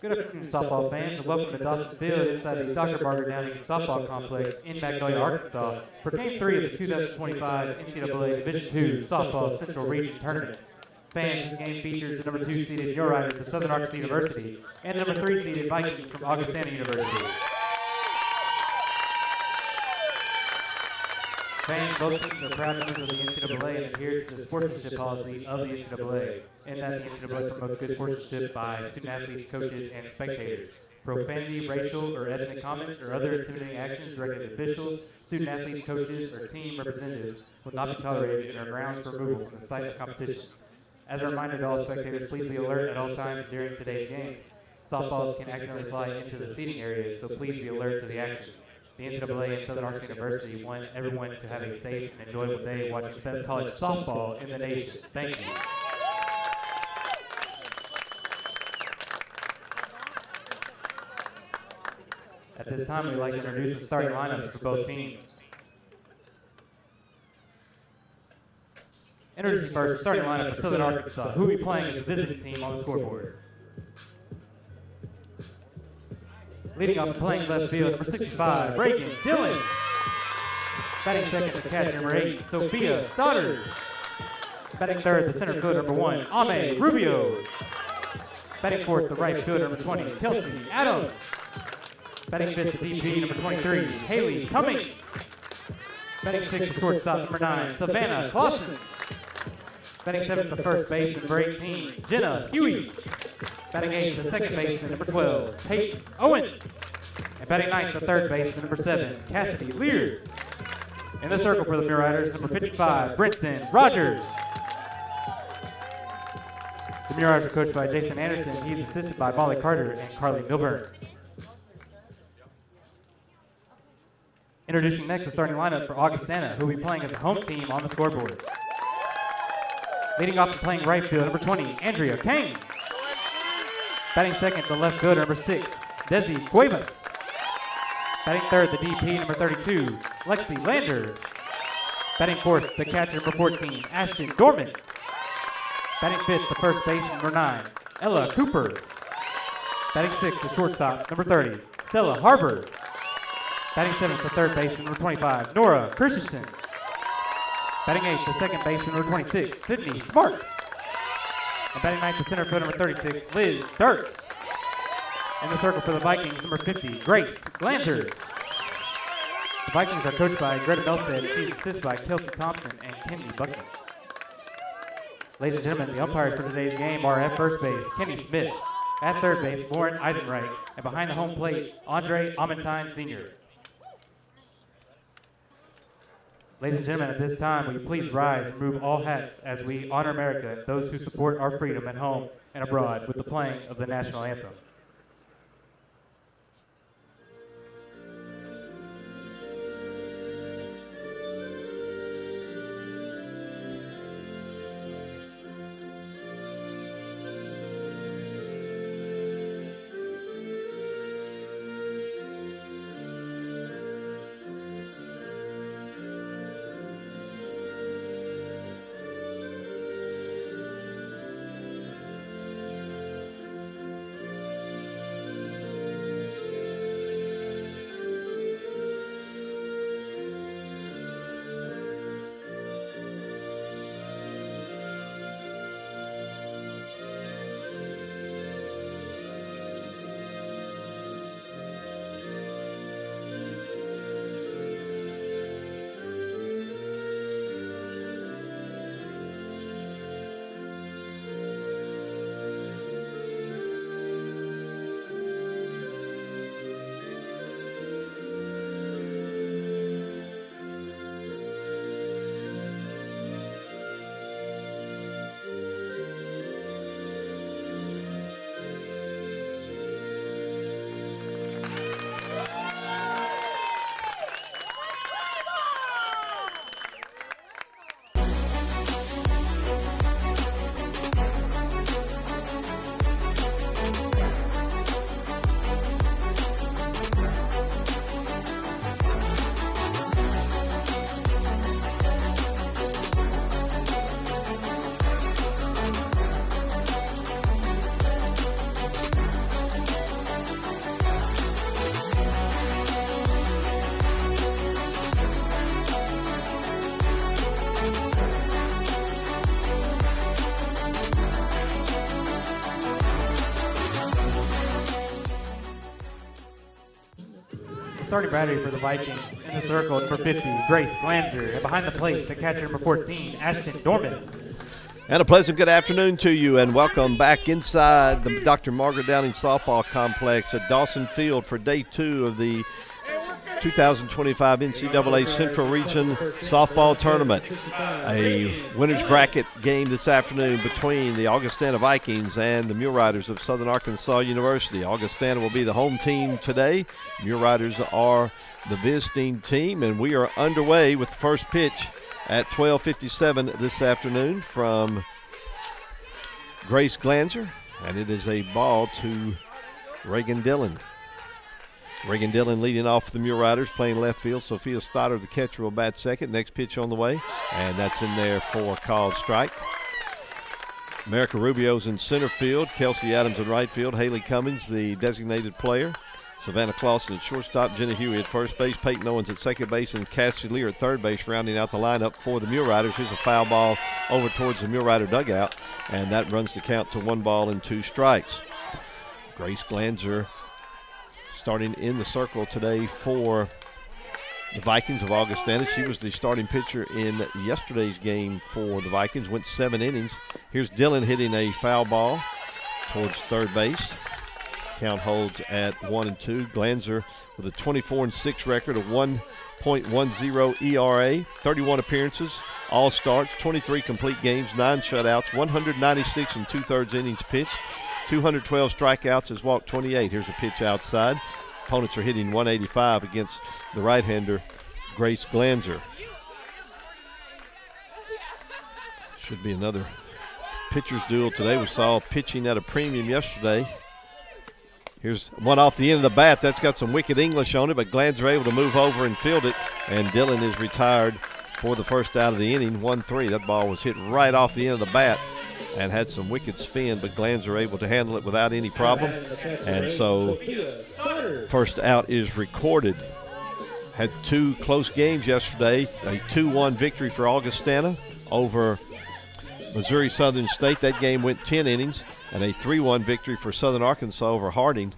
Good afternoon, softball fans, and welcome to Dawson Field inside the Dr. Barger Downing Softball Complex in Magnolia, Arkansas for Game 3 of the 2025 NCAA Division II Softball Central Region Tournament. Fans, this game features the number 2 seeded New Riders of Southern Arkansas University and the number 3 seeded Vikings from Augustana University. Fans, both teams are proud members of the NCAA and adhere to the sportsmanship policy of the NCAA, and that the NCAA promotes good sportsmanship by student athletes, coaches, and spectators. Profanity, racial, or ethnic comments or other intimidating actions directed at officials, student athletes, coaches, or team representatives will not be tolerated and are grounds for removal from the site of competition. As a reminder to all spectators, please be alert at all times during today's games. Softballs can accidentally fly into the seating areas, so please be alert to the action. The NCAA and Southern Arkansas University want everyone to have a safe and enjoyable day watching the best college softball in the nation. Thank you. At this time, we'd like to introduce the starting lineup for both teams. Introducing first, starting lineup for Southern Arkansas, who will be playing as the visiting team on the scoreboard. Leading off and playing left field, number 65, Reagan Dillon. Batting second, the catcher, number 8, Sophia Stoddard. Batting third, the center fielder, number 1, Ame Rubio. Batting fourth, the right fielder, number 20, Kelsey Adams. Batting fifth, the DP, number 23, Haley Cummings. Batting sixth, the shortstop, number 9, Savannah Clausen. Batting seventh, the first baseman, number 18, Jenna Huey. Batting eighth, the second baseman, number 12, Peyton Owens. And batting ninth, the third baseman, number 7, Cassidy Lear. In the circle for the New Riders, number 55, Brinson Rogers. The New Riders are coached by Jason Anderson. He's assisted by Molly Carter and Carly Milburn. Introducing next the starting lineup for Augustana, who will be playing as the home team on the scoreboard. Leading off and playing right field, number 20, Andrea Kane. Batting second, the left fielder, number 6, Desi Cuevas. Batting third, the DP, number 32, Lexi Lander. Batting fourth, the catcher, number 14, Ashton Dorman. Batting fifth, the first baseman, number 9, Ella Cooper. Batting sixth, the shortstop, number 30, Stella Harbor. Batting seventh, the third baseman, number 25, Nora Christensen. Batting eighth, the second baseman, number 26, Sydney Smart. And batting ninth, the center fielder, number 36, Liz Sturts. In the circle for the Vikings, number 50, Grace Glanter. The Vikings are coached by Greta Melstead, and she's assisted by Kelsey Thompson and Kendi Buckner. Ladies and gentlemen, the umpires for today's game are at first base, Kenny Smith. At third base, Lauren Eisenreich. And behind the home plate, Andre Amentine Sr. Ladies and gentlemen, at this time, will you please rise and remove all hats as we honor America and those who support our freedom at home and abroad with the playing of the national anthem. starting battery for the Vikings. In the circle, number 50, Grace Glanzer. And behind the plate, the catcher, number 14, Ashton Dorman. And a pleasant good afternoon to you, and welcome back inside the Dr. Margaret Downing Softball Complex at Dawson Field for day 2 of the 2025 NCAA Central Region Softball Tournament. A winner's bracket game this afternoon between the Augustana Vikings and the Mule Riders of Southern Arkansas University. Augustana will be the home team today. Mule Riders are the visiting team, and we are underway with the first pitch at 12:57 this afternoon from Grace Glanzer, and it is a ball to Reagan Dillon. Reagan Dillon leading off for the Mule Riders, playing left field. Sophia Stoddard, the catcher, will bat second. Next pitch on the way, and that's in there for a called strike. America Rubio's in center field. Kelsey Adams in right field. Haley Cummings, the designated player. Savannah Clausen at shortstop, Jenna Huey at first base, Peyton Owens at second base, and Cassie Lear at third base, rounding out the lineup for the Mule Riders. Here's a foul ball over towards the Mule Rider dugout, and that runs the count to 1 ball and 2 strikes. Grace Glanzer starting in the circle today for the Vikings of Augustana. She was the starting pitcher in yesterday's game for the Vikings, went 7 innings. Here's Dillon hitting a foul ball towards third base. Count holds at 1-2. Glanzer with a 24-6 record, a 1.10 ERA, 31 appearances, all starts, 23 complete games, 9 shutouts, 196 and 2/3 innings pitched, 212 strikeouts, has walked 28. Here's a pitch outside. Opponents are hitting 185 against the right-hander Grace Glanzer. Should be another pitcher's duel today. We saw pitching at a premium yesterday. Here's one off the end of the bat. That's got some wicked English on it, but Glanzer able to move over and field it, and Dillon is retired for the first out of the inning, 1-3. That ball was hit right off the end of the bat and had some wicked spin, but Glanzer able to handle it without any problem. And so first out is recorded. Had 2 close games yesterday, a 2-1 victory for Augustana over Missouri Southern State. That game went 10 innings, and a 3-1 victory for Southern Arkansas over Harding.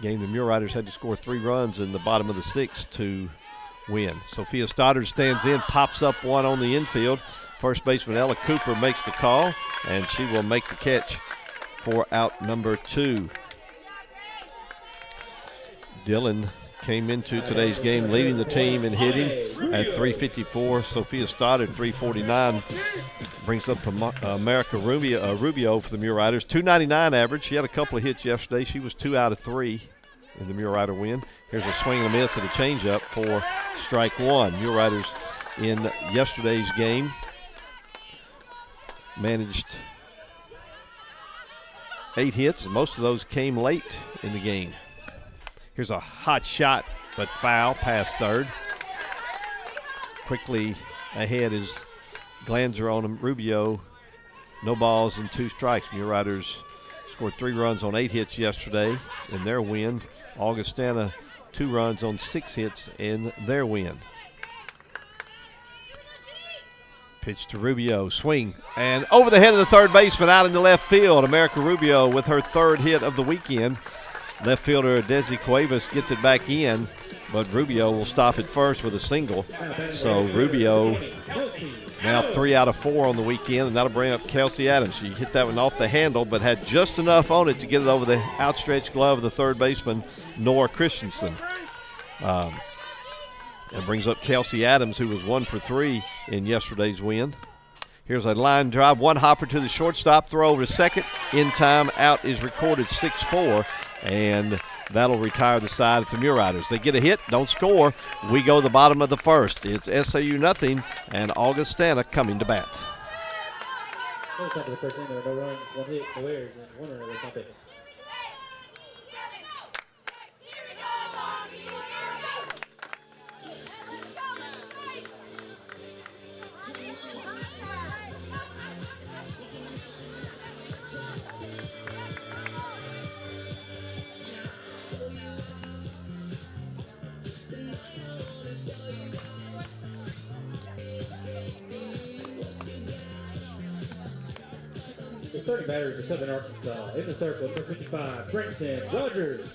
Game the Mule Riders had to score 3 runs in the bottom of the 6th to win. Sophia Stoddard stands in, pops up one on the infield. First baseman Ella Cooper makes the call, and she will make the catch for out number 2. Dillon came into today's game leading the team in hitting at 354. Sophia Stoddard 349 brings up America Rubio for the Mule Riders. 299 average. She had a couple of hits yesterday. She was 2 out of 3 in the Mule Rider win. Here's a swing and a miss at a changeup for strike 1. Mule Riders in yesterday's game managed 8 hits, and most of those came late in the game. Here's a hot shot, but foul past third. Quickly ahead is Glanzer on Rubio. No balls and 2 strikes. Mule Riders scored 3 runs on 8 hits yesterday in their win. Augustana 2 runs on 6 hits in their win. Pitch to Rubio, swing, and over the head of the third baseman out in the left field. America Rubio with her 3rd hit of the weekend. Left fielder Desi Cuevas gets it back in, but Rubio will stop it first with a single. So Rubio now 3 out of 4 on the weekend, and that'll bring up Kelsey Adams. She hit that one off the handle, but had just enough on it to get it over the outstretched glove of the third baseman, Nora Christensen. And brings up Kelsey Adams, who was 1 for 3 in yesterday's win. Here's a line drive, one hopper to the shortstop, throw over to second. In time, out is recorded 6-4, and that'll retire the side of the Mule Riders. They get a hit, don't score. We go to the bottom of the first. It's SAU nothing, and Augustana coming to bat. First half of the first inning, there are no runs, 1 hit, no errors, and 1 runner with no base. The starting batter for Southern Arkansas in the circle, number 55, Brenton Rogers.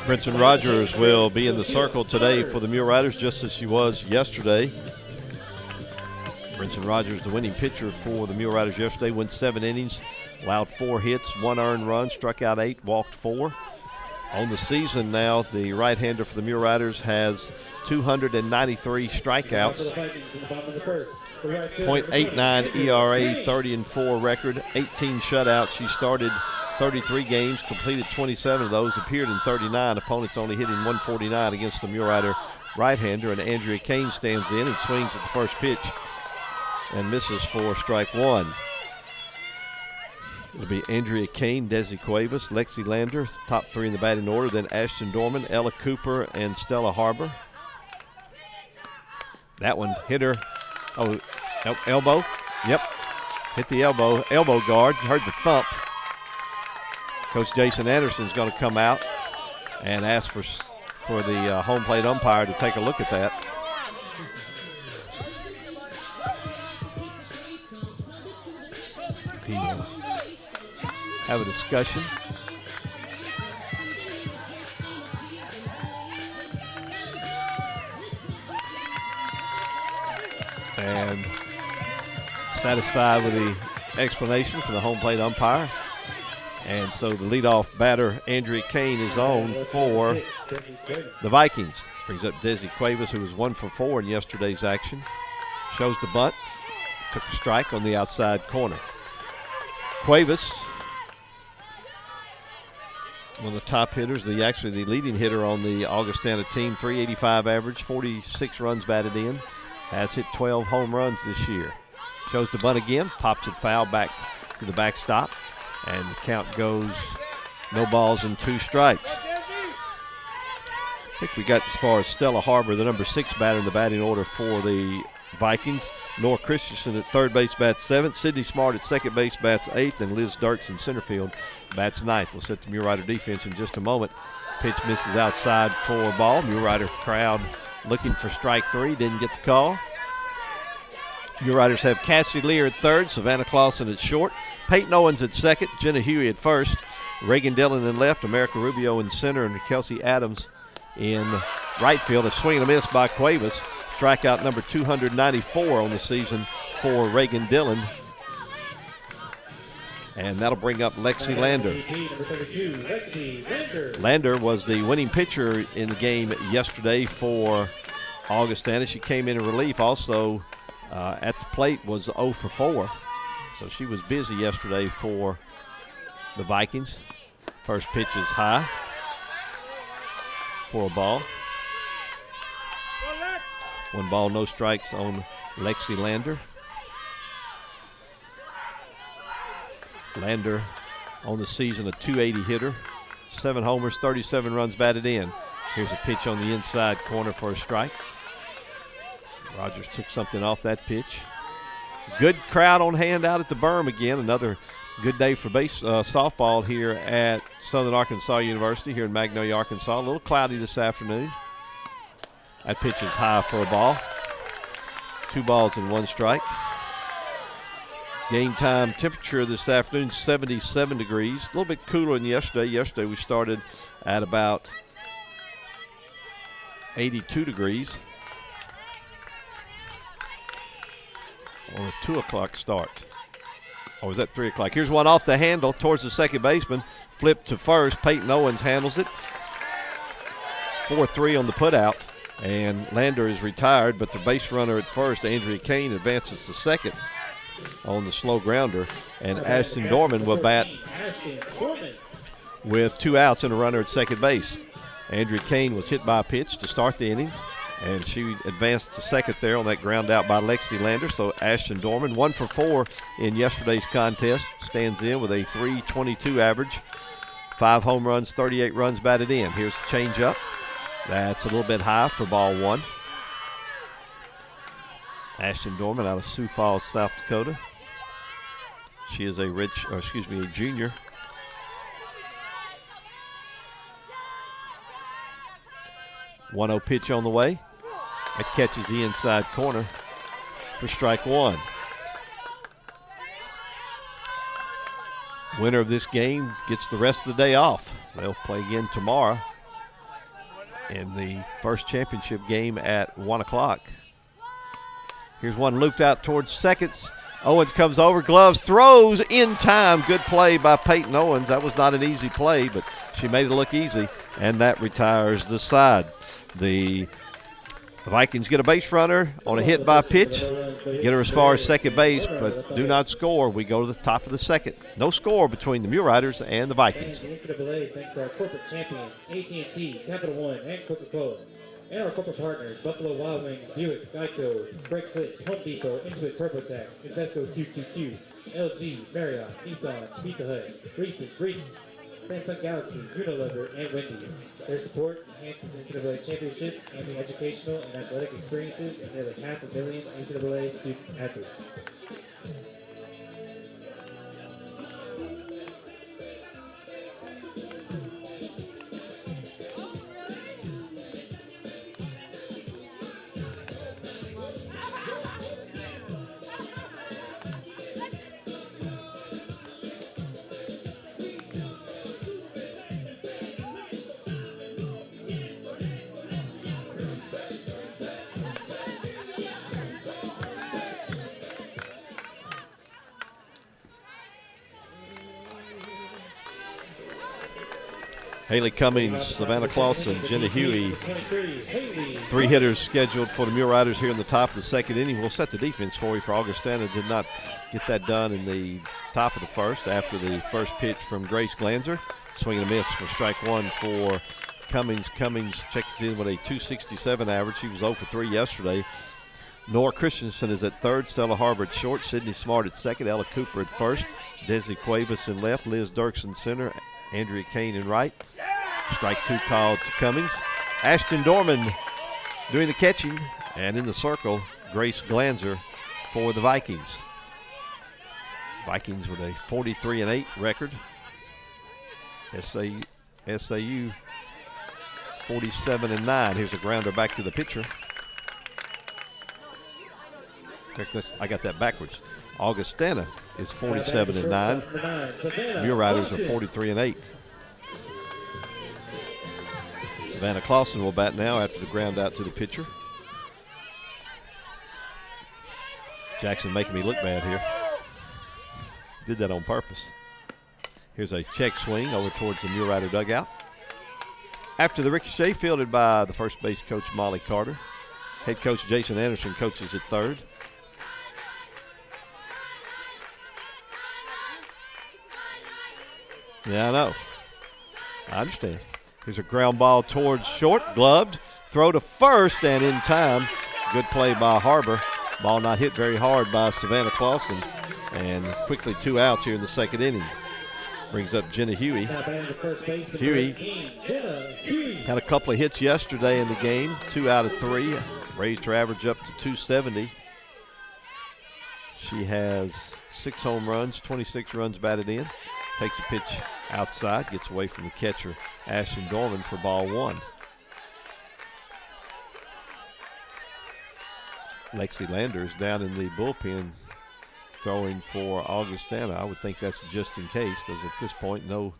Brinson Rogers will be in the circle today for the Mule Riders, just as she was yesterday. Brinson Rogers, the winning pitcher for the Mule Riders yesterday, went 7 innings, allowed 4 hits, 1 earned run, struck out 8, walked 4. On the season now, the right-hander for the Mule Riders has 293 strikeouts, .89 ERA, 30-4 record, 18 shutouts. She started 33 games, completed 27 of those, appeared in 39. Opponents only hitting 149 against the Mule Rider right-hander, and Andrea Kane stands in and swings at the first pitch and misses for strike 1. It'll be Andrea Kane, Desi Cuevas, Lexi Lander, top 3 in the batting order, then Ashton Dorman, Ella Cooper, and Stella Harbor. That one hit her, elbow, yep, hit the elbow guard, heard the thump. Coach Jason Anderson's going to come out and ask for the home plate umpire to take a look at that. He will have a discussion. And satisfied with the explanation from the home plate umpire. And so the leadoff batter, Andrea Kane, is on for the Vikings. Brings up Desi Cuevas, who was 1 for 4 in yesterday's action. Shows the bunt. Took a strike on the outside corner. Cuevas, one of the top hitters, actually the leading hitter on the Augustana team, .385 average, 46 runs batted in. Has hit 12 home runs this year. Shows the bunt again, pops it foul back to the backstop, and the count goes no balls and 2 strikes. I think we got as far as Stella Harbor, the number 6 batter in the batting order for the Vikings. Nora Christensen at third base bats 7th. Sydney Smart at second base bats 8th. And Liz Dirks in center field bats 9th. We'll set the Mule Rider defense in just a moment. Pitch misses outside for a ball. Mule Rider crowd looking for strike 3. Didn't get the call. Mule Riders have Cassie Lear at third. Savannah Clausen at short. Peyton Owens at second. Jenna Huey at first. Reagan Dillon in left. America Rubio in center. And Kelsey Adams in right field. A swing and a miss by Cuevas. Strikeout number 294 on the season for Reagan Dillon. And that'll bring up Lexi Lander. Lander was the winning pitcher in the game yesterday for Augustana. She came in relief. Also at the plate was 0 for 4. So she was busy yesterday for the Vikings. First pitch is high for a ball. 1 ball, no strikes on Lexi Lander. Lander on the season a .280 hitter, 7 homers, 37 runs batted in. Here's a pitch on the inside corner for a strike. Rogers took something off that pitch. Good crowd on hand out at the berm again. Another good day for softball here at Southern Arkansas University here in Magnolia, Arkansas. A little cloudy this afternoon. That pitch is high for a ball. 2 balls and 1 strike. Game time temperature this afternoon, 77 degrees. A little bit cooler than yesterday. Yesterday we started at about 82 degrees on a 2 o'clock start. Or was that 3 o'clock? Here's one off the handle towards the second baseman. Flip to first. Peyton Owens handles it. 4-3 on the putout. And Lander is retired, but the base runner at first, Andrea Kane, advances to second on the slow grounder. And Ashton Dorman will bat with 2 outs and a runner at second base. Andrea Kane was hit by a pitch to start the inning, and she advanced to second there on that ground out by Lexi Lander. So Ashton Dorman, 1 for 4 in yesterday's contest, stands in with a .322 average, 5 home runs, 38 runs batted in. Here's the changeup. That's a little bit high for ball 1. Ashton Dorman out of Sioux Falls, South Dakota. She is a junior. .1-0 pitch on the way. It catches the inside corner for strike 1. Winner of this game gets the rest of the day off. They'll play again tomorrow in the first championship game at 1 o'clock. Here's one looped out towards seconds. Owens comes over, gloves, throws in time. Good play by Peyton Owens. That was not an easy play, but she made it look easy, and that retires the side. The Vikings get a base runner on a hit by pitch, get her as far as second base, but do not score. We go to the top of the second. No score between the Mule Riders and the Vikings. And the NCAA thanks our corporate champions, AT&T, Capital One, and Coca-Cola. And our corporate partners, Buffalo Wild Wings, Buick, Geico, Brake Clips, Home Depot, Intuit TurboTax, Invesco QQQ, LG, Marriott, Nissan, Pizza Hut, Reese's, Greens, Samsung Galaxy, Unilever, and Wendy's. Their support enhances NCAA championships and the educational and athletic experiences of nearly 500,000 NCAA student athletes. Haley Cummings, Savannah Clausen, Jenna Huey. 3 hitters scheduled for the Mule Riders here in the top of the second inning. We'll set the defense for you for Augustana. Did not get that done in the top of the first after the first pitch from Grace Glanzer. Swing and a miss for strike one for Cummings. Cummings checks in with a .267 average. She was 0 for 3 yesterday. Nora Christensen is at third, Stella Harbor at short, Sydney Smart at second, Ella Cooper at first, Desi Cuevas in left, Liz Dirks in center, Andrea Kane in right. Strike 2 called to Cummings. Ashton Dorman doing the catching, and in the circle, Grace Glanzer for the Vikings. Vikings with a 43-8 record. SAU 47-9. Here's a grounder back to the pitcher. In fact, I got that backwards. Augustana is 47-9. Mule Riders are 43-8. Savannah Clausen will bat now after the ground out to the pitcher. Jackson making me look bad here. Did that on purpose. Here's a check swing over towards the Mule Rider dugout. After the ricochet, fielded by the first base coach, Molly Carter. Head coach Jason Anderson coaches at third. Yeah, I know. I understand. Here's a ground ball towards short, gloved. Throw to first and in time. Good play by Harbor. Ball not hit very hard by Savannah Clausen. And quickly 2 outs here in the second inning. Brings up Jenna Huey. Huey had a couple of hits yesterday in the game. 2 out of 3. Raised her average up to .270. She has 6 home runs, 26 runs batted in. Takes a pitch outside, gets away from the catcher, Ashton Dorman, for ball 1. Lexi Lander is down in the bullpen throwing for Augustana. I would think that's just in case, because at this point, no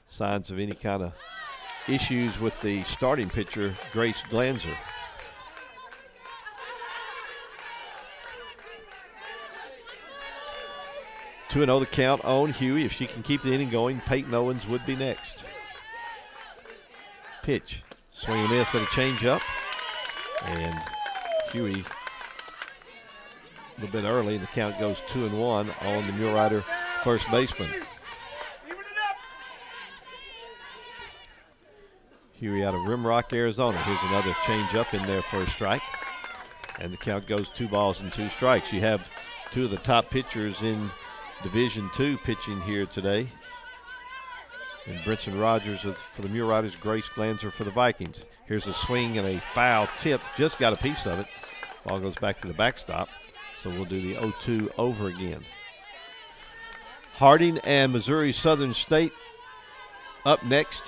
signs of any kind of issues with the starting pitcher, Grace Glanzer. 2-0 the count on Huey. If she can keep the inning going, Peyton Owens would be next. Pitch. Swing and miss at a changeup. And Huey a little bit early, and the count goes 2-1 on the Mule Rider first baseman. Huey out of Rimrock, Arizona. Here's another changeup in there for a strike. And the count goes 2 balls and 2 strikes. You have 2 of the top pitchers in Division II pitching here today. And Brinson Rogers for the Mule Riders, Grace Glanzer for the Vikings. Here's a swing and a foul tip. Just got a piece of it. Ball goes back to the backstop. So we'll do the 0-2 over again. Harding and Missouri Southern State up next.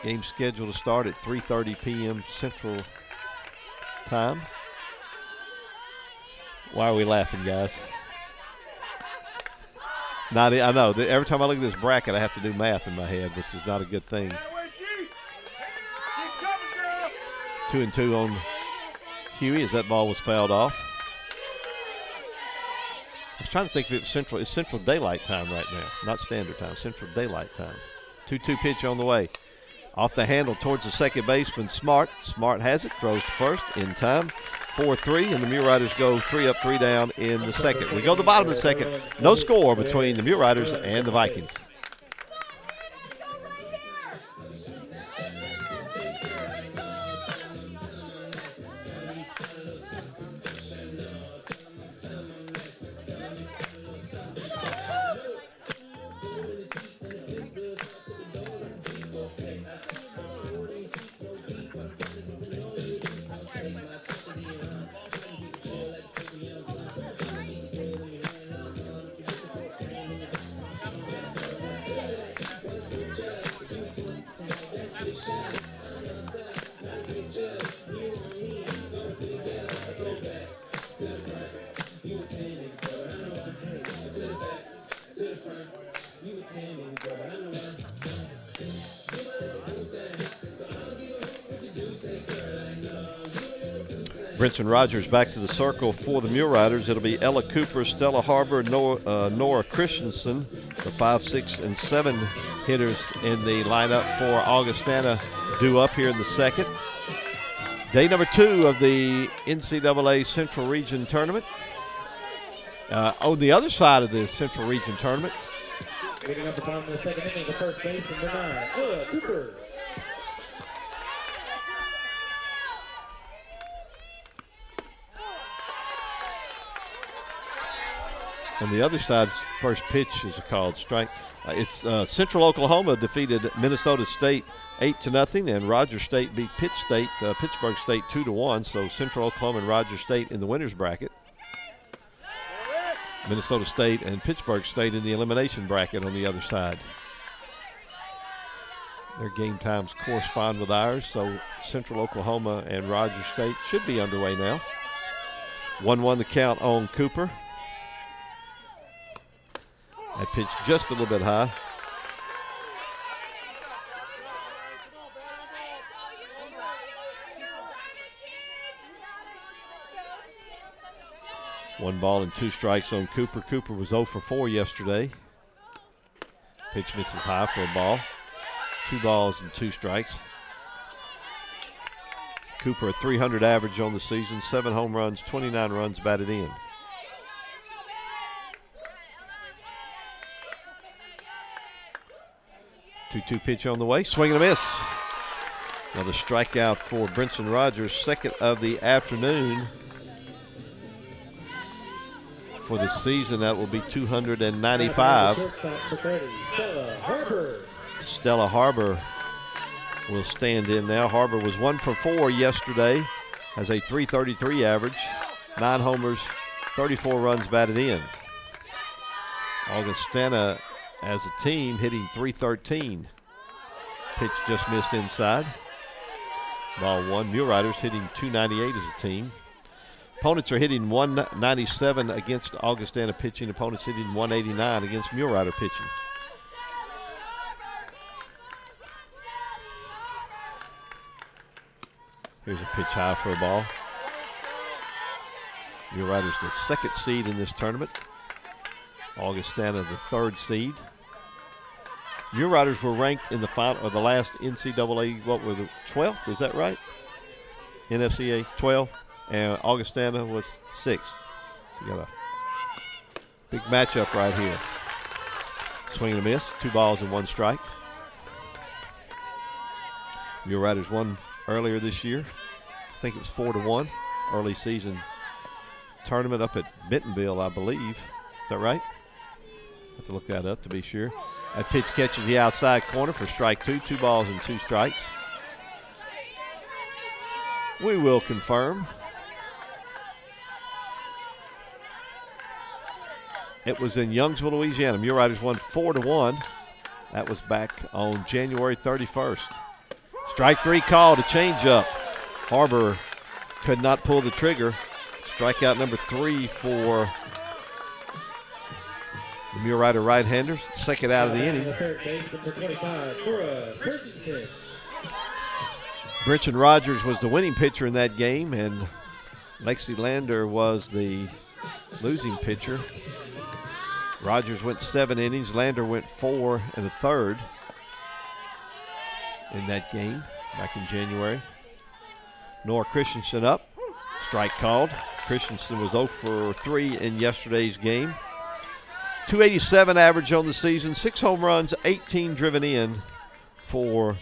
Game scheduled to start at 3:30 p.m. Central Time. Why are we laughing, guys? I know. Every time I look at this bracket, I have to do math in my head, which is not a good thing. 2-2 on Huey as that ball was fouled off. I was trying to think if it was Central. It's Central Daylight Time right now, not Standard Time. Central Daylight Time. 2-2 pitch on the way. Off the handle towards the second baseman, Smart. Smart has it, throws to first in time. 4-3, and the Mule Riders go 3 up, 3 down in the second. We go to the bottom of the second. No score between the Mule Riders and the Vikings. Brinson Rogers back to the circle for the Mule Riders. It'll be Ella Cooper, Stella Harbor, Nora Christensen, the 5, 6, and 7 hitters in the lineup for Augustana due up here in the second. Day number 2 of the NCAA Central Region Tournament. On the other side of the Central Region Tournament. Leading up the bottom of the second inning, the first baseman, number 9, Ella Cooper. On the other side, first pitch is called strike. It's Central Oklahoma defeated Minnesota State 8-0, and Rogers State beat Pittsburgh State 2-1. So Central Oklahoma and Rogers State in the winners bracket. Minnesota State and Pittsburgh State in the elimination bracket on the other side. Their game times correspond with ours, so Central Oklahoma and Rogers State should be underway now. 1-1 the count on Cooper. That pitch just a little bit high. One ball and 2 strikes on Cooper. Cooper was 0 for 4 yesterday. Pitch misses high for a ball. 2 balls and 2 strikes. Cooper a .300 average on the season, 7 home runs, 29 runs batted in. Two pitch on the way, swing and a miss. Another strikeout for Brinson Rogers, second of the afternoon. For the season, that will be 295. Stella Harbor will stand in now. Harbor was 1 for 4 yesterday, has a .333 average, 9 homers, 34 runs batted in. Augustana as a team hitting .313. Pitch just missed inside. Ball 1. Mule Riders hitting .298 as a team. Opponents are hitting .197 against Augustana pitching. Opponents hitting .189 against Mule Rider pitching. Here's a pitch high for a ball. Mule Riders the 2nd seed in this tournament. Augustana the 3rd seed. Mule Riders were ranked in the final of the last NCAA, what was it, 12th? Is that right? NFCA 12th, and Augustana was 6th. You got a big matchup right here. Swing and a miss, 2 balls and 1 strike. Mule Riders won earlier this year. I think it was 4-1. Early season tournament up at Bentonville, I believe. Is that right? Have to look that up to be sure. That pitch catches the outside corner for strike 2. 2 balls and 2 strikes. We will confirm. It was in Youngsville, Louisiana. Mule Riders won 4-1. That was back on January 31st. Strike 3 called, a changeup. Harbor could not pull the trigger. Strikeout number 3 for the Mule Rider right-hander, second out of the inning. Brinson Rogers was the winning pitcher in that game, and Lexi Lander was the losing pitcher. Rogers went 7 innings. Lander went 4 1/3 in that game back in January. Nora Christensen up. Strike called. Christensen was 0 for 3 in yesterday's game. .287 average on the season. 6 home runs, 18 driven in for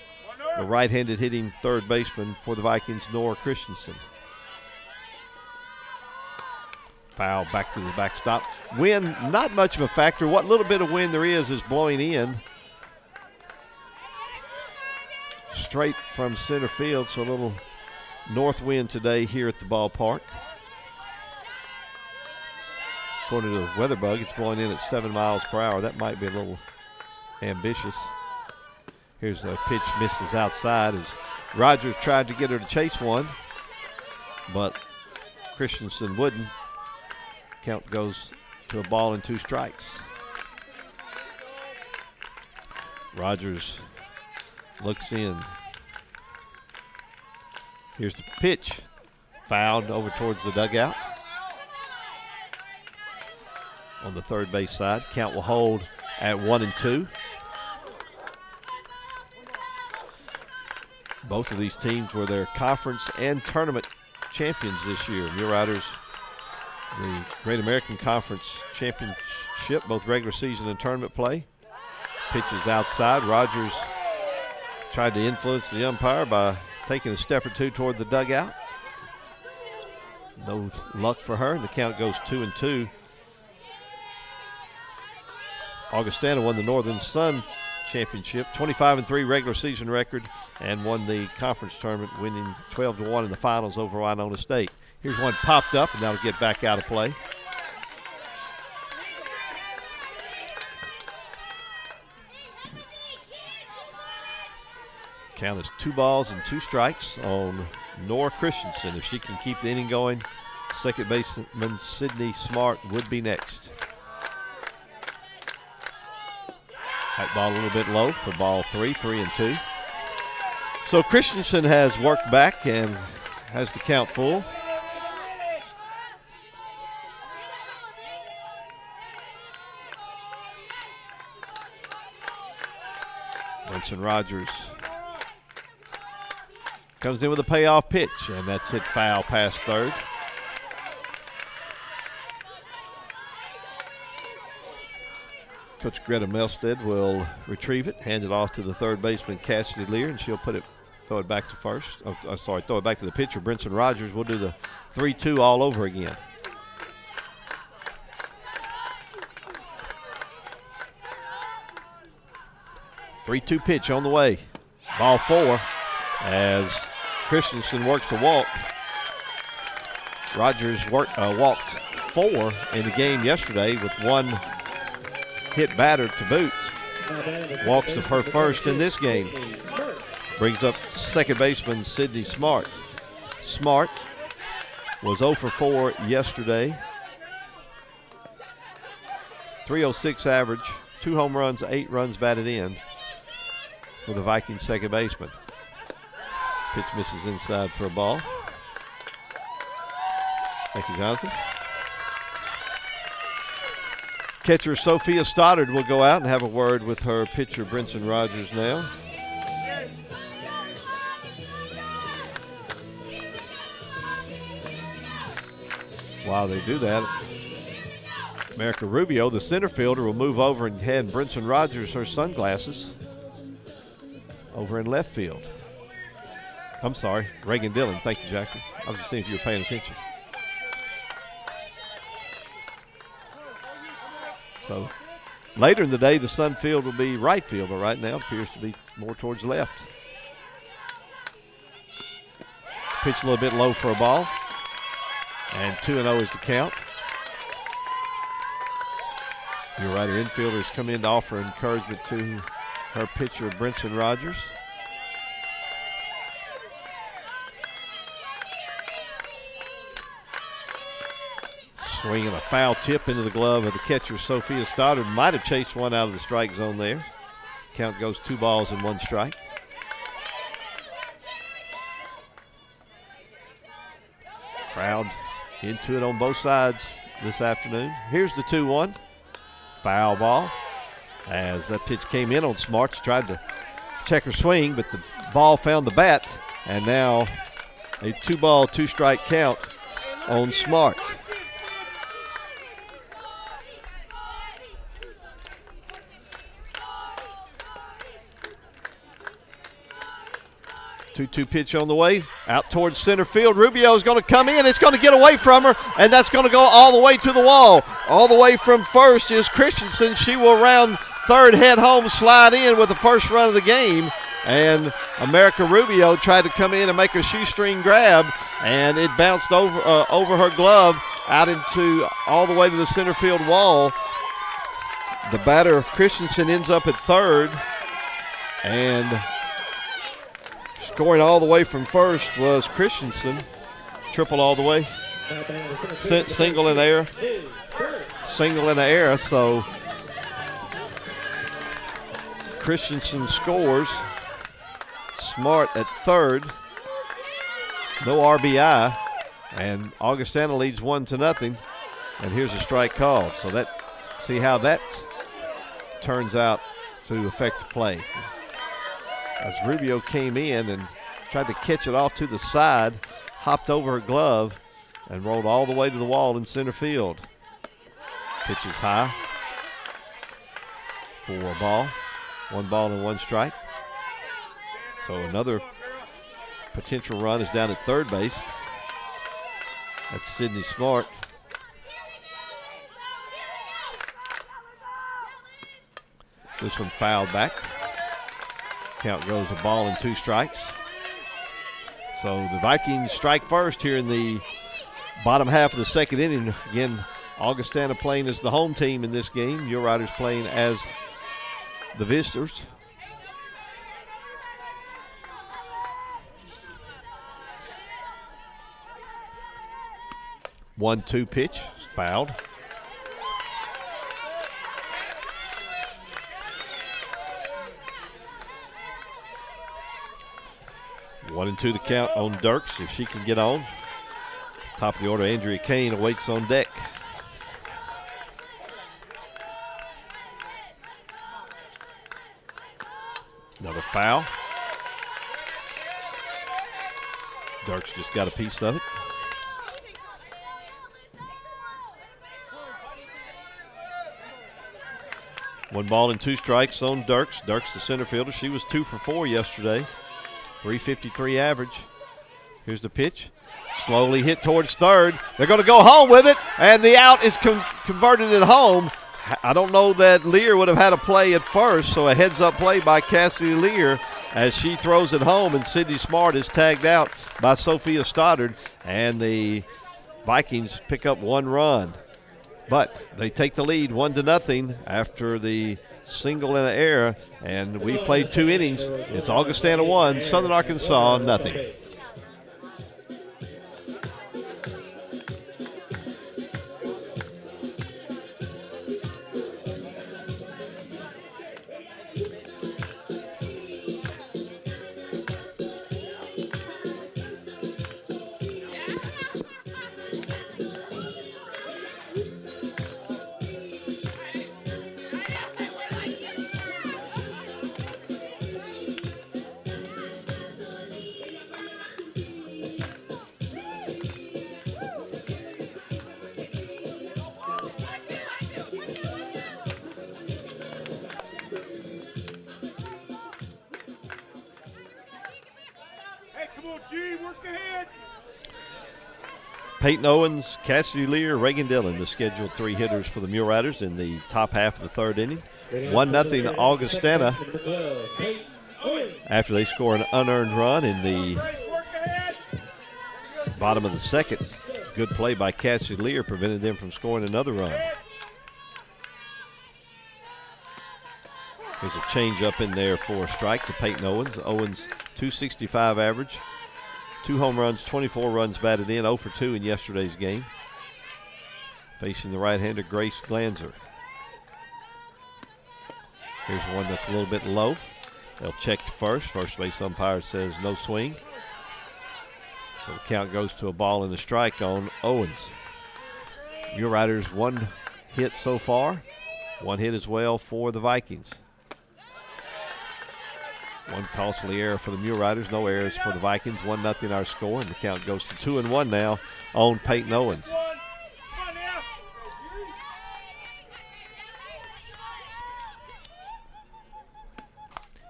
the right-handed hitting third baseman for the Vikings, Nora Christensen. Foul back to the backstop. Wind, not much of a factor. What little bit of wind there is blowing in straight from center field, so a little north wind today here at the ballpark. According to the weather bug, it's blowing in at 7 miles per hour. That might be a little ambitious. Here's a pitch, misses outside as Rogers tried to get her to chase one, but Christensen wouldn't. Count goes to a ball and 2 strikes. Rogers looks in. Here's the pitch. Fouled over towards the dugout. On the third base side. Count will hold at 1-2. Both of these teams were their conference and tournament champions this year. Mule Riders, the Great American Conference Championship, both regular season and tournament play. Pitches outside. Rogers tried to influence the umpire by taking a step or 2 toward the dugout. No luck for her, and the count goes 2-2. Augustana won the Northern Sun Championship, 25-3 regular season record, and won the conference tournament, winning 12-1 in the finals over Winona State. Here's one popped up, and that'll get back out of play. Count is 2 balls and 2 strikes on Nora Christensen. If she can keep the inning going, second baseman Sydney Smart would be next. That ball a little bit low for ball 3, 3-2. So Christensen has worked back and has the count full. Brinson Rogers comes in with a payoff pitch, and that's hit foul past third. Coach Greta Melstead will retrieve it, hand it off to the third baseman Cassidy Lear, and she'll throw it back to first. Throw it back to the pitcher, Brinson Rogers. We'll do the 3-2 all over again. Three-two pitch on the way. Ball 4 as Christensen works to walk. Rogers walked 4 in the game yesterday with 1 hit batter to boot. Walks to her first in this game. Brings up second baseman Sydney Smart. Smart was 0 for 4 yesterday. .306 average, 2 home runs, 8 runs batted in for the Vikings second baseman. Pitch misses inside for a ball. Thank you, Jonathan. Catcher Sophia Stoddard will go out and have a word with her pitcher Brinson Rogers now. While they do that, America Rubio, the center fielder, will move over and hand Brinson Rogers her sunglasses over in left field. I'm sorry, Reagan Dillon. Thank you, Jackson. I was just seeing if you were paying attention. So later in the day, the sun field will be right field, but right now it appears to be more towards left. Pitch a little bit low for a ball. And 2-0 is the count. Your right, her infielders come in to offer encouragement to her pitcher, Brinson Rogers. Swinging a foul tip into the glove of the catcher, Sophia Stoddard. Might have chased one out of the strike zone there. Count goes 2 balls and 1 strike. Crowd into it on both sides this afternoon. Here's the 2-1. Foul ball. As that pitch came in on Smarts, tried to check her swing, but the ball found the bat, and now a 2-ball, 2-strike count on Smart. Two-two pitch on the way, out towards center field. Rubio is going to come in. It's going to get away from her, and that's going to go all the way to the wall. All the way from first is Christensen. She will round third, head home, slide in with the first run of the game. And America Rubio tried to come in and make a shoestring grab, and it bounced over her glove out into all the way to the center field wall. The batter, Christensen, ends up at third, and scoring all the way from first was Christensen. Triple all the way. Single in the air. Single in the air, so Christensen scores. Smart at third. No RBI. And Augustana leads 1-0. And here's a strike called. So that, see how that turns out to affect the play. As Rubio came in and tried to catch it off to the side, hopped over her glove, and rolled all the way to the wall in center field. Pitch is high for a ball. 1 ball and 1 strike. So another potential run is down at third base. That's Sydney Smart. This one fouled back. Count goes a ball and 2 strikes. So the Vikings strike first here in the bottom half of the second inning. Again, Augustana playing as the home team in this game. Your Riders playing as the visitors. One-two pitch, fouled. One and 2 the count on Dirks if she can get on. Top of the order, Andrea Kane awaits on deck. Another foul. Dirks just got a piece of it. One ball and 2 strikes on Dirks. Dirks the center fielder. She was 2 for 4 yesterday. 353 average. Here's the pitch. Slowly hit towards third. They're going to go home with it, and the out is converted at home. I don't know that Lear would have had a play at first, so a heads-up play by Cassidy Lear as she throws it home, and Sydney Smart is tagged out by Sophia Stoddard, and the Vikings pick up 1 run. But they take the lead 1-0 after the single in the air, and we played 2 innings. It's Augustana 1, Southern Arkansas 0. Peyton Owens, Cassidy Lear, Reagan Dillon, the scheduled 3 hitters for the Mule Riders in the top half of the 3rd inning. 1-0 Augustana after they score an unearned run in the bottom of the 2nd. Good play by Cassidy Lear prevented them from scoring another run. There's a change up in there for a strike to Peyton Owens. Owens, 265 average. 2 home runs, 24 runs batted in, 0 for 2 in yesterday's game. Facing the right-hander Grace Glanzer. Here's one that's a little bit low. They'll check to first. First base umpire says no swing. So the count goes to a ball and a strike on Owens. Mule Riders 1 hit so far. 1 hit as well for the Vikings. 1 costly error for the Mule Riders. No errors for the Vikings. 1-0 our score. And the count goes to 2-1 now on Peyton Owens.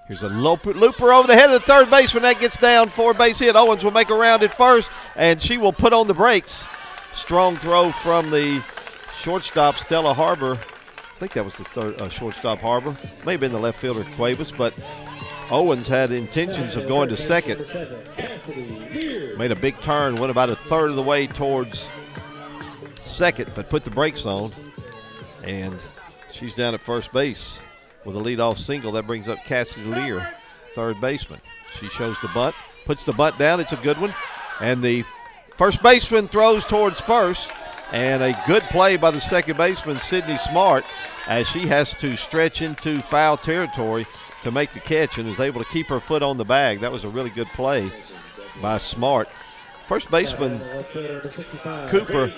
Here's a looper over the head of the third baseman. That gets down for a base hit. Owens will make a round at first, and she will put on the brakes. Strong throw from the shortstop, Stella Harbor. I think that was the third shortstop, Harbor. May have been the left fielder, Cuevas, but Owens had intentions of going to second. Made a big turn, went about a third of the way towards second, but put the brakes on, and she's down at first base with a leadoff single. That brings up Cassie Lear, third baseman. She shows the bunt, puts the bunt down. It's a good one. And the first baseman throws towards first. And a good play by the second baseman, Sydney Smart, as she has to stretch into foul territory to make the catch and is able to keep her foot on the bag. That was a really good play by Smart. First baseman Cooper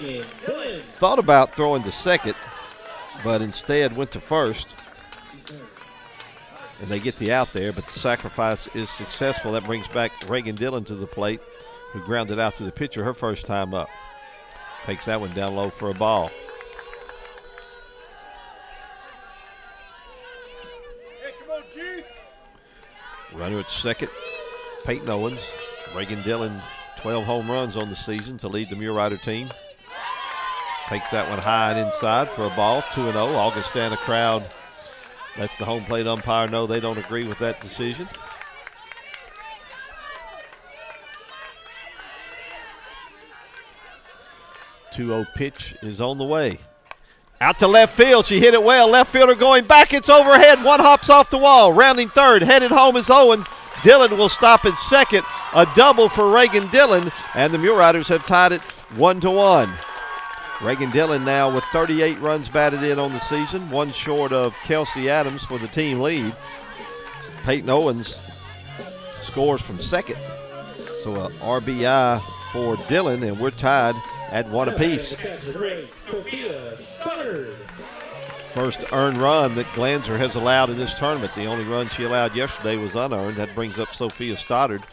thought about throwing to second, but instead went to first. And they get the out there, but the sacrifice is successful. That brings back Reagan Dillon to the plate, who grounded out to the pitcher her first time up. Takes that one down low for a ball. Runner at second, Peyton Owens. Reagan Dillon, 12 home runs on the season to lead the Mule Rider team. Takes that one high and inside for a ball, 2-0. Augustana crowd lets the home plate umpire know they don't agree with that decision. 2-0 pitch is on the way. Out to left field. She hit it well. Left fielder going back. It's overhead. One hops off the wall. Rounding third. Headed home is Owens. Dillon will stop at second. A double for Reagan Dillon. And the Mule Riders have tied it 1-1. Reagan Dillon now with 38 runs batted in on the season. 1 short of Kelsey Adams for the team lead. Peyton Owens scores from second. So a RBI for Dillon, and we're tied at 1 apiece. First earned run that Glanzer has allowed in this tournament. The only run she allowed yesterday was unearned. That brings up Sophia Stoddard,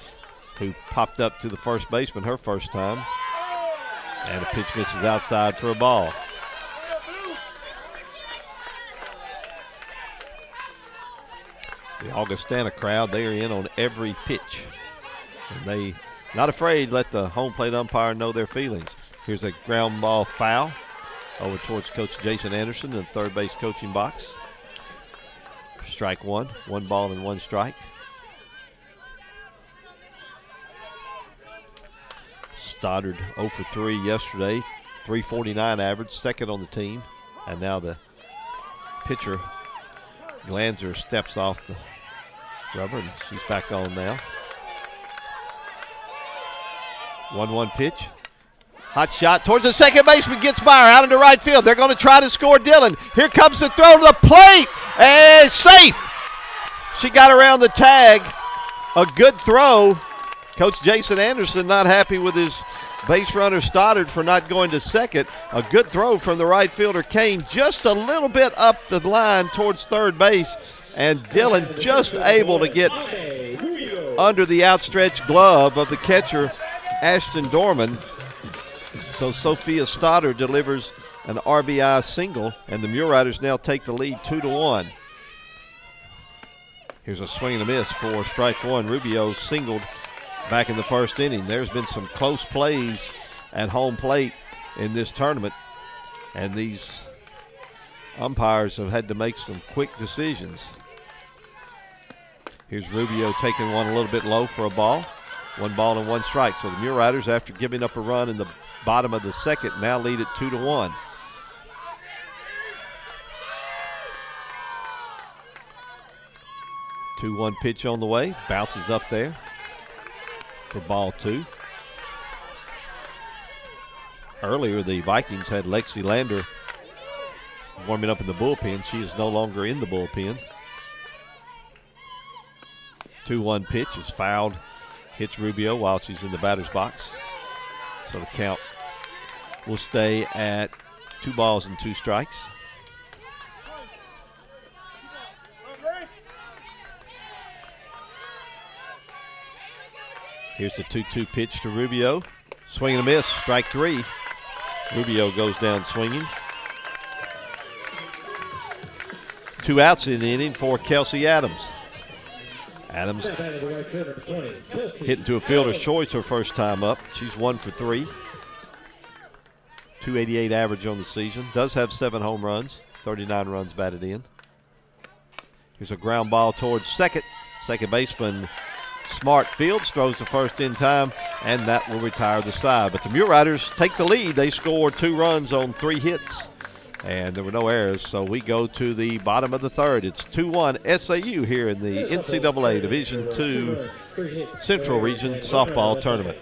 who popped up to the first baseman her first time. And a pitch misses outside for a ball. The Augustana crowd, they are in on every pitch. And they not afraid to let the home plate umpire know their feelings. Here's a ground ball foul over towards Coach Jason Anderson in the third base coaching box. Strike one, 1 ball and 1 strike. Stoddard 0 for 3 yesterday, 349 average, second on the team. And now the pitcher, Glanzer, steps off the rubber, and she's back on now. 1-1 pitch. Hot shot towards the second baseman, gets by her, out into right field. They're going to try to score Dillon. Here comes the throw to the plate, and safe. She got around the tag. A good throw. Coach Jason Anderson not happy with his base runner Stoddard for not going to second. A good throw from the right fielder Kane, just a little bit up the line towards third base, and Dillon just able to get under the outstretched glove of the catcher Ashton Dorman. So Sophia Stoddard delivers an RBI single, and the Mule Riders now take the lead 2-1. Here's a swing and a miss for strike one. Rubio singled back in the first inning. There's been some close plays at home plate in this tournament, and these umpires have had to make some quick decisions. Here's Rubio taking one a little bit low for a ball. 1 ball and 1 strike. So the Mule Riders, after giving up a run in the bottom of the second, now lead it 2-1. Two-1 pitch on the way. Bounces up there for ball 2. Earlier, the Vikings had Lexi Lander warming up in the bullpen. She is no longer in the bullpen. 2-1 pitch is fouled. Hits Rubio while she's in the batter's box. So the count will stay at 2 balls and 2 strikes. Here's the 2-2 pitch to Rubio. Swing and a miss, strike 3. Rubio goes down swinging. 2 outs in the inning for Kelsey Adams. Adams hitting to a fielder's choice her first time up. She's 1 for 3. 288 average on the season. Does have 7 home runs, 39 runs batted in. Here's a ground ball towards second. Second baseman Smart fields, throws to first in time, and that will retire the side. But the Mule Riders take the lead. They scored 2 runs on 3 hits, and there were no errors. So we go to the bottom of the third. It's 2-1 SAU here in the NCAA Division II Central Region Softball Tournament.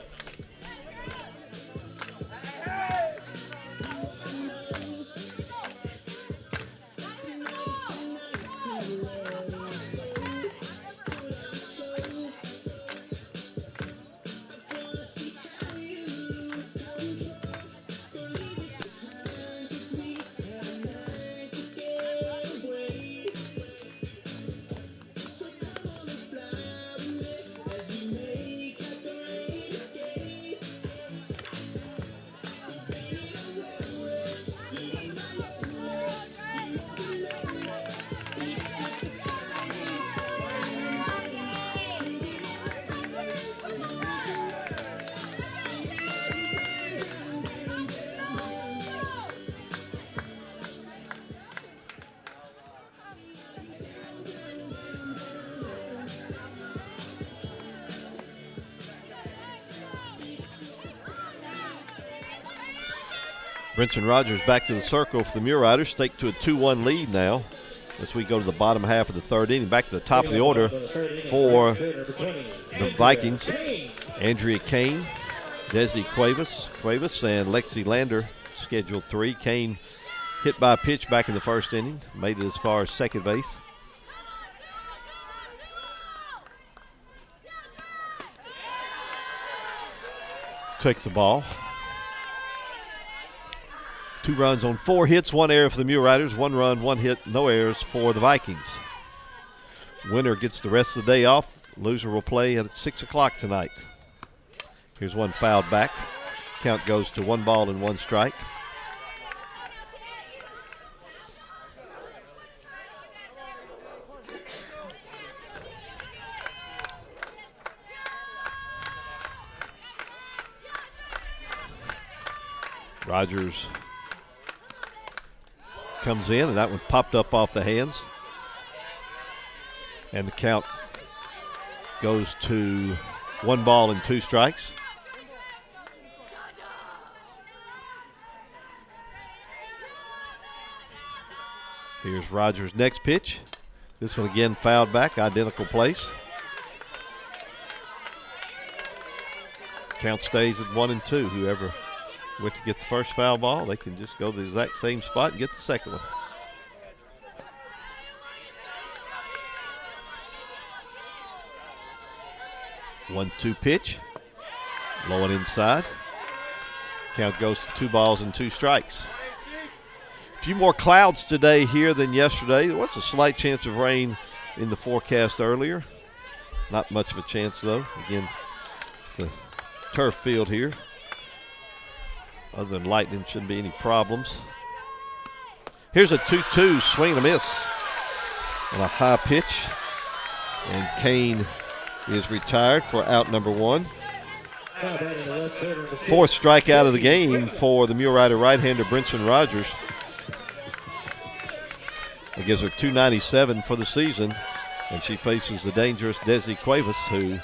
Brinson Rogers back to the circle for the Mule Riders. Take to a 2-1 lead now as we go to the bottom half of the third inning. Back to the top of the order for the Vikings. Andrea Kane, Desi Cuevas, and Lexi Lander scheduled 3. Kane hit by a pitch back in the first inning. Made it as far as second base. Takes the ball. 2 runs on 4 hits, 1 error for the Mule Riders. 1 run, 1 hit, no errors for the Vikings. Winner gets the rest of the day off. Loser will play at 6 o'clock tonight. Here's one fouled back. Count goes to 1 ball and 1 strike. Rogers comes in, and that one popped up off the hands. And the count goes to 1 ball and 2 strikes. Here's Rogers' next pitch. This one again fouled back, identical place. Count stays at 1 and 2. Whoever went to get the first foul ball, they can just go to the exact same spot and get the second one. One-two pitch, low and inside. Count goes to 2 balls and 2 strikes. A few more clouds today here than yesterday. There was a slight chance of rain in the forecast earlier. Not much of a chance though. Again, the turf field here. Other than lightning, shouldn't be any problems. Here's a 2-2 swing and a miss on a high pitch. And Kane is retired for out number 1. 4th strikeout of the game for the Mule Rider right-hander Brinson Rogers. That gives her 297 for the season. And she faces the dangerous Desi Cuevas, who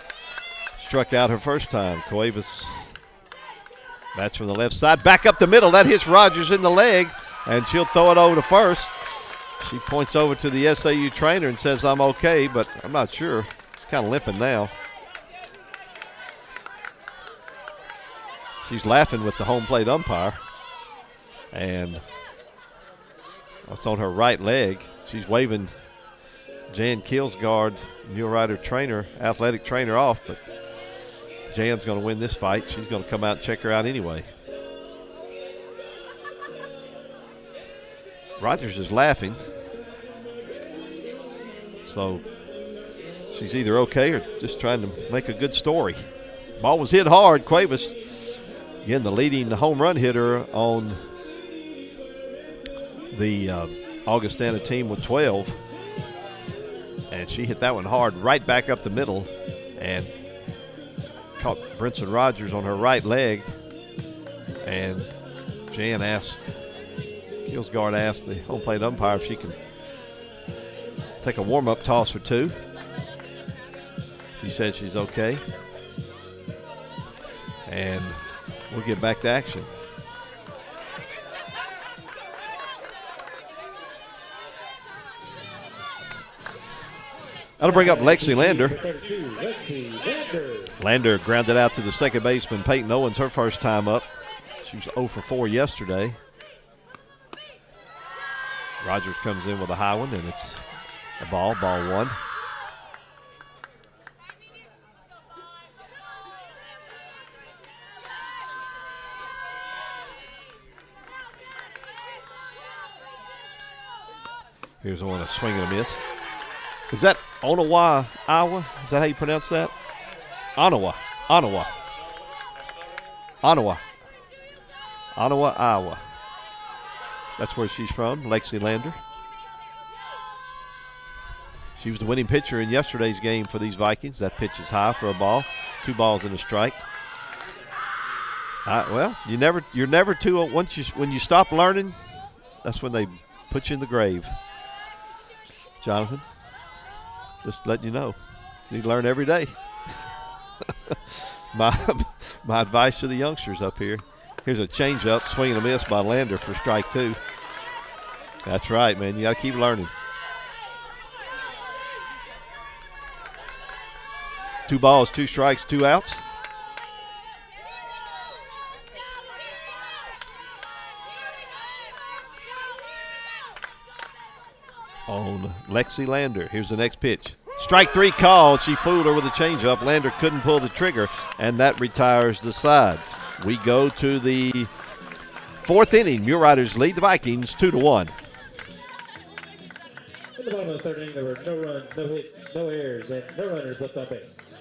struck out her first time. Cuevas bats from the left side, back up the middle. That hits Rogers in the leg, and she'll throw it over to first. She points over to the SAU trainer and says, "I'm okay," but I'm not sure. She's kind of limping now. She's laughing with the home plate umpire, and it's on her right leg. She's waving Jan Kilsgaard, Mule Rider trainer, athletic trainer, off, but Jan's going to win this fight. She's going to come out and check her out anyway. Rogers is laughing. So she's either okay or just trying to make a good story. Ball was hit hard. Cuevas, again, the leading home run hitter on the Augustana team with 12. And she hit that one hard right back up the middle and caught Brinson Rogers on her right leg. And Jan asked, Kilsgard asked the home plate umpire if she can take a warm-up toss or two. She said she's okay. And we'll get back to action. That'll bring up Lexi Lander. Lander grounded out to the second baseman, Peyton Owens, her first time up. She was 0 for 4 yesterday. Rogers comes in with a high one, and it's a ball 1. Here's one, a swing and a miss. Is that Onawa, Iowa? Is that how you pronounce that? Onawa, Iowa. That's where she's from, Lexi Lander. She was the winning pitcher in yesterday's game for these Vikings. That pitch is high for a ball. 2 balls and a strike. Well, you're never too old. When you stop learning, that's when they put you in the grave. Jonathan, just letting you know, you need to learn every day. my advice to the youngsters up here. Here's a changeup, swing and a miss by Lander for strike 2. That's right, man. You got to keep learning. 2 balls, 2 strikes, 2 outs. On Lexi Lander. Here's the next pitch. Strike 3 called. She fooled her with a changeup. Lander couldn't pull the trigger, and that retires the side. We go to the 4th inning. Mule Riders lead the Vikings 2-1. In the bottom of the 3rd inning, there were no runs, no hits, no errors, and no runners left on base.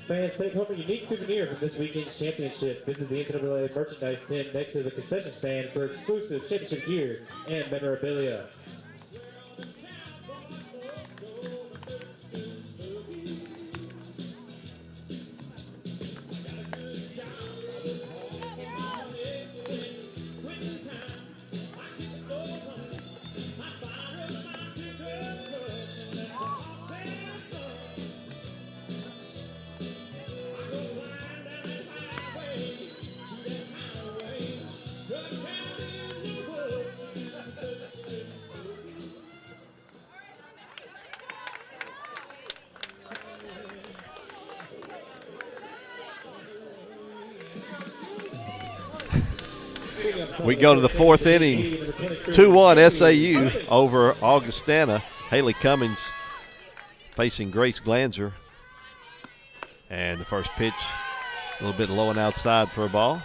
Fans, take home a unique souvenir from this weekend's championship. Visit the NCAA merchandise tent next to the concession stand for exclusive championship gear and memorabilia. We go to the 4th inning, 2-1 SAU over Augustana. Haley Cummings facing Grace Glanzer. And the first pitch, a little bit low and outside for a ball.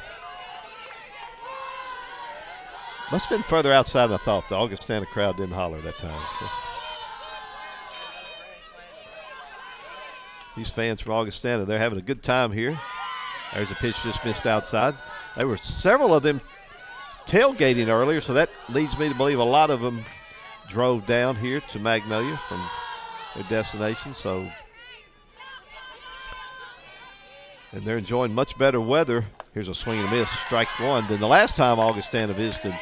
Must have been further outside than I thought. The Augustana crowd didn't holler that time. So. These fans from Augustana, they're having a good time here. There's a pitch just missed outside. There were several of them tailgating earlier, so that leads me to believe a lot of them drove down here to Magnolia from their destination. So, and they're enjoying much better weather. Here's a swing and a miss, strike 1. Then the last time Augustana visited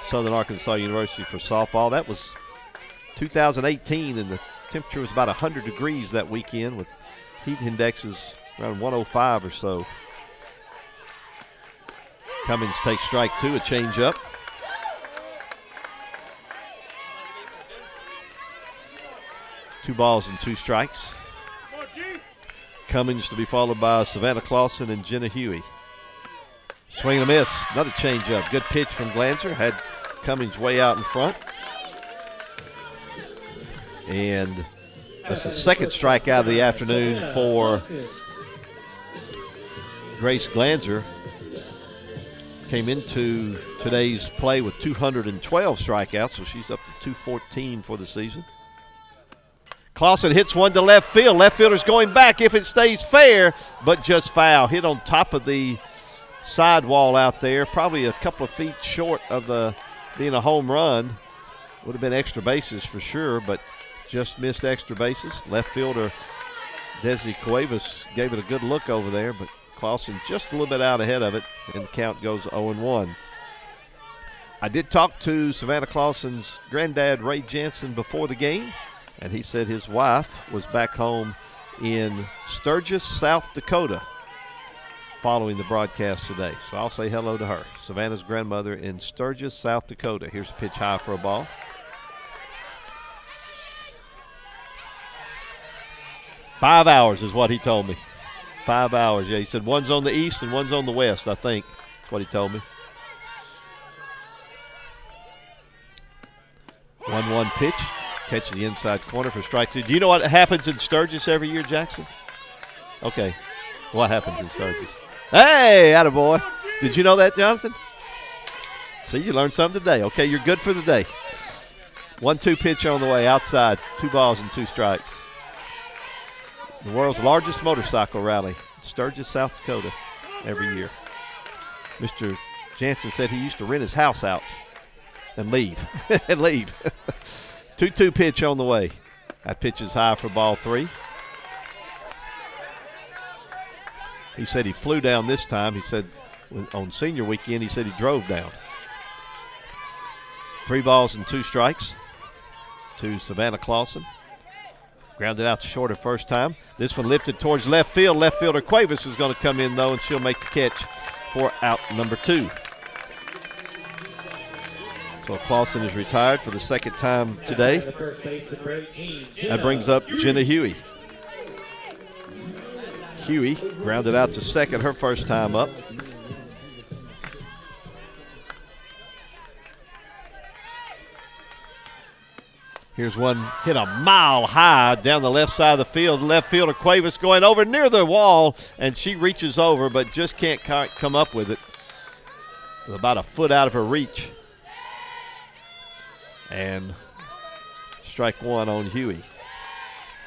Southern Arkansas University for softball, that was 2018, and the temperature was about 100 degrees that weekend with heat indexes around 105 or so. Cummings takes strike 2, a changeup. Two balls and 2 strikes. Cummings to be followed by Savannah Clausen and Jenna Huey. Swing and a miss, another changeup. Good pitch from Glanzer, had Cummings way out in front. And that's the second strikeout of the afternoon for Grace Glanzer came into today's play with 212 strikeouts, so she's up to 214 for the season. Clausen hits one to left field. Left fielder's going back if it stays fair, but just foul. Hit on top of the sidewall out there, probably a couple of feet short of being a home run. Would have been extra bases for sure, but just missed extra bases. Left fielder Desi Cuevas gave it a good look over there, but Clausen just a little bit out ahead of it, and the count goes 0-1. I did talk to Savannah Clausen's granddad, Ray Jansen, before the game, and he said his wife was back home in Sturgis, South Dakota, following the broadcast today. So I'll say hello to her. Savannah's grandmother in Sturgis, South Dakota. Here's a pitch high for a ball. "5 hours is what he told me. 5 hours, yeah. He said one's on the east and one's on the west, I think. That's what he told me. 1-1 pitch. Catch the inside corner for strike two. Do you know what happens in Sturgis every year, Jackson? Okay. What happens in Sturgis? Hey, attaboy. Did you know that, Jonathan? See, you learned something today. Okay, you're good for the day. 1-2 pitch on the way outside. 2 balls and 2 strikes. The world's largest motorcycle rally, Sturgis, South Dakota, every year. Mr. Jansen said he used to rent his house out and leave. 2-2 pitch on the way. That pitch is high for ball 3. He said he flew down this time. He said on senior weekend, he said he drove down. 3 balls and 2 strikes to Savannah Clausen. Grounded out to short her first time. This one lifted towards left field. Left fielder Cuevas is going to come in, though, and she'll make the catch for out number 2. So Clausen is retired for the second time today. That brings up Jenna Huey. Huey grounded out to second her first time up. Here's one hit a mile high down the left side of the field. Left fielder Cuevas going over near the wall, and she reaches over but just can't come up with it. About a foot out of her reach. And strike one on Huey.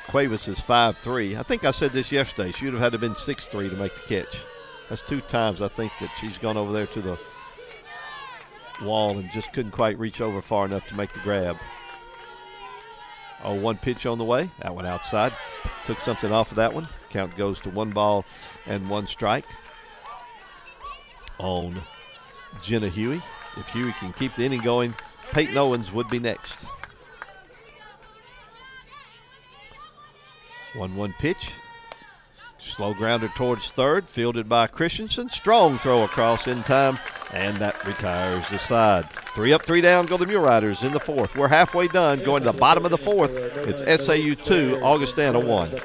Cuevas is 5'3". I think I said this yesterday. She would have had to have been 6'3" to make the catch. That's 2 times I think that she's gone over there to the wall and just couldn't quite reach over far enough to make the grab. 0-1 pitch on the way. That one outside. Took something off of that one. Count goes to 1 ball and 1 strike on Jenna Huey. If Huey can keep the inning going, Peyton Owens would be next. 1-1 pitch. Slow grounder towards third, fielded by Christensen. Strong throw across in time, and that retires the side. 3 up, 3 down go the Mule Riders in the 4th. We're halfway done, going to the bottom of the 4th. It's SAU 2, Augustana 1.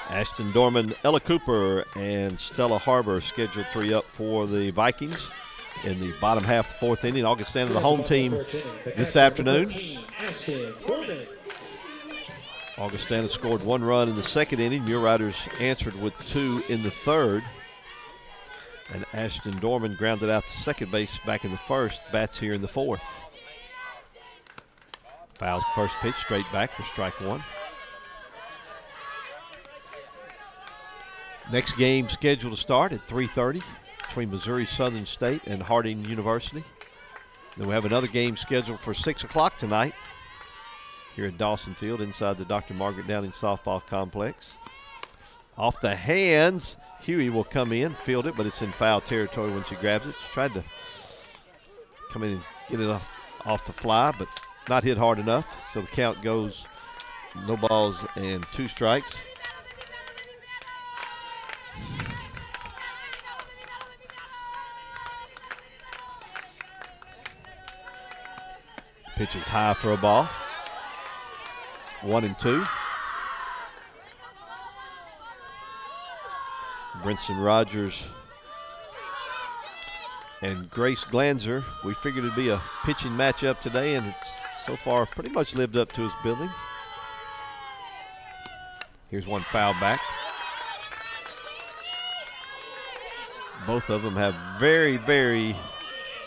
Ashton Dorman, Ella Cooper, and Stella Harbor scheduled 3 up for the Vikings in the bottom half of the 4th inning. Augustana, the home team this afternoon. Augustana scored 1 run in the 2nd inning. Mule Riders answered with 2 in the 3rd. And Ashton Dorman grounded out to second base back in the 1st. Bats here in the 4th. Fouls the first pitch straight back for strike 1. Next game scheduled to start at 3:30. between Missouri Southern State and Harding University. Then we have another game scheduled for 6 o'clock tonight here at Dawson Field inside the Dr. Margaret Downing Softball Complex. Off the hands, Huey will come in, field it, but it's in foul territory when she grabs it. She tried to come in and get it off the fly, but not hit hard enough. So the count goes no balls and 2 strikes. Pitch is high for a ball. 1-2. Brinson Rogers and Grace Glanzer. We figured it'd be a pitching matchup today, and it's so far pretty much lived up to its billing. Here's one foul back. Both of them have very, very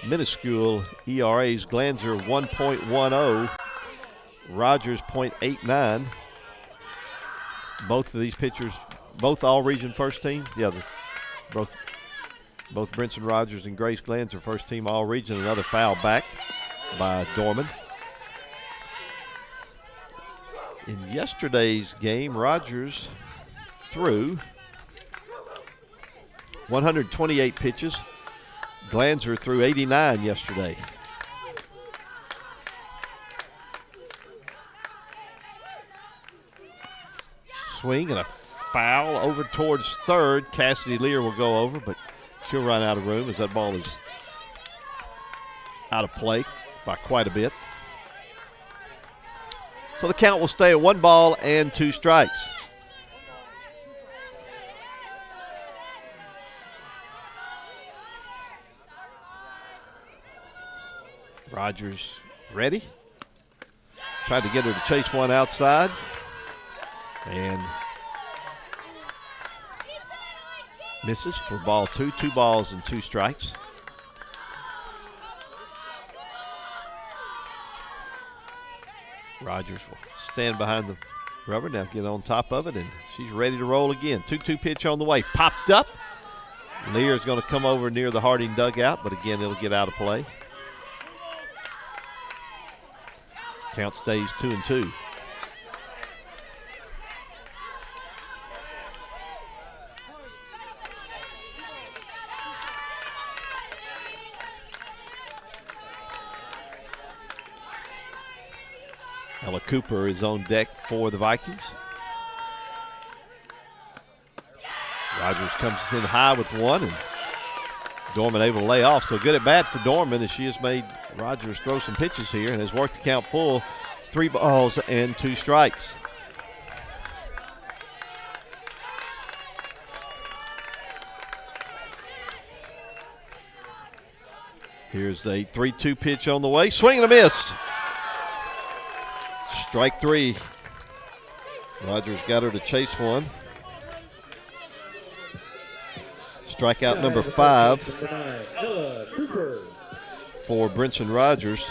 minuscule ERAs. Glanzer 1.10, Rogers 0.89. Both of these pitchers, both all-region first team. Yeah, both Brinson Rogers and Grace Glanzer first team all-region. Another foul back by Dorman. In yesterday's game, Rogers threw 128 pitches. Glanzer threw 89 yesterday. Swing and a foul over towards third. Cassidy Lear will go over, but she'll run out of room as that ball is out of play by quite a bit. So the count will stay at 1 ball and 2 strikes. Rogers ready. Tried to get her to chase one outside. And misses for ball 2. 2 balls and 2 strikes. Rogers will stand behind the rubber, now get on top of it, and she's ready to roll again. 2-2 pitch on the way. Popped up. Lear is going to come over near the Harding dugout, but again, it'll get out of play. Count stays 2-2. Ella Cooper is on deck for the Vikings. Rogers comes in high with one, and Dorman able to lay off. So good at bat for Dorman as she has made Rogers throw some pitches here and has worked the count full. 3 balls and 2 strikes. Here's a 3-2 pitch on the way. Swing and a miss. Strike 3. Rogers got her to chase one. Strikeout number 5 for Brinson Rogers.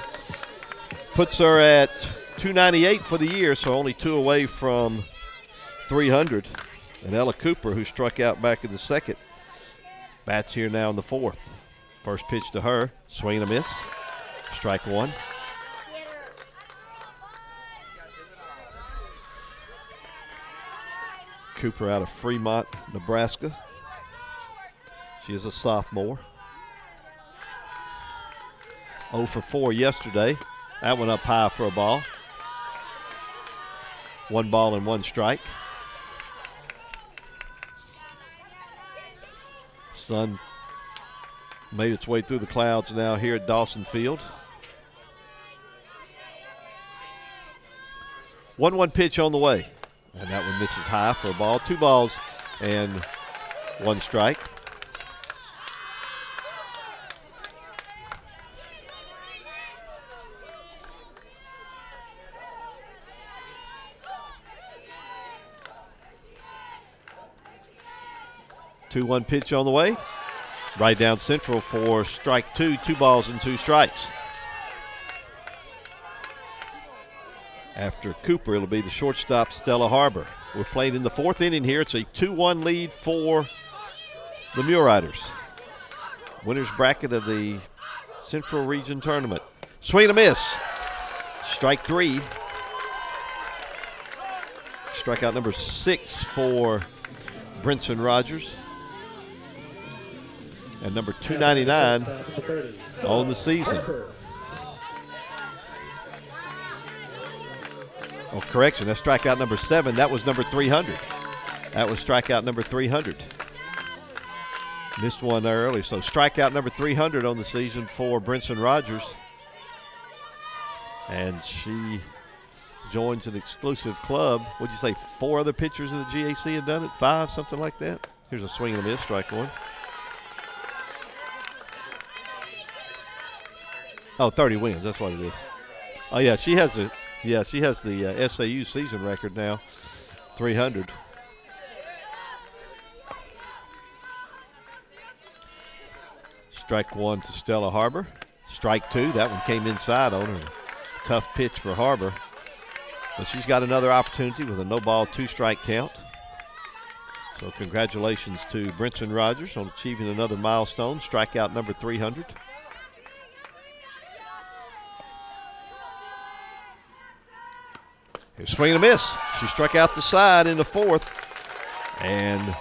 Puts her at 298 for the year, so only 2 away from 300. And Ella Cooper, who struck out back in the second, bats here now in the 4th. First pitch to her, swing and a miss. Strike 1. Cooper out of Fremont, Nebraska. She is a sophomore. 0 for 4 yesterday. That went up high for a ball. 1 ball and 1 strike. Sun made its way through the clouds now here at Dawson Field. 1-1 pitch on the way. And that one misses high for a ball. 2 balls and 1 strike. Two 2-1 pitch on the way. Right down central for strike 2. 2 balls and 2 strikes. After Cooper, it'll be the shortstop, Stella Harbor. We're playing in the 4th inning here. It's a 2-1 lead for the Mule Riders. winner's bracket of the Central Region Tournament. Swing and a miss. Strike 3. Strikeout number 6 for Brinson Rogers. And number 299 on the season. Oh, correction, that's strikeout number 7. That was number 300. That was strikeout number 300. Missed one there early. So strikeout number 300 on the season for Brinson Rogers. And she joins an exclusive club. What'd you say, 4 other pitchers in the GAC have done it? 5, something like that? Here's a swing and a miss, strike 1. Oh, 30 wins, that's what it is. Oh, yeah, she has the SAU season record now, 300. Strike 1 to Stella Harbor. Strike 2, that one came inside on her. Tough pitch for Harbor. But she's got another opportunity with a no-ball, 2-strike count. So congratulations to Brinson Rogers on achieving another milestone, strikeout number 300. Here's swing and a miss. She struck out the side in the 4th. And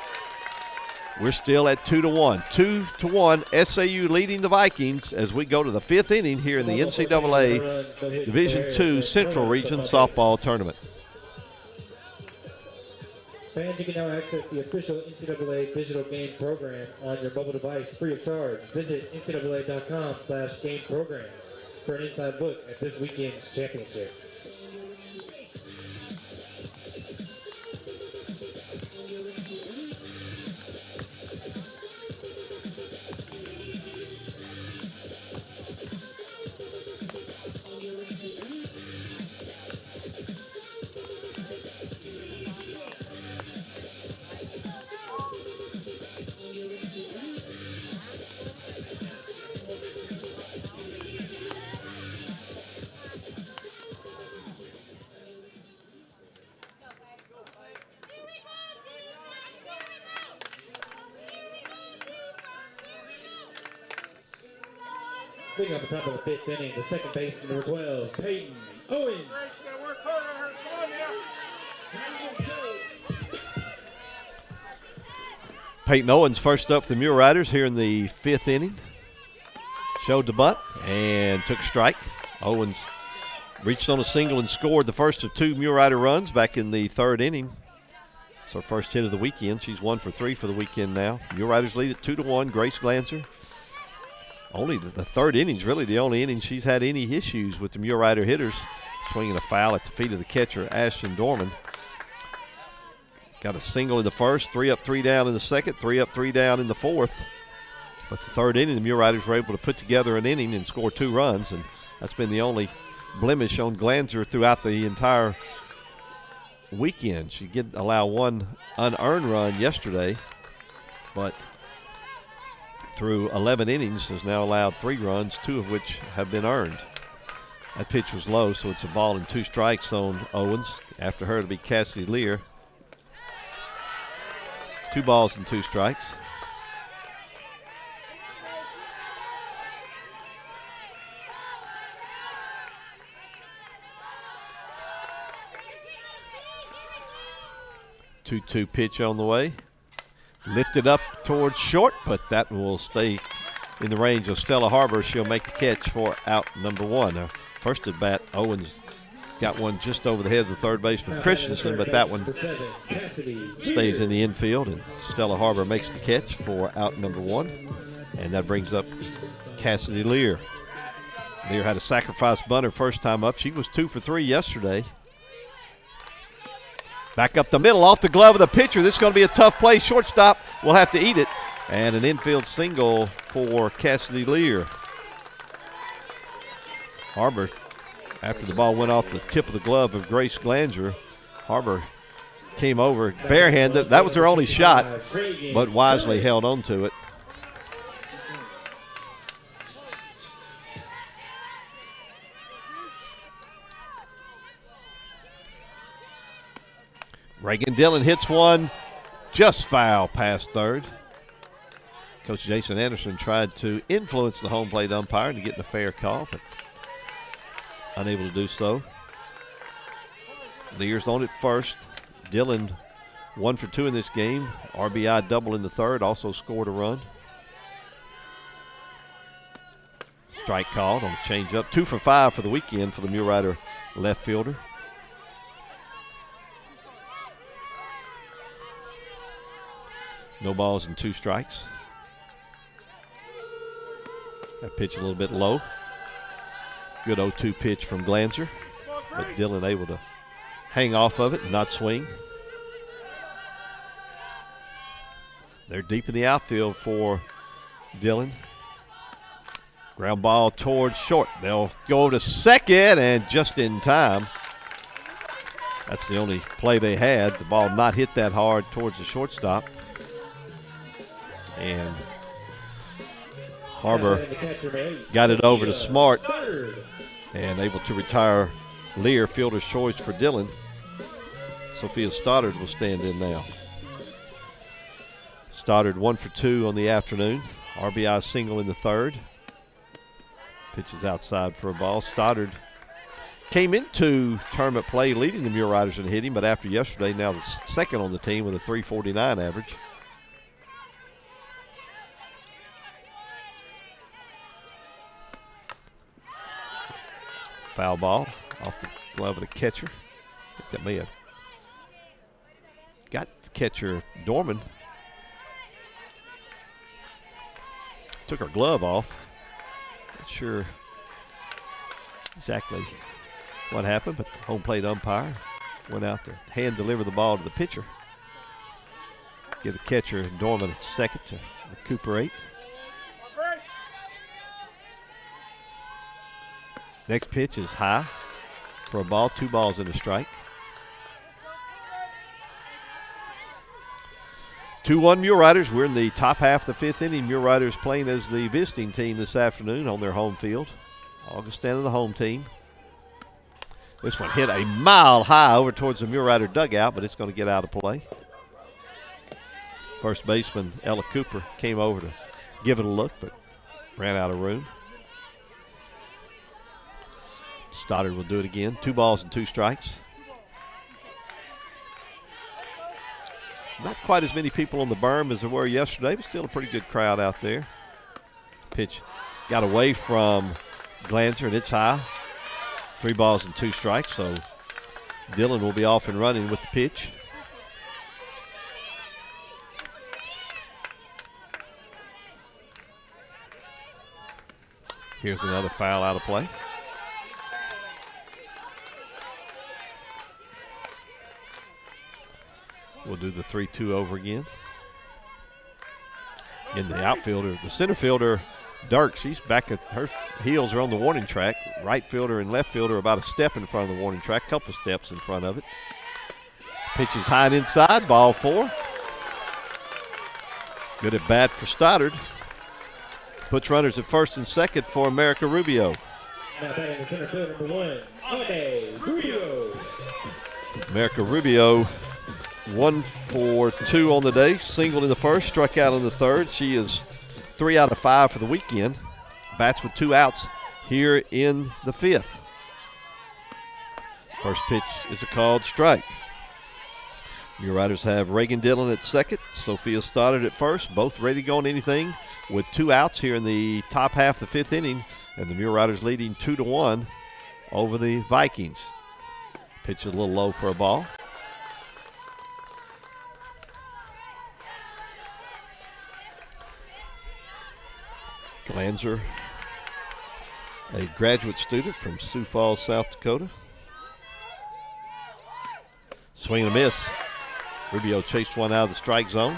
we're still at 2-1. 2-1, SAU leading the Vikings as we go to the 5th inning here in the NCAA Division II Central Region Softball Tournament. Fans, you can now access the official NCAA digital game program on your mobile device free of charge. Visit ncaa.com/game programs for an inside look at this weekend's championship. Leading up the top of the 5th inning, the second baseman, number 12, Peyton Owens. Peyton Owens first up for the Mule Riders here in the 5th inning. Showed the butt and took a strike. Owens reached on a single and scored the first of 2 Mule Rider runs back in the 3rd inning. It's her first hit of the weekend. She's 1 for 3 for the weekend now. Mule Riders lead at 2-1. Grace Glanzer. Only the 3rd inning's really the only inning she's had any issues with the Mule Rider hitters. Swinging a foul at the feet of the catcher, Ashton Dorman. Got a single in the 1st, 3 up, 3 down in the 2nd, 3 up, 3 down in the 4th. But the 3rd inning, the Mule Riders were able to put together an inning and score 2 runs, and that's been the only blemish on Glanzer throughout the entire weekend. She did allow 1 unearned run yesterday, but through 11 innings has now allowed 3 runs, 2 of which have been earned. That pitch was low, so it's a ball and 2 strikes on Owens. After her to be Cassidy Lear. 2 balls and 2 strikes. Two-two pitch on the way. Lifted up towards short, but that will stay in the range of Stella Harbor. She'll make the catch for out number 1. Now, first at bat, Owens got one just over the head of the third baseman Christensen, but that one stays in the infield, and Stella Harbor makes the catch for out number 1. And that brings up Cassidy Lear. Lear had a sacrifice bunt her first time up. She was 2 for 3 yesterday. Back up the middle, off the glove of the pitcher. This is going to be a tough play. Shortstop will have to eat it. And an infield single for Cassidy Lear. Harbor, after the ball went off the tip of the glove of Grace Glanzer, Harbor came over barehanded. That was her only shot, but wisely held on to it. Reagan Dillon hits one just foul past third. Coach Jason Anderson tried to influence the home plate umpire into getting a fair call, but unable to do so. Lear's on at first. Dillon 1 for 2 in this game. RBI double in the third, also scored a run. Strike called on the changeup. 2 for 5 for the weekend for the Mule Rider left fielder. No balls and 2 strikes. That pitch a little bit low. Good 0-2 pitch from Glanzer, but Dillon able to hang off of it and not swing. They're deep in the outfield for Dillon. Ground ball towards short. They'll go to second, and just in time. That's the only play they had. The ball not hit that hard towards the shortstop. And Harbor got it over to Smart and able to retire Lear, fielder's choice for Dillon. Sophia Stoddard will stand in now. Stoddard 1 for 2 on the afternoon. RBI single in the third. Pitches outside for a ball. Stoddard came into tournament play leading the Mule Riders in hitting, but after yesterday, now the second on the team with a .349 average. Foul ball off the glove of the catcher. I think that may have got the catcher Dorman. Took her glove off. Not sure exactly what happened, but the home plate umpire went out to hand deliver the ball to the pitcher. Give the catcher Dorman a second to recuperate. Next pitch is high for a ball, 2 balls and a strike. 2-1 Mule Riders. We're in the top half of the 5th inning. Mule Riders playing as the visiting team this afternoon on their home field. Augustana, the home team. This one hit a mile high over towards the Mule Rider dugout, but it's going to get out of play. First baseman Ella Cooper came over to give it a look, but ran out of room. Stoddard will do it again. 2 balls and 2 strikes. Not quite as many people on the berm as there were yesterday, but still a pretty good crowd out there. Pitch got away from Glanzer, and it's high. 3 balls and 2 strikes, so Dillon will be off and running with the pitch. Here's another foul out of play. We'll do the 3-2 over again. In the outfielder, the center fielder, Dirk, she's back at her heels are on the warning track. Right fielder and left fielder about a step in front of the warning track, couple steps in front of it. Pitch is high and inside, ball 4. Good at bat for Stoddard. Puts runners at first and second for America Rubio. Now batting in center field, number 1, Ame Rubio. America Rubio 1 for 2 on the day. Singled in the first, struck out in the third. She is 3 out of 5 for the weekend. Bats with 2 outs here in the 5th. First pitch is a called strike. Mule Riders have Reagan Dillon at second, Sophia Stoddard at first, both ready to go on anything with 2 outs here in the top half of the 5th inning, and the Mule Riders leading 2-1 over the Vikings. Pitch is a little low for a ball. Glanzer, a graduate student from Sioux Falls, South Dakota. Swing and a miss. Rubio chased one out of the strike zone.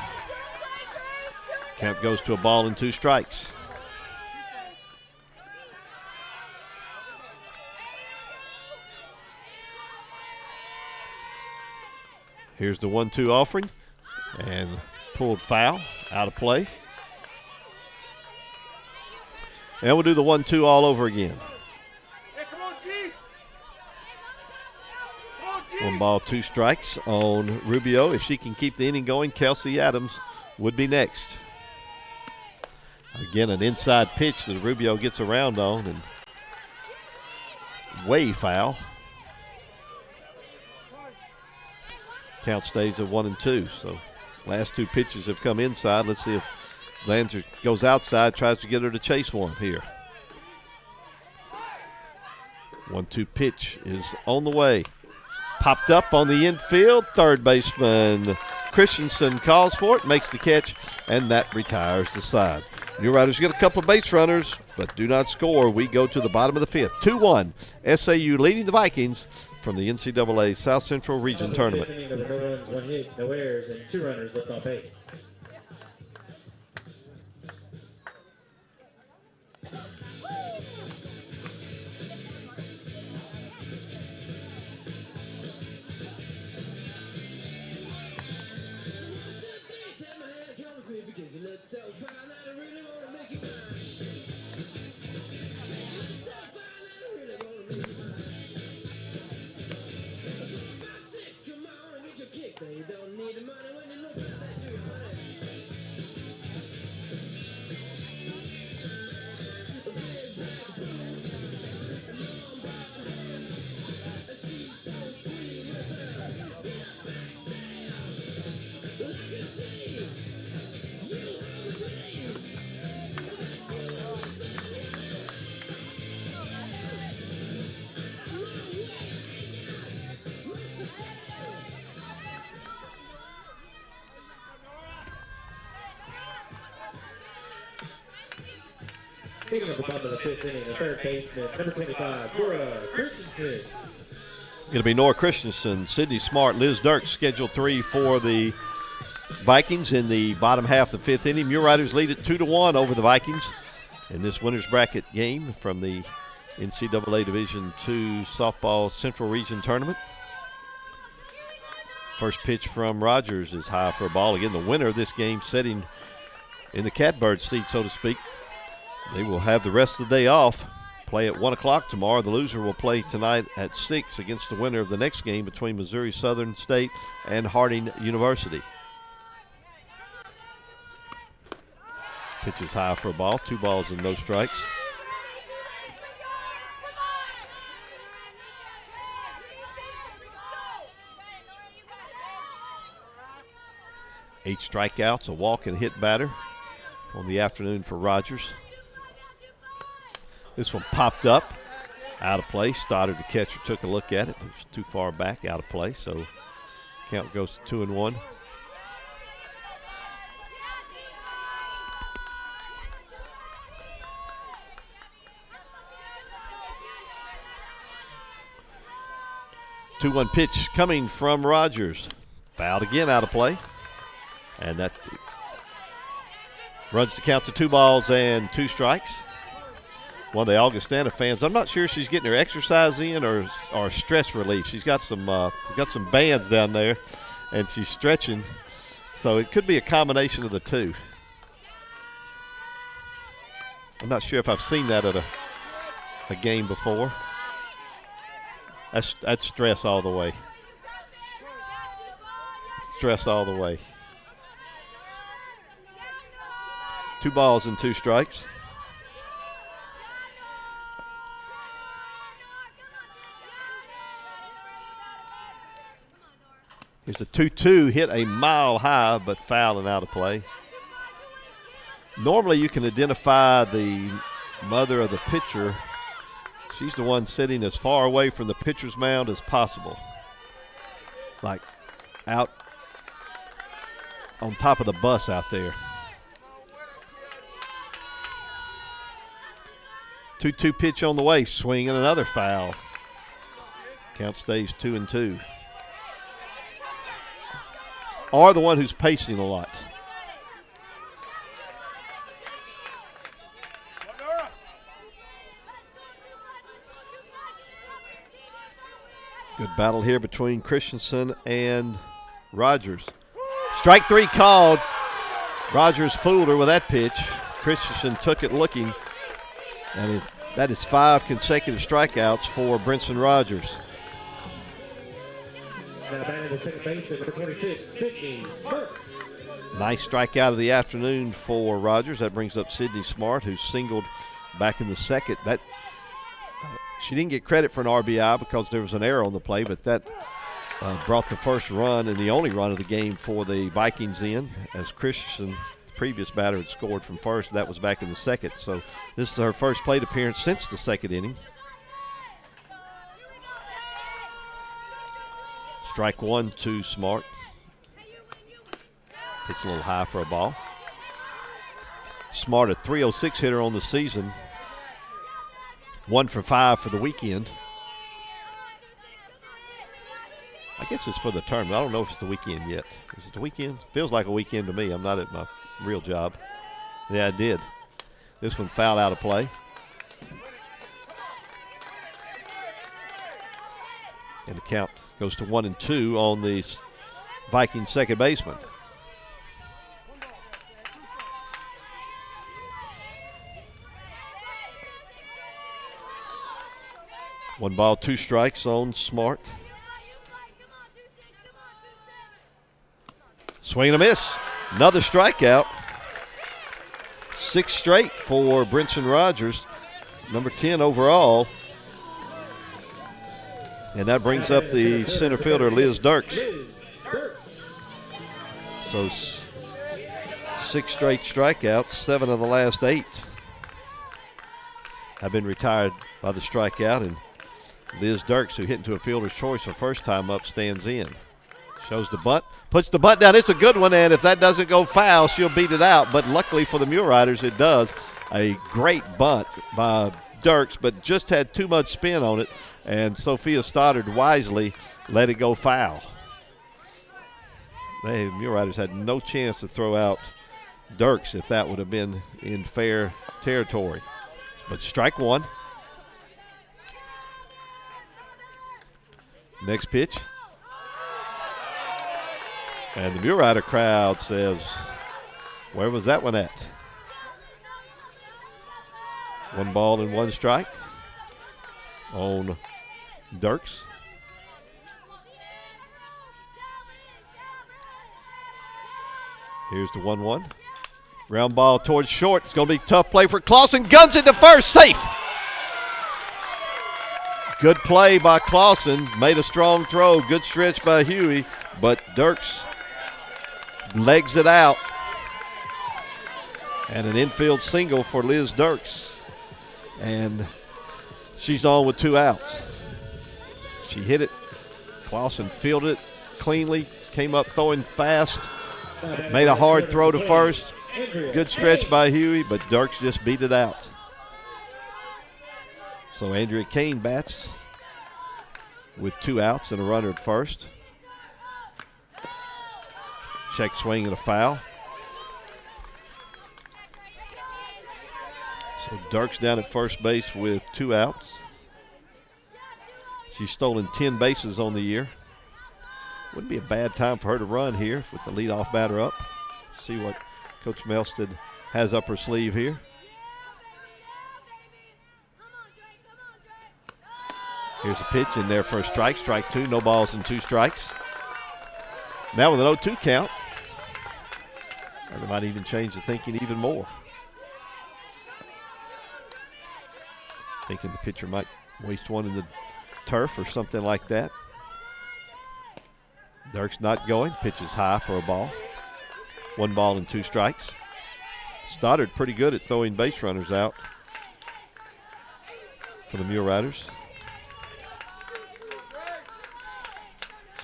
Count goes to a ball and 2 strikes. Here's the 1-2 offering, and pulled foul, out of play. And we'll do the 1-2 all over again. Hey, come on, G. Come on, G. 1 ball, 2 strikes on Rubio. If she can keep the inning going, Kelsey Adams would be next. Again, an inside pitch that Rubio gets around on and way foul. Count stays at 1-2. So last two pitches have come inside. Let's see if Lanzer goes outside, tries to get her to chase one here. 1-2 pitch is on the way. Popped up on the infield. Third baseman Christensen calls for it, makes the catch, and that retires the side. New Riders get a couple of base runners, but do not score. We go to the bottom of the fifth. 2-1. SAU leading the Vikings from the NCAA South Central Region Tournament. No runs, 1 hit, no errors, and 2 runners left on base. Picking up the bottom of the fifth inning, the third baseman, number 25, Nora Christensen. Going to be Nora Christensen, Sydney Smart, Liz Dirks, scheduled 3 for the Vikings in the bottom half of the fifth inning. Mule Riders lead it 2-1 over the Vikings in this winner's bracket game from the NCAA Division II Softball Central Region Tournament. First pitch from Rogers is high for a ball. Again, the winner of this game sitting in the catbird seat, so to speak. They will have the rest of the day off. Play at 1 o'clock tomorrow. The loser will play tonight at 6 against the winner of the next game between Missouri Southern State and Harding University. Pitch is high for a ball. 2 balls and no strikes. Eight strikeouts, a walk and hit batter on the afternoon for Rogers. This one popped up, out of play. Stoddard, the catcher, took a look at it. It was too far back, out of play, so count goes to 2-1. Two-one pitch coming from Rogers. Fouled again, out of play. And that runs the count to 2 balls and 2 strikes. One of the Augustana fans, I'm not sure if she's getting her exercise in or stress relief. She's got some bands down there, and she's stretching. So it could be a combination of the two. I'm not sure if I've seen that at a game before. That's stress all the way. Stress all the way. 2 balls and 2 strikes. Here's the 2-2, hit a mile high, but foul and out of play. Normally you can identify the mother of the pitcher. She's the one sitting as far away from the pitcher's mound as possible. Like out on top of the bus out there. 2-2 pitch on the way, swing and another foul. Count stays 2-2. Or the one who's pacing a lot. Good battle here between Christensen and Rogers. Strike 3 called. Rogers fooled her with that pitch. Christensen took it looking. And that is 5 consecutive strikeouts for Brinson Rogers. Now batting the second baseman, number 26, Sydney Smart. Nice strikeout of the afternoon for Rogers. That brings up Sydney Smart, who singled back in the second. That she didn't get credit for an RBI because there was an error on the play, but that brought the first run and the only run of the game for the Vikings in, as Christensen, the previous batter, had scored from first. That was back in the second. So this is her first plate appearance since the second inning. Strike one to Smart. It's a little high for a ball. Smart, a .306 hitter on the season. 1 for 5 for the weekend. I guess it's for the tournament. I don't know if it's the weekend yet. Is it the weekend? Feels like a weekend to me. I'm not at my real job. Yeah, I did. This one fouled out of play. And the count goes to 1-2 on the Vikings second baseman. One ball, 2 strikes on Smart. Swing and a miss. Another strikeout. 6 straight for Brinson Rogers, number 10 overall. And that brings up the center fielder, Liz Dirks. So 6 straight strikeouts, 7 of the last 8 have been retired by the strikeout, and Liz Dirks, who hit into a fielder's choice her first time up, stands in. Shows the bunt, puts the bunt down. It's a good one, and if that doesn't go foul, she'll beat it out. But luckily for the Mule Riders, it does. A great bunt by Dirks, but just had too much spin on it, and Sophia Stoddard wisely let it go foul. The Mule Riders had no chance to throw out Dirks if that would have been in fair territory. But strike one. Next pitch. And the Mule Rider crowd says, where was that one at? 1 ball and 1 strike on Dirks. Here's the 1-1. Ground ball towards short. It's going to be a tough play for Clausen. Guns it to first. Safe. Good play by Clausen. Made a strong throw. Good stretch by Huey. But Dirks legs it out. And an infield single for Liz Dirks. And she's on with 2 outs. She hit it. Clausen fielded it cleanly. Came up throwing fast. Made a hard throw to first. Good stretch by Huey, but Dirks just beat it out. So Andrea Kane bats with 2 outs and a runner at first. Check swing and a foul. So Dirks down at first base with 2 outs. She's stolen 10 bases on the year. Wouldn't be a bad time for her to run here with the leadoff batter up. See what Coach Melsted has up her sleeve here. Here's a pitch in there for a strike. Strike 2, no balls and 2 strikes. Now with an 0-2 count. And they might even change the thinking even more. Thinking the pitcher might waste one in the turf or something like that. Dirks not going. Pitch is high for a ball. 1 ball and 2 strikes. Stoddard pretty good at throwing base runners out for the Mule Riders.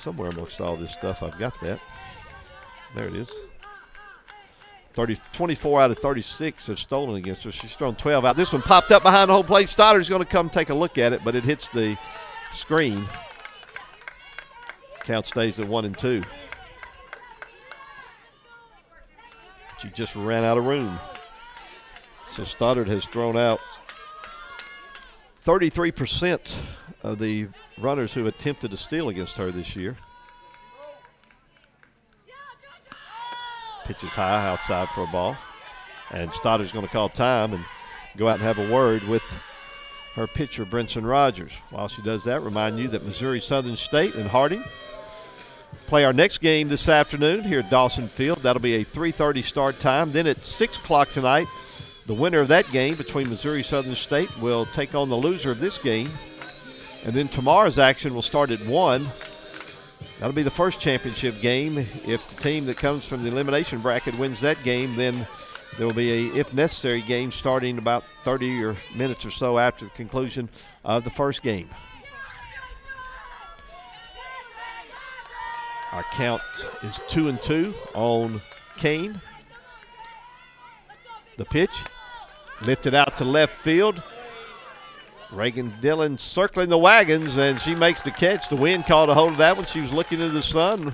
Somewhere amongst all this stuff, I've got that. There it is. 24 out of 36 have stolen against her. She's thrown 12 out. This one popped up behind the home plate. Stoddard's going to come take a look at it, but it hits the screen. Count stays at 1-2. She just ran out of room. So Stoddard has thrown out 33% of the runners who attempted to steal against her this year. Pitch is high outside for a ball. And Stoddard's going to call time and go out and have a word with her pitcher, Brinson Rogers. While she does that, remind you that Missouri Southern State and Harding play our next game this afternoon here at Dawson Field. That'll be a 3:30 start time. Then at 6 o'clock tonight, the winner of that game between Missouri Southern State will take on the loser of this game. And then tomorrow's action will start at 1. That'll be the first championship game. If the team that comes from the elimination bracket wins that game, then there will be a, if necessary, game starting about 30 minutes or so after the conclusion of the first game. Our count is 2-2 on Kane. The pitch lifted out to left field. Reagan Dillon circling the wagons, and she makes the catch. The wind caught a hold of that one. She was looking into the sun.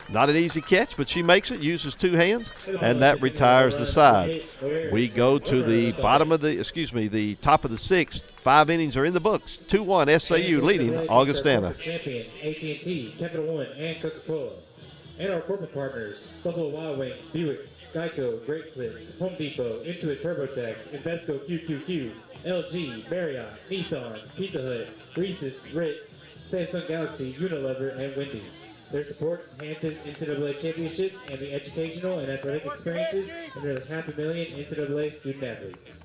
Not an easy catch, but she makes it, uses two hands, and that retires the side. We go to the bottom of the top of the sixth. 5 innings are in the books. 2-1 SAU leading Augustana. Champions, AT&T, Capital One, and Coca-Cola. And our corporate partners, Buffalo Wild Wings, Buick, Geico, Great Clips, Home Depot, Intuit TurboTax, Invesco QQQ, LG, Marriott, Nissan, Pizza Hut, Reese's, Ritz, Samsung Galaxy, Unilever, and Wendy's. Their support enhances NCAA championships and the educational and athletic experiences of nearly 500,000 NCAA student athletes.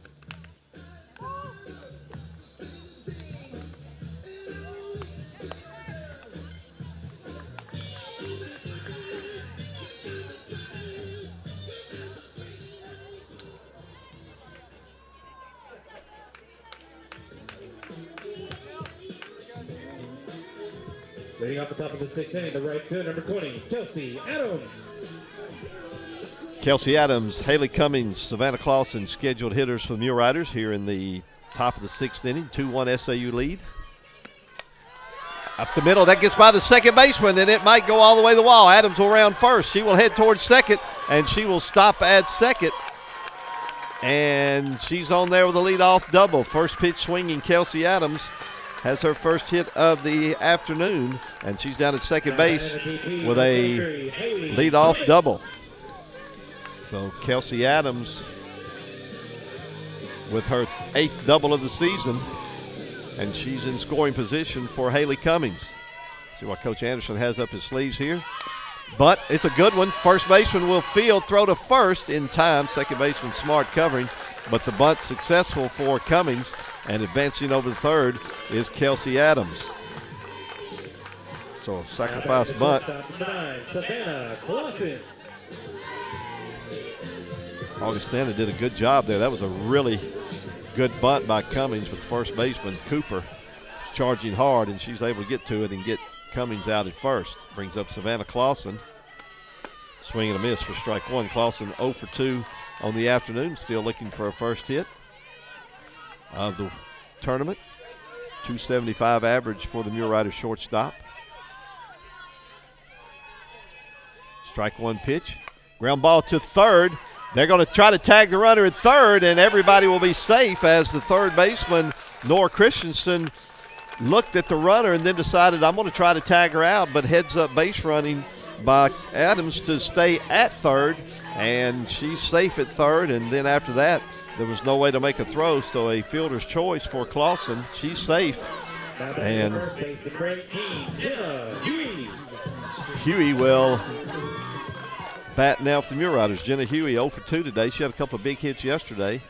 Leading off the top of the sixth inning, the right field, number 20, Kelsey Adams. Kelsey Adams, Haley Cummings, Savannah Clausen, scheduled hitters for the Mule Riders here in the top of the sixth inning. 2-1 SAU lead. Up the middle, that gets by the second baseman, and it might go all the way to the wall. Adams will round first. She will head towards second, and she will stop at second. And she's on there with a leadoff double. First pitch swinging, Kelsey Adams has her first hit of the afternoon, and she's down at second base with a leadoff double. So Kelsey Adams with her 8th double of the season, and she's in scoring position for Haley Cummings. See what Coach Anderson has up his sleeves here. But it's a good one. First baseman will field, throw to first in time. Second baseman Smart covering, but the bunt successful for Cummings, and advancing over the third is Kelsey Adams. So sacrifice bunt. Augustana did a good job there. That was a really good bunt by Cummings with first baseman Cooper charging hard, and she's able to get to it and get Cummings out at first. Brings up Savannah Clausen. Swing and a miss for strike one. Clausen 0 for 2 on the afternoon, still looking for a first hit of the tournament. 275 average for the Mule Riders shortstop. Strike one pitch. Ground ball to third. They're going to try to tag the runner at third, and everybody will be safe as the third baseman, Nora Christensen, looked at the runner and then decided, I'm going to try to tag her out, but heads up base running by Adams to stay at third, and she's safe at third. And then after that, there was no way to make a throw, so a fielder's choice for Clausen. She's safe. And Huey will bat now for the Mule Riders. Jenna Huey 0 for 2 today. She had a couple of big hits yesterday.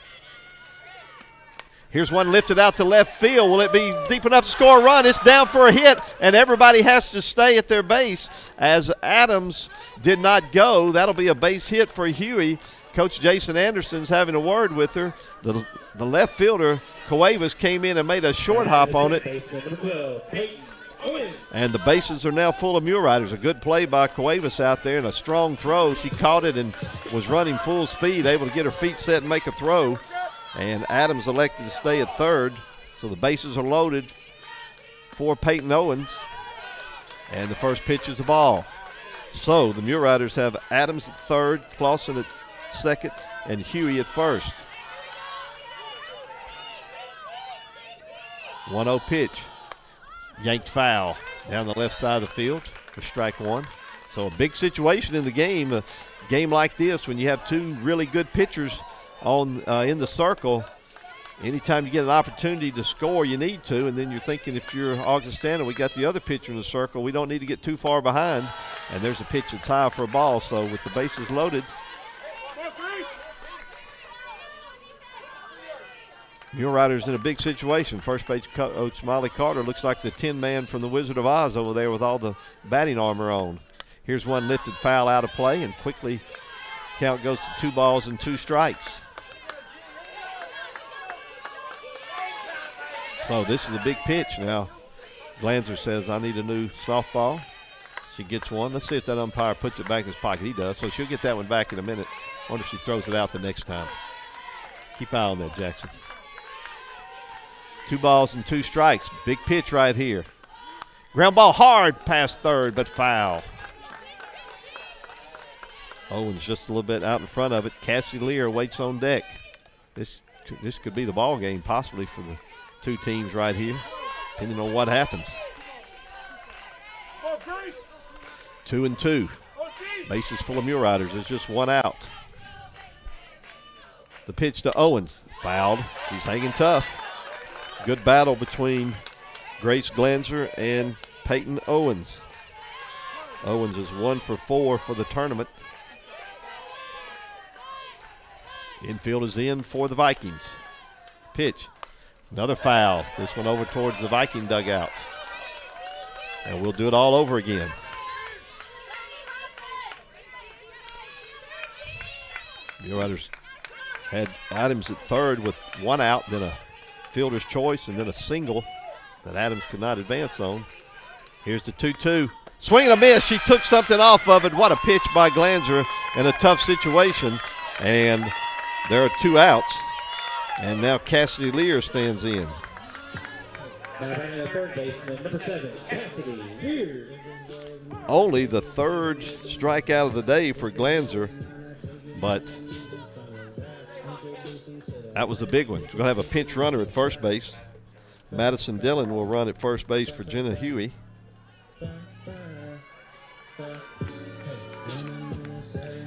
Here's one lifted out to left field. Will it be deep enough to score a run? It's down for a hit, and everybody has to stay at their base as Adams did not go. That'll be a base hit for Huey. Coach Jason Anderson's having a word with her. The left fielder, Cuevas, came in and made a short hop on it. And the bases are now full of Mule Riders. A good play by Cuevas out there and a strong throw. She caught it and was running full speed, able to get her feet set and make a throw. And Adams elected to stay at third. So the bases are loaded for Peyton Owens. And the first pitch is a ball. So the Mule Riders have Adams at third, Clausen at second, and Huey at first. 1-0 pitch. Yanked foul down the left side of the field for strike one. So a big situation in the game. A game like this, when you have two really good pitchers on in the circle, anytime you get an opportunity to score, you need to, and then you're thinking if you're Augustana, we got the other pitcher in the circle. We don't need to get too far behind, and there's a pitch that's high for a ball. So with the bases loaded, Mule Riders in a big situation. First base coach Molly Carter looks like the Tin Man from the Wizard of Oz over there with all the batting armor on. Here's one lifted foul out of play, and quickly count goes to 2 balls and 2 strikes. So this is a big pitch now. Glanzer says, I need a new softball. She gets one. Let's see if that umpire puts it back in his pocket. He does, so she'll get that one back in a minute. I wonder if she throws it out the next time. Keep an eye on that, Jackson. 2 balls and 2 strikes. Big pitch right here. Ground ball hard past third, but foul. Owens just a little bit out in front of it. Cassie Lear waits on deck. This could be the ball game possibly for the 2 teams right here, depending on what happens. 2-2. Bases full of Mule Riders. There's just 1 out. The pitch to Owens. Fouled. She's hanging tough. Good battle between Grace Glanzer and Peyton Owens. Owens is 1 for 4 for the tournament. Infield is in for the Vikings. Pitch. Another foul. This one over towards the Viking dugout. And we'll do it all over again. Mule Riders had Adams at third with 1 out, then a fielder's choice, and then a single that Adams could not advance on. Here's the 2-2. Swing and a miss. She took something off of it. What a pitch by Glanzer in a tough situation. And there are 2 outs. And now Cassidy Lear stands in. Third baseman, number 7, Cassidy Lear. Only the 3rd strikeout of the day for Glanzer, but that was a big one. We're going to have a pinch runner at first base. Madison Dillon will run at first base for Jenna Huey.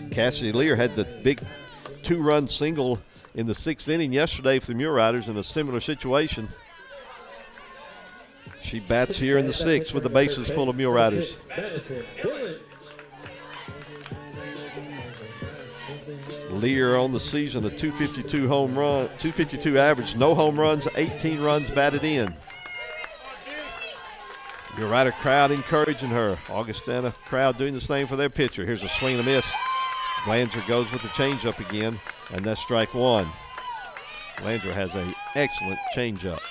Cassidy Lear had the big 2-run single in the 6th inning yesterday for the Mule Riders in a similar situation. She bats here in the 6th with the bases full of Mule Riders. Lear on the season, a 252 home run, 252 average, no home runs, 18 runs batted in. Mule Rider crowd encouraging her. Augustana crowd doing the same for their pitcher. Here's a swing and a miss. Glanzer goes with the changeup again, and that's strike 1. Glanzer has an excellent changeup.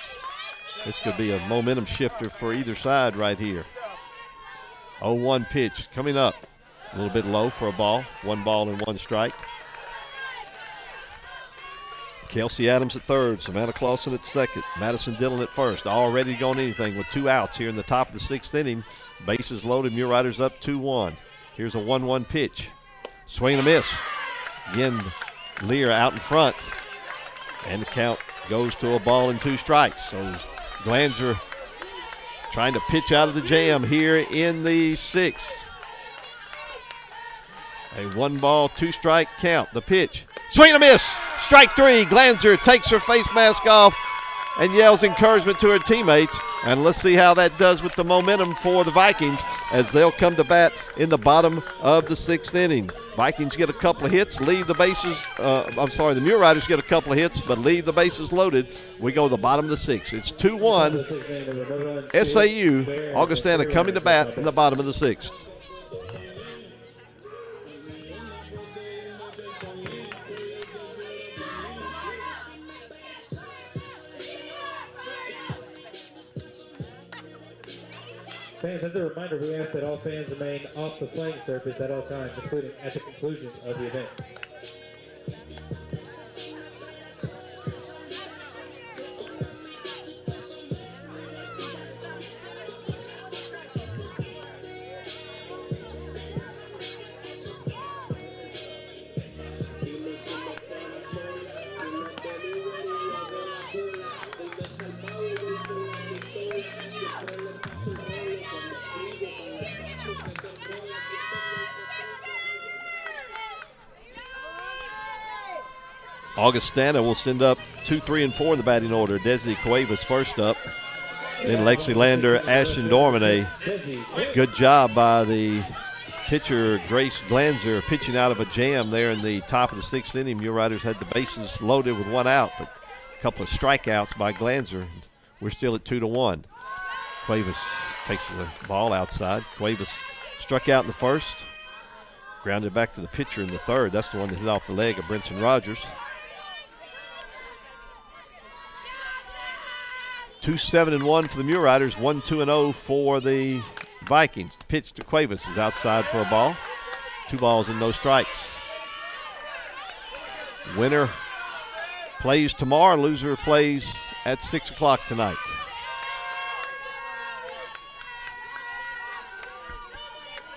This could be a momentum shifter for either side right here. 0-1 pitch coming up. A little bit low for a ball. 1 ball and 1 strike. Kelsey Adams at third. Savannah Clausen at second. Madison Dillon at first. All ready to go on anything with 2 outs here in the top of the 6th inning. Bases loaded. Mule Riders up 2-1. Here's a 1-1 pitch. Swing and a miss. Again, Lear out in front. And the count goes to a ball and 2 strikes. So Glanzer trying to pitch out of the jam here in the 6th. A 1 ball, 2 strike count. The pitch. Swing and a miss. Strike 3. Glanzer takes her face mask off and yells encouragement to her teammates. And let's see how that does with the momentum for the Vikings as they'll come to bat in the bottom of the 6th inning. Vikings get a couple of hits, leave the bases. The Mule Riders get a couple of hits, but leave the bases loaded. We go to the bottom of the 6th. It's 2-1. SAU, Augustana coming to bat in the bottom of the 6th. Fans, as a reminder, we ask that all fans remain off the playing surface at all times, including at the conclusion of the event. Augustana will send up 2, 3, and 4 in the batting order. Desi Cuevas first up. Then Lexi Lander, Ashton Dorman. A good job by the pitcher, Grace Glanzer, pitching out of a jam there in the top of the 6th inning. Mule Riders had the bases loaded with 1 out, but a couple of strikeouts by Glanzer. We're still at 2-1. Cuevas takes the ball outside. Cuevas struck out in the first, grounded back to the pitcher in the third. That's the one that hit off the leg of Brinson Rogers. 2-7-1 for the Mule Riders, 1-2-0 for the Vikings. The pitch to Cuevas is outside for a ball. 2 balls and no strikes. Winner plays tomorrow. Loser plays at 6 o'clock tonight.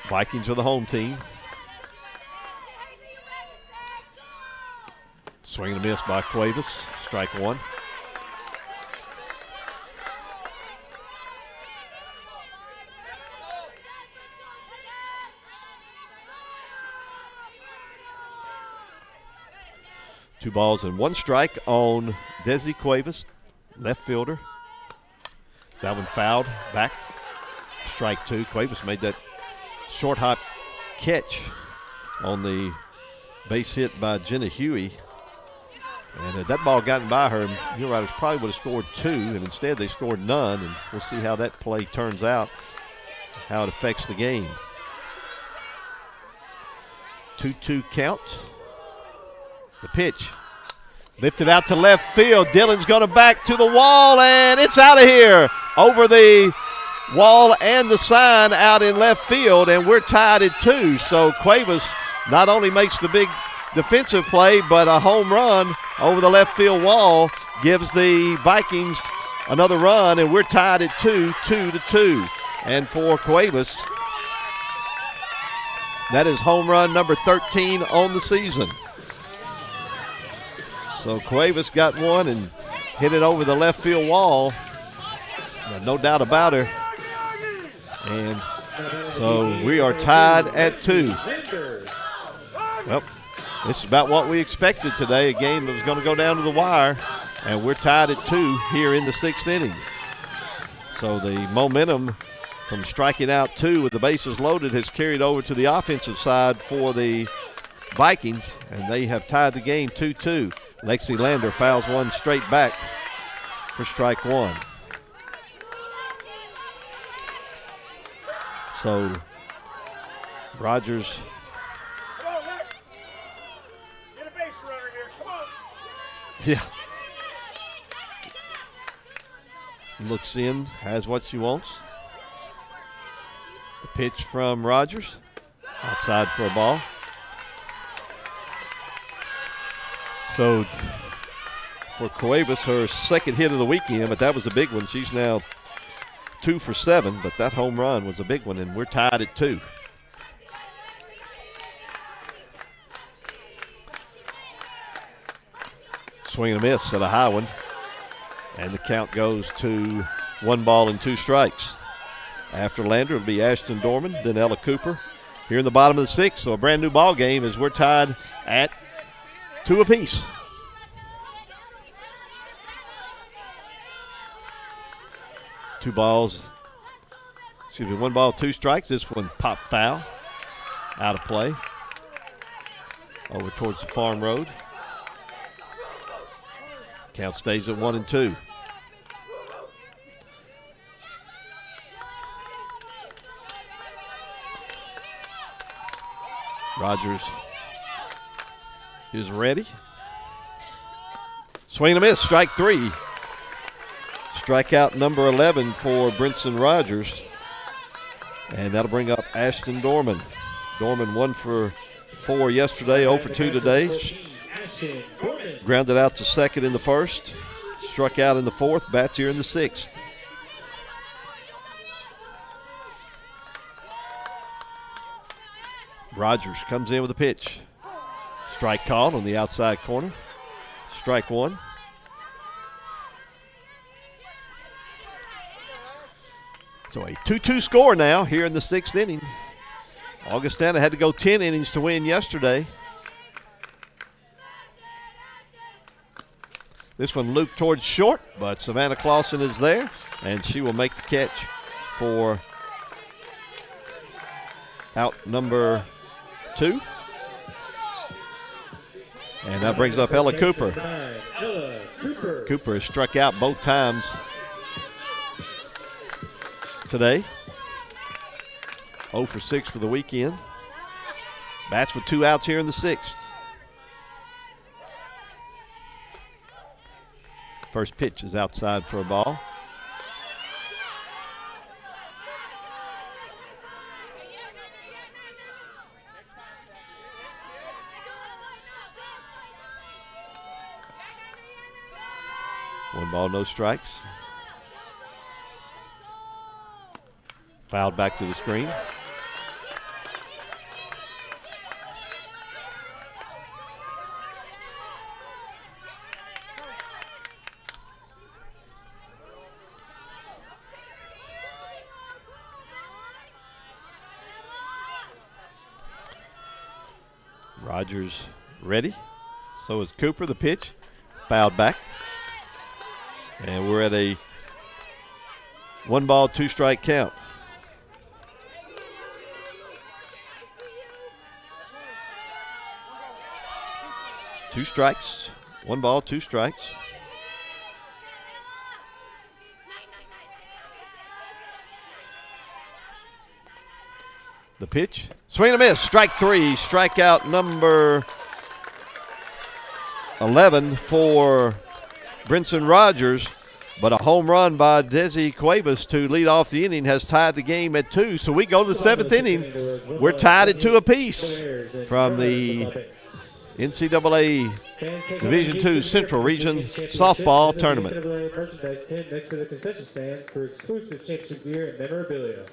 Vikings are the home team. Swing and a miss by Cuevas. Strike 1. Two balls and 1 strike on Desi Cuevas, left fielder. That one fouled back. Strike 2. Cuevas made that short hop catch on the base hit by Jenna Huey. And had that ball gotten by her, Mule Riders probably would have scored 2, and instead they scored none. And we'll see how that play turns out, how it affects the game. 2-2 count. The pitch lifted out to left field. Dillon's going to back to the wall, and it's out of here. Over the wall and the sign out in left field, and we're tied at 2. So Cuevas not only makes the big defensive play, but a home run over the left field wall gives the Vikings another run, and we're tied at 2-2. And for Cuevas, that is home run number 13 on the season. So Cuevas got one and hit it over the left field wall. No doubt about her. And so we are tied at 2. Well, this is about what we expected today, a game that was going to go down to the wire. And we're tied at 2 here in the 6th inning. So the momentum from striking out 2 with the bases loaded has carried over to the offensive side for the Vikings, and they have tied the game 2-2. Lexi Lander fouls one straight back for strike 1. So Rogers Come on, Lex. Get a base runner here. Come on. yeah, looks in, has what she wants. The pitch from Rogers, outside for a ball. So for Cuevas, her second hit of the weekend, but that was a big one. She's now 2 for 7, but that home run was a big one, and we're tied at 2. Swing and a miss at a high one, and the count goes to 1 ball and 2 strikes. After Lander, it'll be Ashton Dorman, then Ella Cooper here in the bottom of the 6th. So a brand new ball game as we're tied at 2 apiece. One ball, 2 strikes. This one popped foul, out of play, over towards the farm road. Count stays at 1-2. Rogers is ready. Swing and a miss, strike 3. Strikeout number 11 for Brinson Rogers. And that'll bring up Ashton Dorman. Dorman 1 for 4 yesterday, 0 for 2 today. Grounded out to second in the first. Struck out in the 4th, bats here in the 6th. Rogers comes in with a pitch. Strike called on the outside corner. Strike 1. So a 2-2 score now here in the 6th inning. Augustana had to go 10 innings to win yesterday. This one looped towards short, but Savannah Clausen is there, and she will make the catch for out number 2. And that brings up Ella Cooper. Cooper has struck out both times today. 0 for 6 for the weekend. Bats with 2 outs here in the 6th. First pitch is outside for a ball. One ball, no strikes. Fouled back to the screen. Rogers ready. So is Cooper. The pitch fouled back. And we're at a 1 ball, 2 strike count. Two strikes, 1 ball, 2 strikes. The pitch, swing and a miss, strike 3, strikeout number 11 for Brinson Rogers, but a home run by Desi Cuevas to lead off the inning has tied the game at 2. So we go to the 7th inning. We're tied at 2 apiece from the NCAA Division II Central Region Softball Tournament. Merchandise tent next to the concession stand for exclusive championship gear and memorabilia.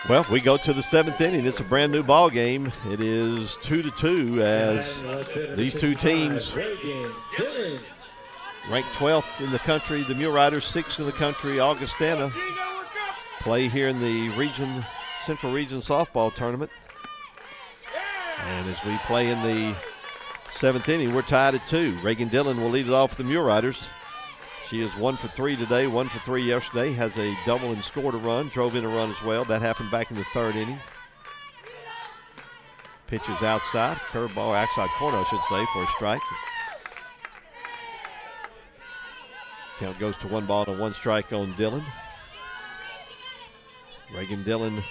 Well, we go to the 7th inning. It's a brand new ball game. It is 2-2 as these two teams ranked 12th in the country. The Mule Riders 6th in the country. Augustana play here in the Central Region Softball Tournament. And as we play in the 7th inning, we're tied at 2. Reagan Dillon will lead it off for the Mule Riders. She is 1 for 3 today, 1 for 3 yesterday, has a double and scored a run, drove in a run as well. That happened back in the 3rd inning. Pitch is outside, curveball, outside corner, I should say, for a strike. Count goes to 1 ball and 1 strike on Dillon. Reagan Dillon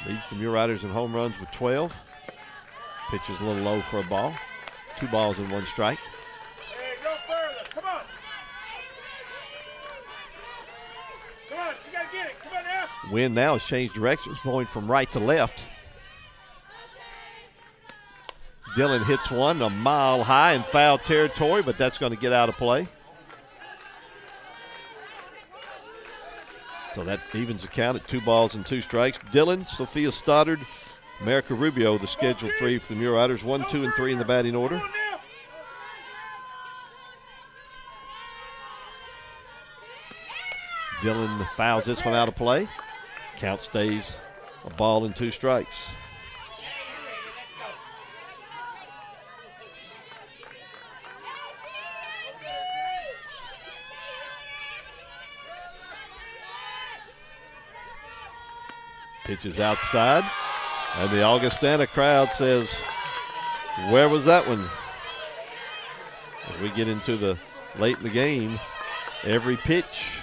leads the Mule Riders in home runs with 12. Pitch is a little low for a ball. 2 balls and 1 strike. Wind now has changed directions, going from right to left. Dillon hits one a mile high in foul territory, but that's going to get out of play. So that evens the count at 2 balls and 2 strikes. Dillon, Sophia Stoddard, America Rubio, the scheduled 3 for the Mule Riders. 1, 2, and 3 in the batting order. Dillon fouls this one out of play. Count stays a ball and 2 strikes. Pitch is outside, and the Augustana crowd says, where was that one? As we get into the late in the game, every pitch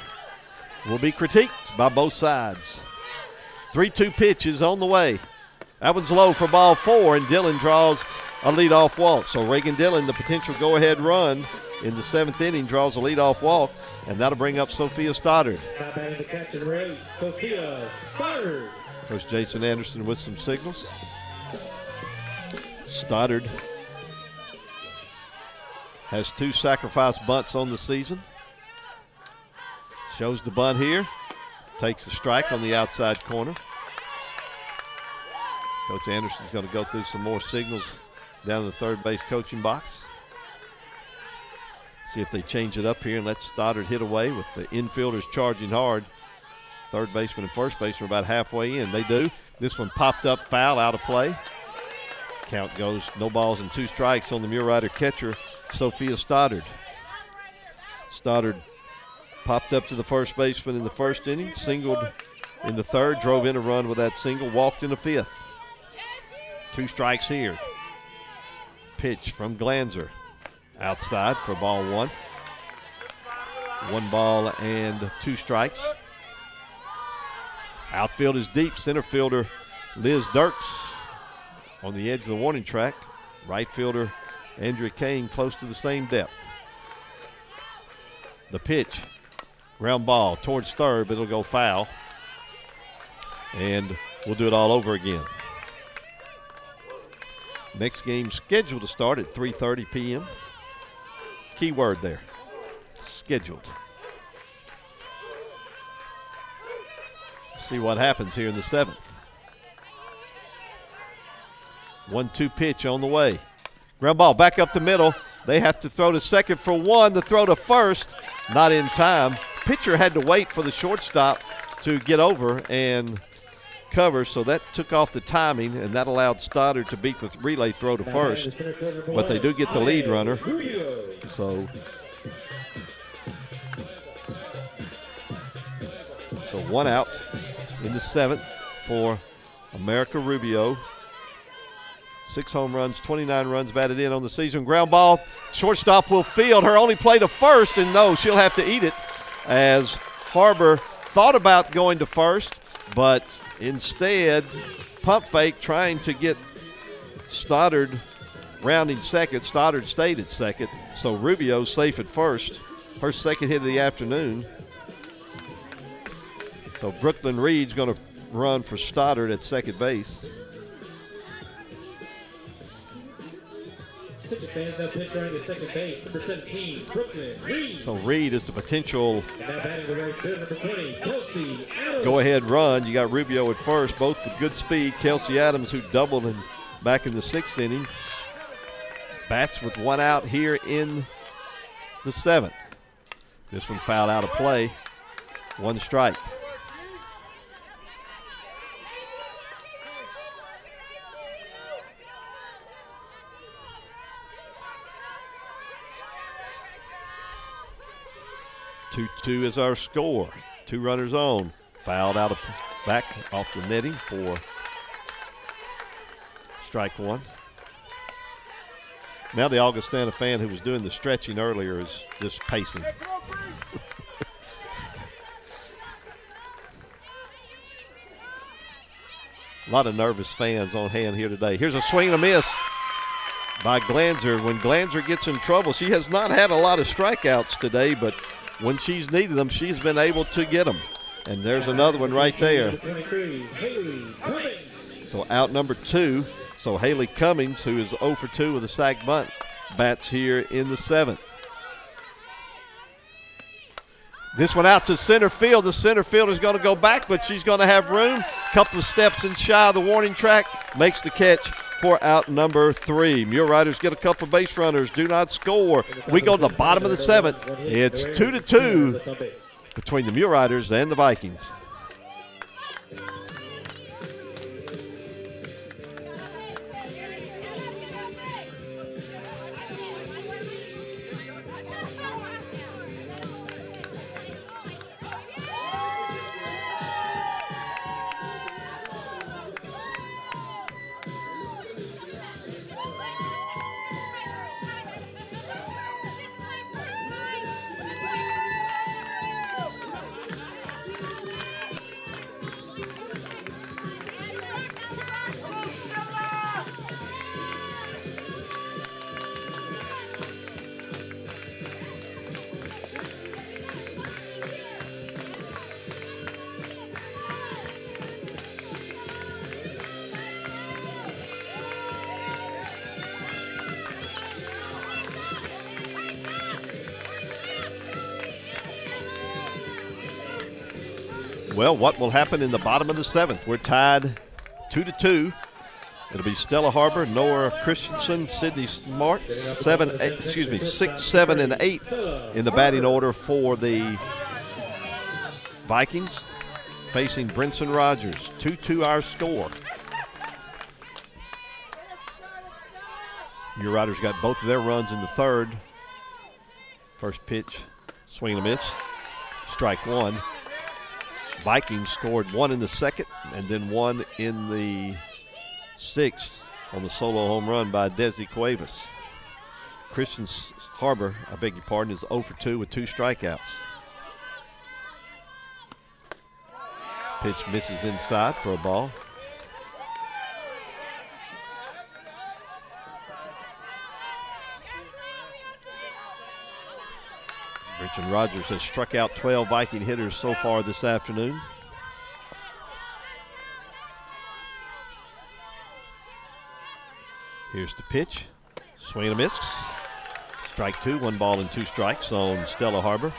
will be critiqued by both sides. 3-2 pitch is on the way. That one's low for ball 4, and Dillon draws a leadoff walk. So Reagan Dillon, the potential go-ahead run, in the 7th inning, draws a leadoff walk, and that'll bring up Sophia Stoddard. Now batting the catch and rate, Sophia Stoddard. Coach Jason Anderson with some signals. Stoddard has 2 sacrifice bunts on the season. Shows the bunt here. Takes a strike on the outside corner. Coach Anderson's going to go through some more signals down in the third base coaching box. See if they change it up here and let Stoddard hit away with the infielders charging hard. Third baseman and first baseman are about halfway in. They do. This one popped up foul, out of play. Count goes no balls and 2 strikes on the Mule Rider catcher, Sophia Stoddard. Stoddard popped up to the first baseman in the first inning, singled in the third, drove in a run with that single, walked in the 5th. 2 strikes here. Pitch from Glanzer. Outside for ball 1. 1 ball and 2 strikes. Outfield is deep. Center fielder Liz Dirks on the edge of the warning track. Right fielder Andrea Kane close to the same depth. The pitch. Ground ball towards third, but it'll go foul. And we'll do it all over again. Next game scheduled to start at 3:30 p.m. Key word there, scheduled. See what happens here in the 7th. 1-2 pitch on the way. Ground ball back up the middle. They have to throw to second for 1. The throw to first, not in time. Pitcher had to wait for the shortstop to get over and cover, so that took off the timing, and that allowed Stoddard to beat the relay throw to first. But they do get the lead runner. So 1 out in the 7th for America Rubio. 6 home runs, 29 runs batted in on the season. Ground ball, shortstop will field. Her only play to first, and no, she'll have to eat it, as Harbor thought about going to first, but instead, pump fake trying to get Stoddard rounding second. Stoddard stayed at second, so Rubio safe at first. Her second hit of the afternoon. So Brooklyn Reed's going to run for Stoddard at second base. Fans now pitch around the second base, number 17, Brooklyn Reed. So Reed is the potential Now batting the right field, number 20, Kelsey Adams. go-ahead run. You got Rubio at first, both with good speed. Kelsey Adams, who doubled back in the 6th inning, bats with 1 out here in the 7th. This one fouled out of play. 1 strike. Two is our score. 2 runners on. Fouled out of back off the netting for strike 1. Now the Augustana fan who was doing the stretching earlier is just pacing. A lot of nervous fans on hand here today. Here's a swing and a miss by Glanzer. When Glanzer gets in trouble, she has not had a lot of strikeouts today, but when she's needed them, she's been able to get them. And there's another one right there. So out number 2. So Haley Cummings, who is 0 for 2 with a sac bunt, bats here in the 7th. This one out to center field. The center fielder's going to go back, but she's going to have room. Couple of steps in shy of the warning track. Makes the catch for out number 3. Mule Riders get a couple of base runners. Do not score. We go to the bottom of the 7th. It's 2-2 between the Mule Riders and the Vikings. Well, what will happen in the bottom of the 7th? We're tied 2-2. It'll be Stella Harbor, Noah Christensen, Sydney Smart, 6, 7, and 8 in the batting order for the Vikings, facing Brinson Rogers. 2-2 our score. Your Riders got both of their runs in the 3rd. First pitch, swing and a miss, strike 1. Vikings scored 1 in the 2nd and then 1 in the 6th on the solo home run by Desi Cuevas. Christian Harbor, I beg your pardon, is 0 for 2 with 2 strikeouts. Pitch misses inside for a ball. Brinson Rogers has struck out 12 Viking hitters so far this afternoon. Here's the pitch. Swing and a miss. Strike 2, 1 ball and 2 strikes on Stella Harbor.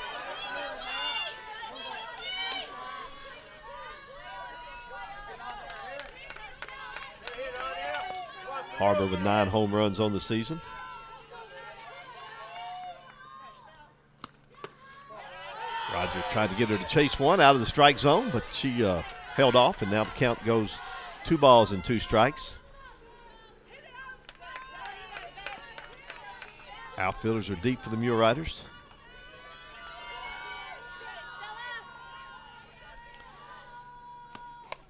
Harbor with 9 home runs on the season. Rogers tried to get her to chase one out of the strike zone, but she held off, and now the count goes 2 balls and 2 strikes. Outfielders are deep for the Mule Riders.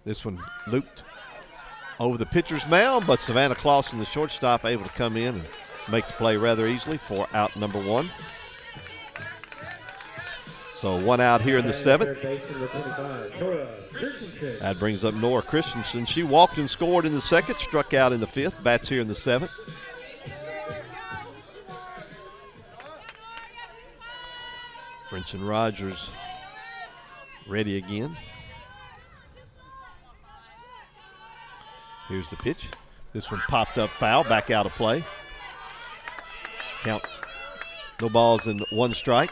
This one looped over the pitcher's mound, but Savannah Clausen, the shortstop, able to come in and make the play rather easily for out number 1. So 1 out here in the 7th. That brings up Nora Christensen. She walked and scored in the 2nd, struck out in the 5th, bats here in the 7th. Brinson Rogers ready again. Here's the pitch. This one popped up foul, back out of play. Count, no balls and 1 strike.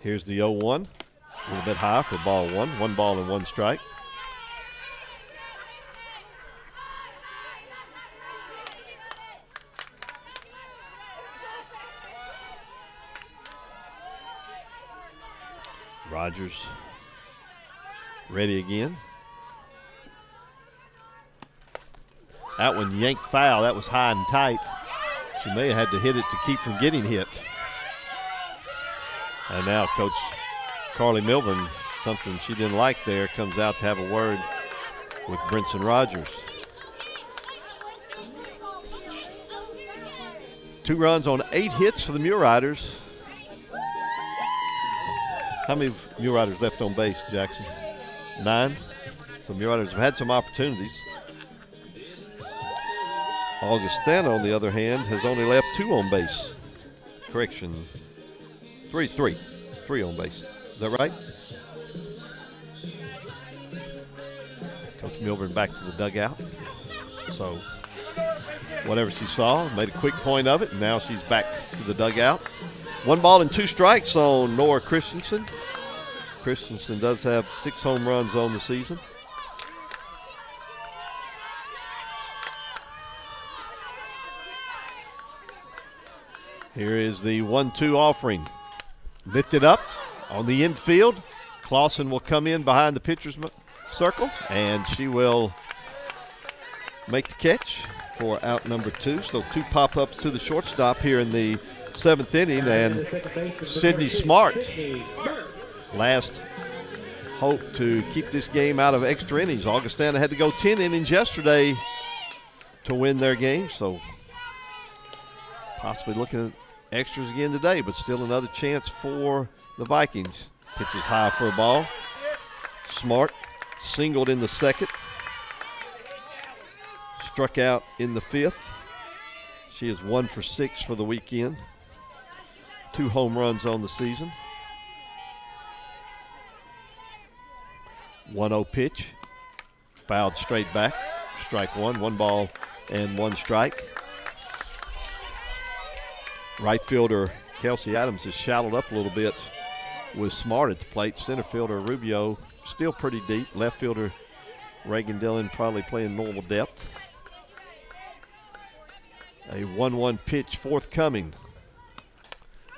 Here's the 0-1, a little bit high for ball 1. 1 ball and 1 strike. Rogers ready again. That one yanked foul. That was high and tight. She may have had to hit it to keep from getting hit. And now Coach Carly Milburn, something she didn't like there, comes out to have a word with Brinson Rogers. 2 runs on 8 hits for the Mule Riders. How many Mule Riders left on base, Jackson? 9. So Mule Riders have had some opportunities. Augustana, on the other hand, has only left 2 on base. Correction. 3 on base. Is that right? Coach Milburn back to the dugout. So whatever she saw, made a quick point of it, and now she's back to the dugout. 1 ball and 2 strikes on Nora Christensen. Christensen does have 6 home runs on the season. Here is the 1-2 offering. Lifted up on the infield. Clausen will come in behind the pitcher's circle, and she will make the catch for out number 2. So 2 pop-ups to the shortstop here in the 7th inning, and Sydney Smart, last hope to keep this game out of extra innings. Augustana had to go 10 innings yesterday to win their game, so possibly looking at extras again today, but still another chance for the Vikings. Pitches high for a ball. Smart singled in the 2nd. Struck out in the 5th. She is 1 for 6 for the weekend. 2 home runs on the season. 1-0 pitch. Fouled straight back. Strike one. 1 ball and 1 strike. Right fielder Kelsey Adams has shallowed up a little bit with Smart at the plate. Center fielder Rubio still pretty deep. Left fielder Reagan Dillon probably playing normal depth. A 1-1 pitch forthcoming.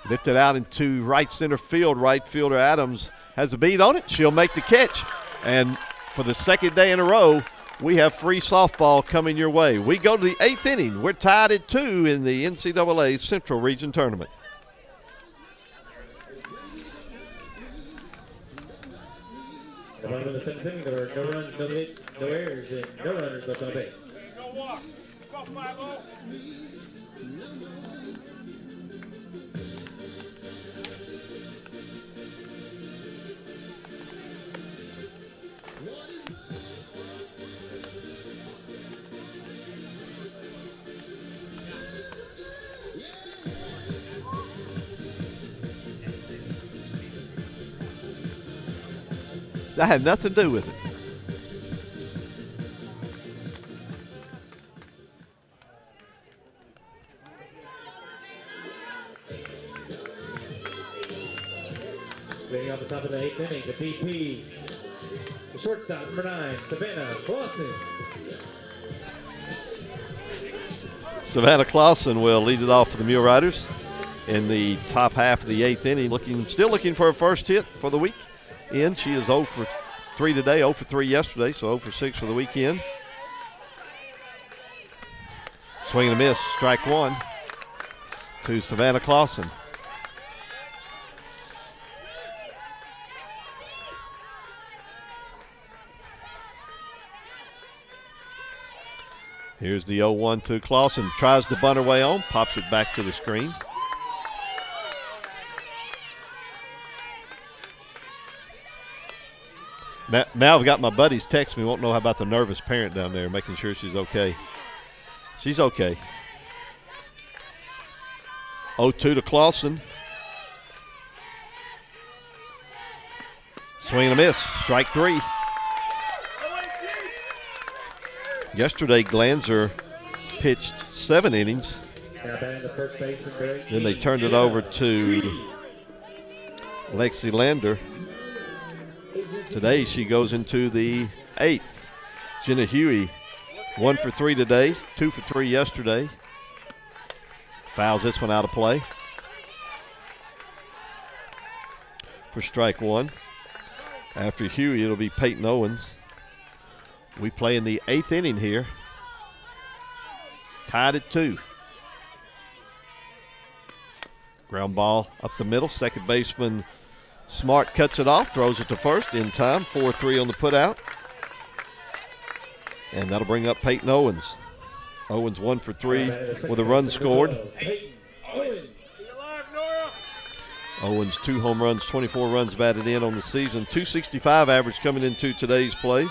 Lifted out into right center field. Right fielder Adams has a beat on it. She'll make the catch. And for the second day in a row, we have free softball coming your way. We go to the 8th inning. We're tied at 2 in the NCAA Central Region Tournament. The bottom of the 7th inning, there are no runs, no hits, no errors, and no runners left on base. No walk. Go 5-0. That had nothing to do with it. Leading off the top of the 8th inning, the DP, the shortstop, number 9, Savannah Clausen. Savannah Clausen will lead it off for the Mule Riders in the top half of the 8th inning. Still looking for her first hit for the week. She is 0 for 3 today, 0 for 3 yesterday, so 0 for 6 for the weekend. Swing and a miss, strike one to Savannah Clausen. Here's the 0-1 to Clausen. Tries to bunt her way on, pops it back to the screen. Now I've got my buddies text me, won't know how about the nervous parent down there, making sure she's okay. She's okay. 0-2 to Clausen. Swing and a miss, strike 3. Yesterday, Glanzer pitched 7 innings. Then they turned it over to Lexi Lander. Today she goes into the 8th. Jenna Huey, 1 for 3 today, 2 for 3 yesterday. Fouls this one out of play for strike 1. After Huey, it'll be Peyton Owens. We play in the 8th inning here. Tied at 2. Ground ball up the middle. Second baseman Smart cuts it off, throws it to first in time. 4-3 on the putout. And that'll bring up Peyton Owens. Owens 1 for 3 with a run scored. Owens 2 home runs, 24 runs batted in on the season. 265 average coming into today's play.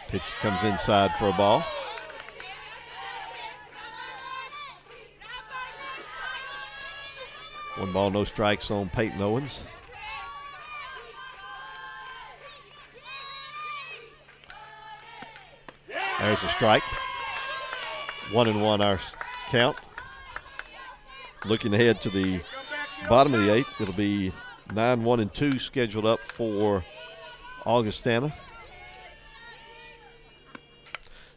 Pitch comes inside for a ball. One ball, no strikes on Peyton Owens. There's a strike. 1-1 our count. Looking ahead to the bottom of the 8th, it'll be 9-1-2 scheduled up for Augustana.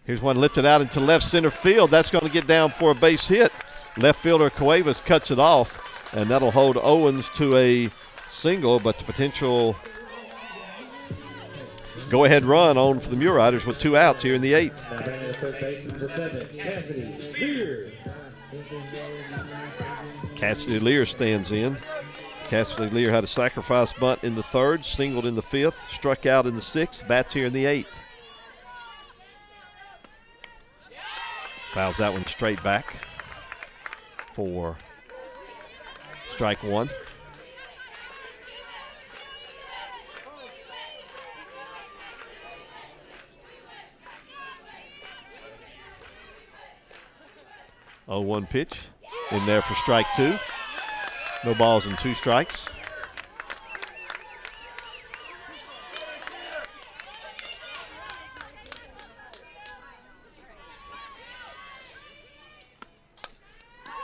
Here's one lifted out into left center field. That's going to get down for a base hit. Left fielder Cuevas cuts it off, and that'll hold Owens to a single, but the potential go-ahead run on for the Mule Riders with 2 outs here in the 8th. Now batting the third baseman for 7, Cassidy Lear. Cassidy Lear stands in. Cassidy Lear had a sacrifice bunt in the 3rd, singled in the 5th, struck out in the 6th, bats here in the 8th. Fouls that one straight back for strike 1. Oh, 1 pitch in there for strike 2. No balls and 2 strikes.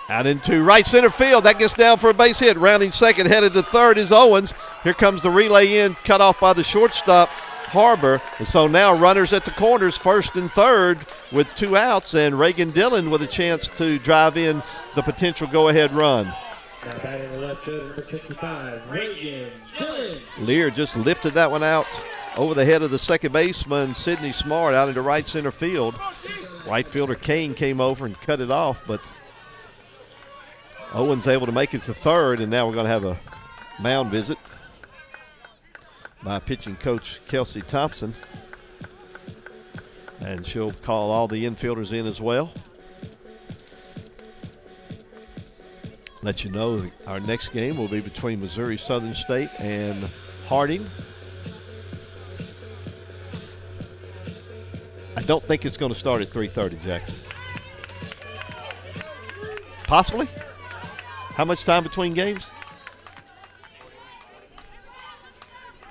Out into right center field. That gets down for a base hit. Rounding second, headed to third is Owens. Here comes the relay in, cut off by the shortstop, Harbor. And so now runners at the corners, first and third with 2 outs, and Reagan Dillon with a chance to drive in the potential go-ahead run. Now batting the left fielder, number 65, Reagan Dillon. Lear just lifted that one out over the head of the second baseman, Sidney Smart, out into right center field. Right fielder Kane came over and cut it off, but Owens able to make it to third, and now we're going to have a mound visit by pitching coach Kelsey Thompson. And she'll call all the infielders in as well. Let you know our next game will be between Missouri Southern State and Harding. I don't think it's going to start at 3:30, Jackson. Possibly? How much time between games?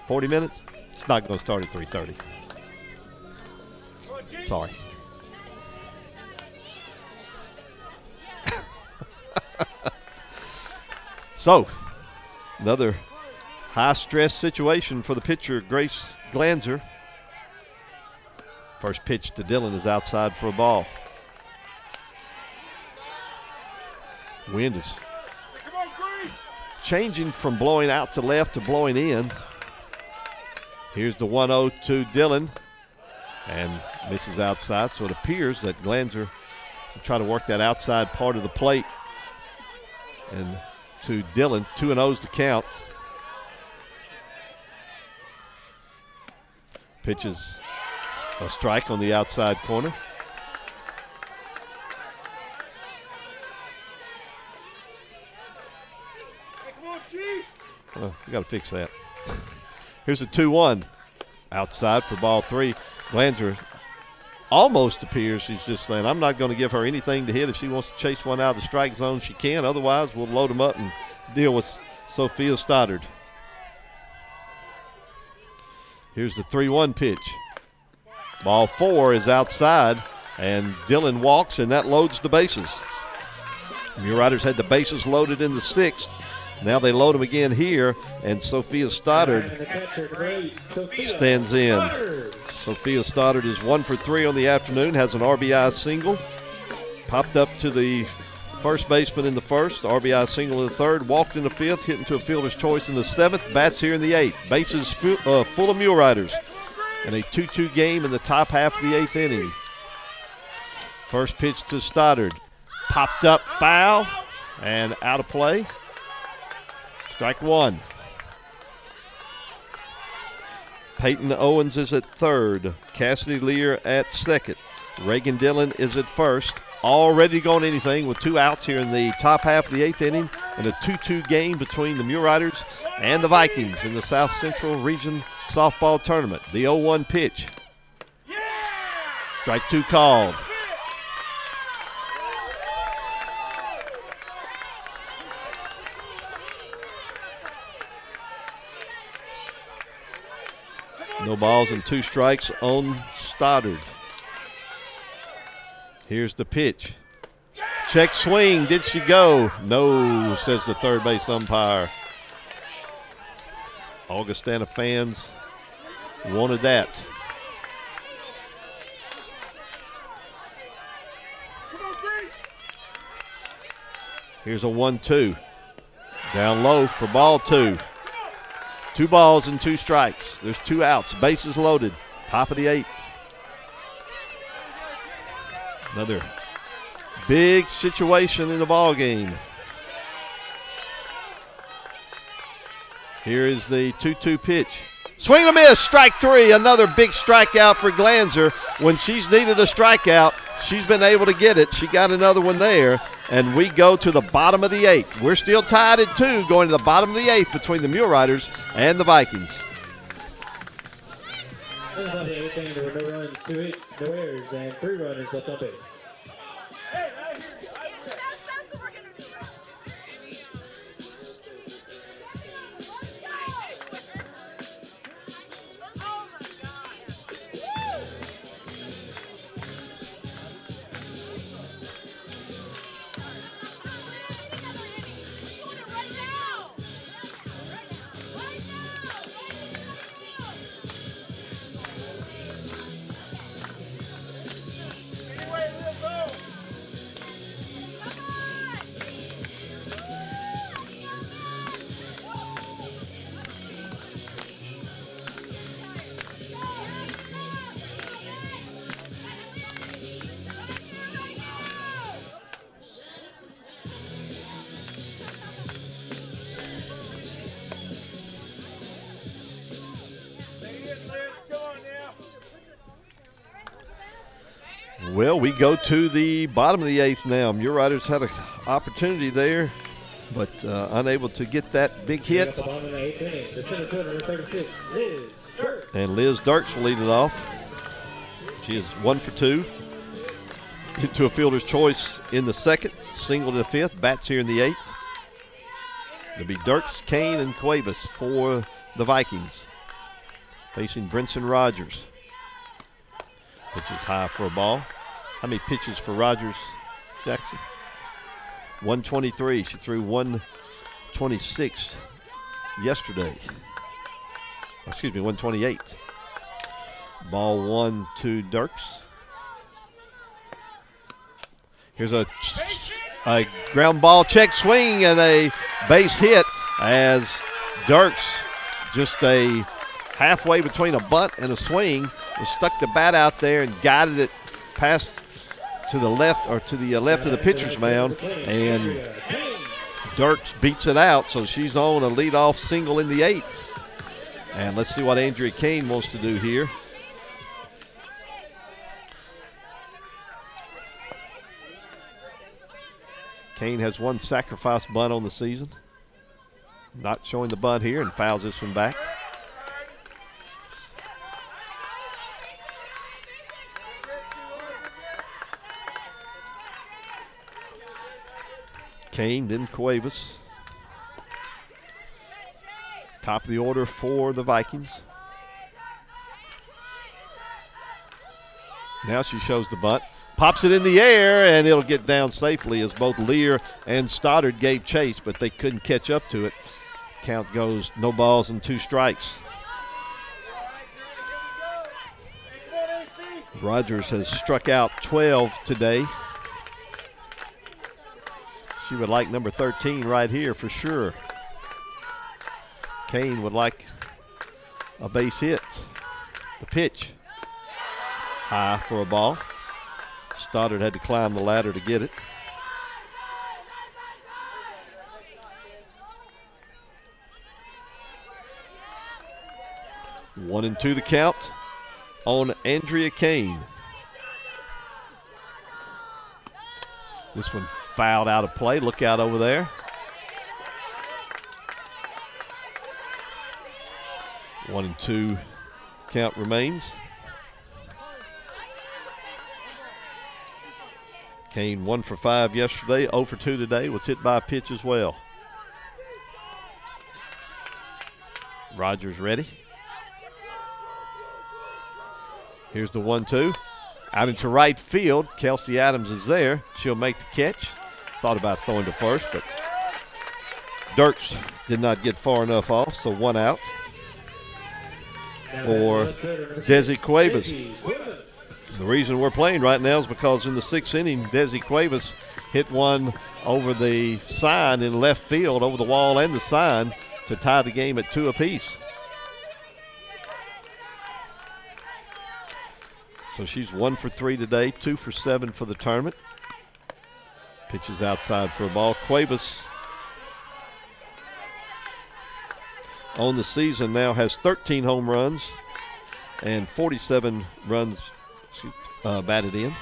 40 minutes? It's not going to start at 3:30. Sorry. So, another high-stress situation for the pitcher, Grace Glanzer. First pitch to Dillon is outside for a ball. Wind is changing from blowing out to left to blowing in. Here's the 1-0 to Dillon, and misses outside, so it appears that Glanzer will try to work that outside part of the plate. And to Dillon, 2-0's to count. Pitches a strike on the outside corner. Well, we got to fix that. Here's a 2-1. Outside for ball 3. Glanzer almost appears she's just saying, I'm not going to give her anything to hit. If she wants to chase one out of the strike zone, she can. Otherwise, we'll load them up and deal with Sophia Stoddard. Here's the 3-1 pitch. Ball 4 is outside, and Dillon walks, and that loads the bases. Muir Riders had the bases loaded in the 6th. Now they load them again here, and Sophia Stoddard stands in. Sophia Stoddard is 1 for 3 on the afternoon, has an RBI single. Popped up to the first baseman in the 1st, RBI single in the 3rd, walked in the 5th, hit into a fielder's choice in the 7th, bats here in the 8th. Bases full of Mule Riders. And a 2-2 game in the top half of the 8th inning. First pitch to Stoddard. Popped up, foul, and out of play. Strike 1. Peyton Owens is at 3rd. Cassidy Lear at 2nd. Reagan Dillon is at 1st. Already going anything with 2 outs here in the top half of the 8th inning, and a 2-2 game between the Mule Riders and the Vikings in the South Central Region Softball Tournament. The 0-1 pitch. Strike 2 called. No balls and 2 strikes on Stoddard. Here's the pitch. Check swing. Did she go? No, says the third base umpire. Augustana fans wanted that. Here's a 1-2. Down low for ball 2. 2 balls and 2 strikes. There's 2 outs. Bases loaded. Top of the 8th. Another big situation in the ball game. Here is the 2-2 pitch. Swing and a miss, strike 3. Another big strikeout for Glanzer. When she's needed a strikeout, she's been able to get it. She got another one there, and we go to the bottom of the 8th. We're still tied at 2, going to the bottom of the 8th between the Mule Riders and the Vikings. There were no runs, 2 hits, no errors, and 3 runners left on base. Well, we go to the bottom of the 8th now. Mule Riders had an opportunity there, but unable to get that big hit. At the bottom of the 8th inning, the center fielder, number 36, Liz Dirk. And Liz Dirks will lead it off. She is 1 for 2. Into a fielder's choice in the 2nd, single to the 5th, bats here in the 8th. It'll be Dirks, Kane, and Cuevas for the Vikings. Facing Brinson Rogers. Pitches high for a ball. How many pitches for Rogers, Jackson? 123. She threw 126 yesterday. Excuse me, 128. Ball 1 to Dirks. Here's a ground ball check swing and a base hit as Dirks, just a halfway between a bunt and a swing, stuck the bat out there and guided it past to the left, or to the left of the pitcher's mound, and Dirks beats it out, so she's on a leadoff single in the 8th. And let's see what Andrea Kane wants to do here. Kane has one sacrifice bunt on the season. Not showing the bunt here, and fouls this one back. Kane, then Cuevas. Top of the order for the Vikings. Now she shows the bunt. Pops it in the air, and it'll get down safely as both Lear and Stoddard gave chase, but they couldn't catch up to it. Count goes no balls and 2 strikes. Rogers has struck out 12 today. She would like number 13 right here for sure. Kane would like a base hit. The pitch. High for a ball. Stoddard had to climb the ladder to get it. One and 2 the count on Andrea Kane. This one fouled out of play. Look out over there. One and 2 count remains. Kane 1 for 5 yesterday, 0 for 2 today, was hit by a pitch as well. Rogers ready. Here's the 1-2. Out into right field. Kelsey Adams is there. She'll make the catch. Thought about throwing to first, but Dirks did not get far enough off, so 1 out for Desi Cuevas. The reason we're playing right now is because in the 6th inning, Desi Cuevas hit one over the sign in left field, over the wall and the sign, to tie the game at 2 apiece. So she's 1 for 3 today, 2 for 7 for the tournament. Pitches outside for a ball. Cuevas on the season now has 13 home runs and 47 runs batted in.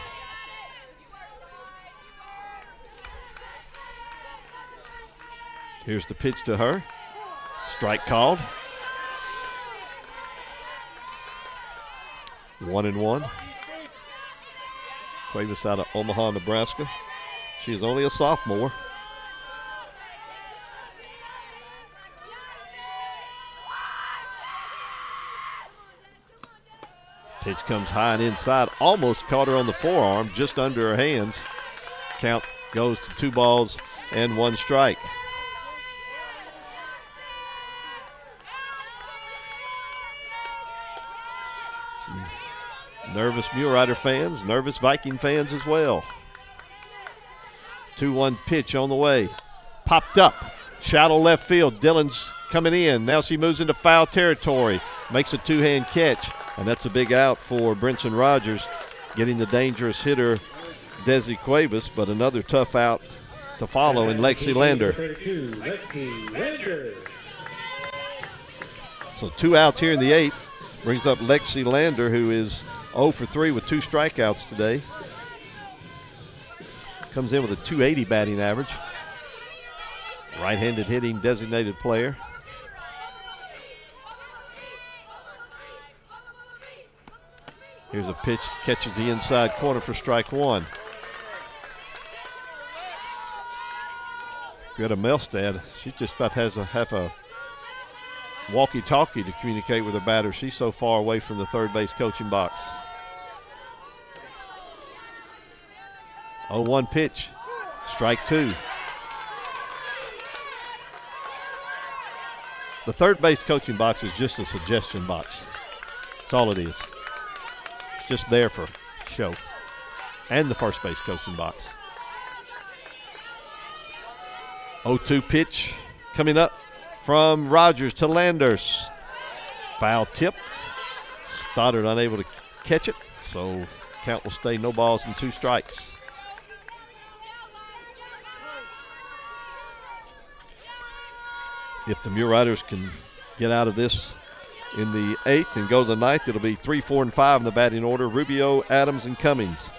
Here's the pitch to her. Strike called. 1-1. Cuevas out of Omaha, Nebraska. She is only a sophomore. Pitch comes high and inside. Almost caught her on the forearm, just under her hands. Count goes to 2 balls and 1 strike. Some nervous Mule Rider fans, nervous Viking fans as well. 2-1 pitch on the way. Popped up. Shallow left field. Dillon's coming in. Now she moves into foul territory. Makes a 2-hand catch. And that's a big out for Brinson Rogers, getting the dangerous hitter Desi Cuevas, but another tough out to follow in Lexi Lander. So 2 outs here in the 8th brings up Lexi Lander, who is 0 for 3 with 2 strikeouts today. Comes in with a .280 batting average. Right-handed hitting designated player. Here's a pitch, catches the inside corner for strike 1. Greta Melstad, she just about has half a walkie-talkie to communicate with her batter. She's so far away from the third base coaching box. 0-1 pitch, strike 2. The third base coaching box is just a suggestion box. That's all it is. It's just there for show. And the first base coaching box. 0-2 pitch coming up from Rogers to Landers. Foul tip. Stoddard unable to catch it, so count will stay no balls and 2 strikes. If the Mule Riders can get out of this in the 8th and go to the 9th, it'll be 3, 4, and 5 in the batting order. Rubio, Adams, and Cummings.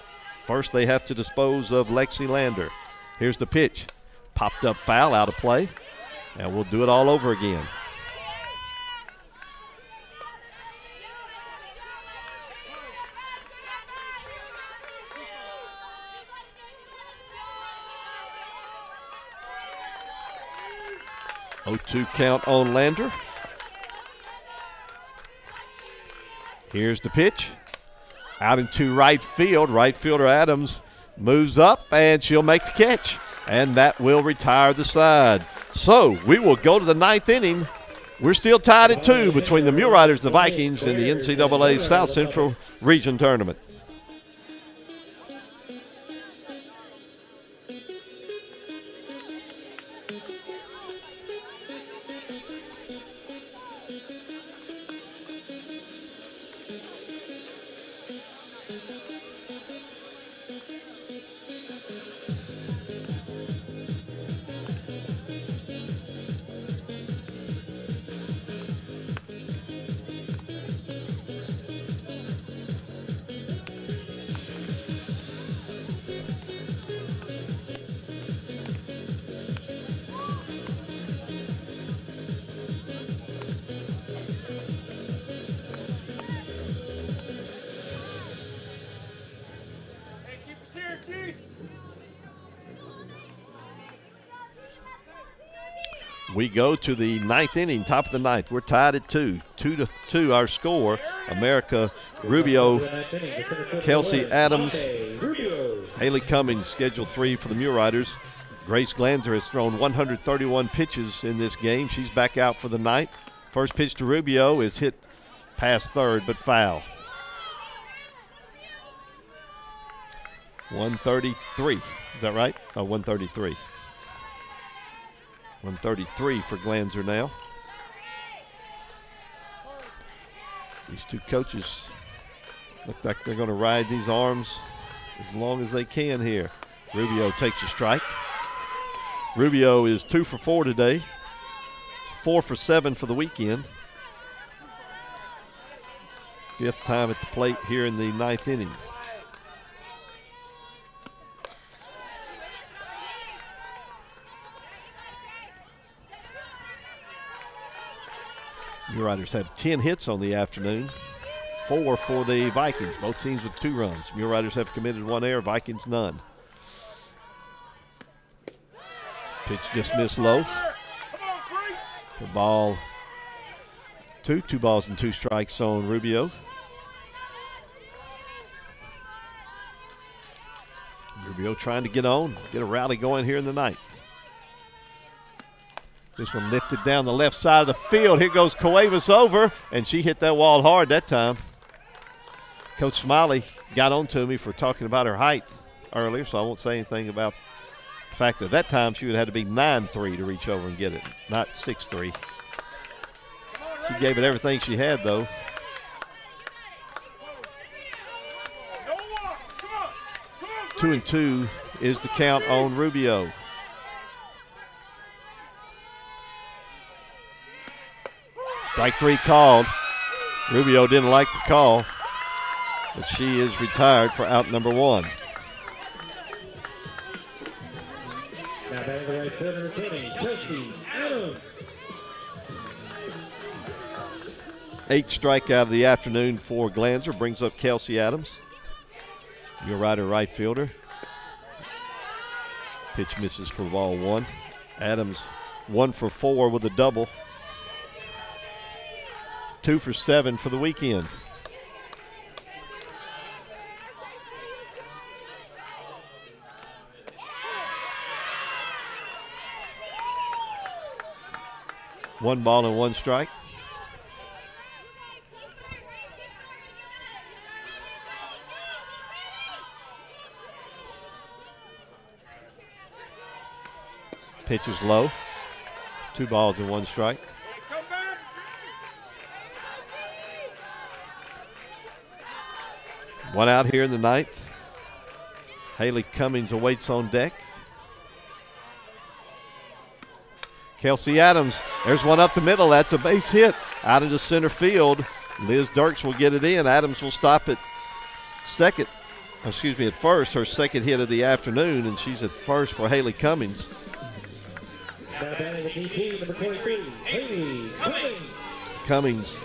First, they have to dispose of Lexi Lander. Here's the pitch. Popped up foul, out of play. And we'll do it all over again. .02 count on Lander. Here's the pitch. Out into right field. Right fielder Adams moves up, and she'll make the catch. And that will retire the side. So we will go to the 9th inning. We're still tied at 2 between the Mule Riders and the Vikings in the NCAA South Central Region Tournament. We go to the 9th inning, top of the 9th. We're tied at 2. 2-2 our score. America Rubio, Kelsey Adams, Haley Cummings scheduled 3 for the Mule Riders. Grace Glanzer has thrown 131 pitches in this game. She's back out for the 9th. First pitch to Rubio is hit past third, but foul. 133. Is that right? Oh, 133. 133 for Glanzer now. These two coaches look like they're going to ride these arms as long as they can here. Rubio takes a strike. Rubio is 2 for 4 today. 4 for 7 for the weekend. 5th time at the plate here in the 9th inning. Mule Riders have 10 hits on the afternoon, 4 for the Vikings, both teams with 2 runs. Mule Riders have committed 1 error, Vikings none. Pitch just missed low for ball 2. 2 balls and 2 strikes on Rubio. Rubio trying to get a rally going here in the 9th. This one lifted down the left side of the field. Here goes Cuevas over, and she hit that wall hard that time. Coach Smiley got on to me for talking about her height earlier, so I won't say anything about the fact that that time she would have had to be 9'3" to reach over and get it, not 6'3". She gave it everything she had, though. Two and 2 is the count on Rubio. Strike 3 called. Rubio didn't like the call. but she is retired for out number 1. Now batting the right fielder, number 20, Kelsey Adams. 8th strikeout of the afternoon for Glanzer brings up Kelsey Adams. Your rider, right fielder. Pitch misses for ball 1. Adams 1 for 4 with a double. 2 for 7 for the weekend. One ball and 1 strike. Pitch is low. 2 balls and 1 strike. One out here in the 9th. Haley Cummings awaits on deck. Kelsey Adams, there's one up the middle. That's a base hit out into center field. Liz Dirks will get it in. Adams will stop at first, her second hit of the afternoon, and she's at first for Haley Cummings. Now batting the DP, number 23, Haley Cummings. Cummings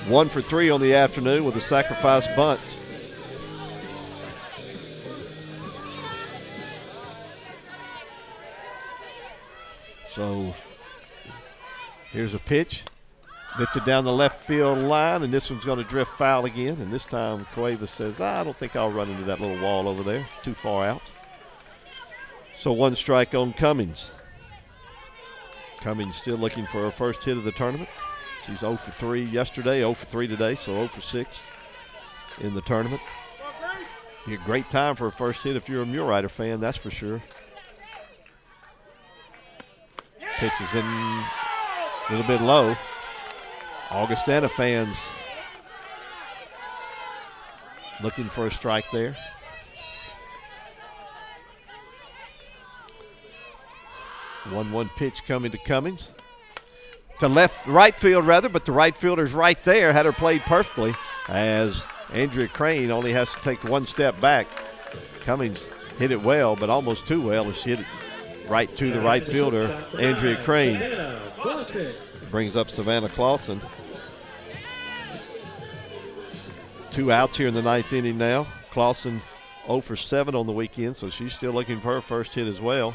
1 for 3 on the afternoon with a sacrifice bunt. So here's a pitch, lifted down the left field line, and this one's going to drift foul again. And this time Cuevas says, I don't think I'll run into that little wall over there, too far out. So 1 strike on Cummings. Cummings still looking for her first hit of the tournament. She's 0 for 3 yesterday, 0 for 3 today, so 0 for 6 in the tournament. Be a great time for a first hit if you're a Mule Rider fan, that's for sure. Pitch is in a little bit low. Augustana fans looking for a strike there. One pitch coming to Cummings. To right field rather, but the right fielder's right there. Had her played perfectly as Andrea Crane only has to take 1 step back. Cummings hit it well, but almost too well as she hit it right to the right fielder, Andrea Crane. Brings up Savannah Clausen. 2 outs here in the 9th inning now. Clausen 0 for 7 on the weekend, so she's still looking for her first hit as well.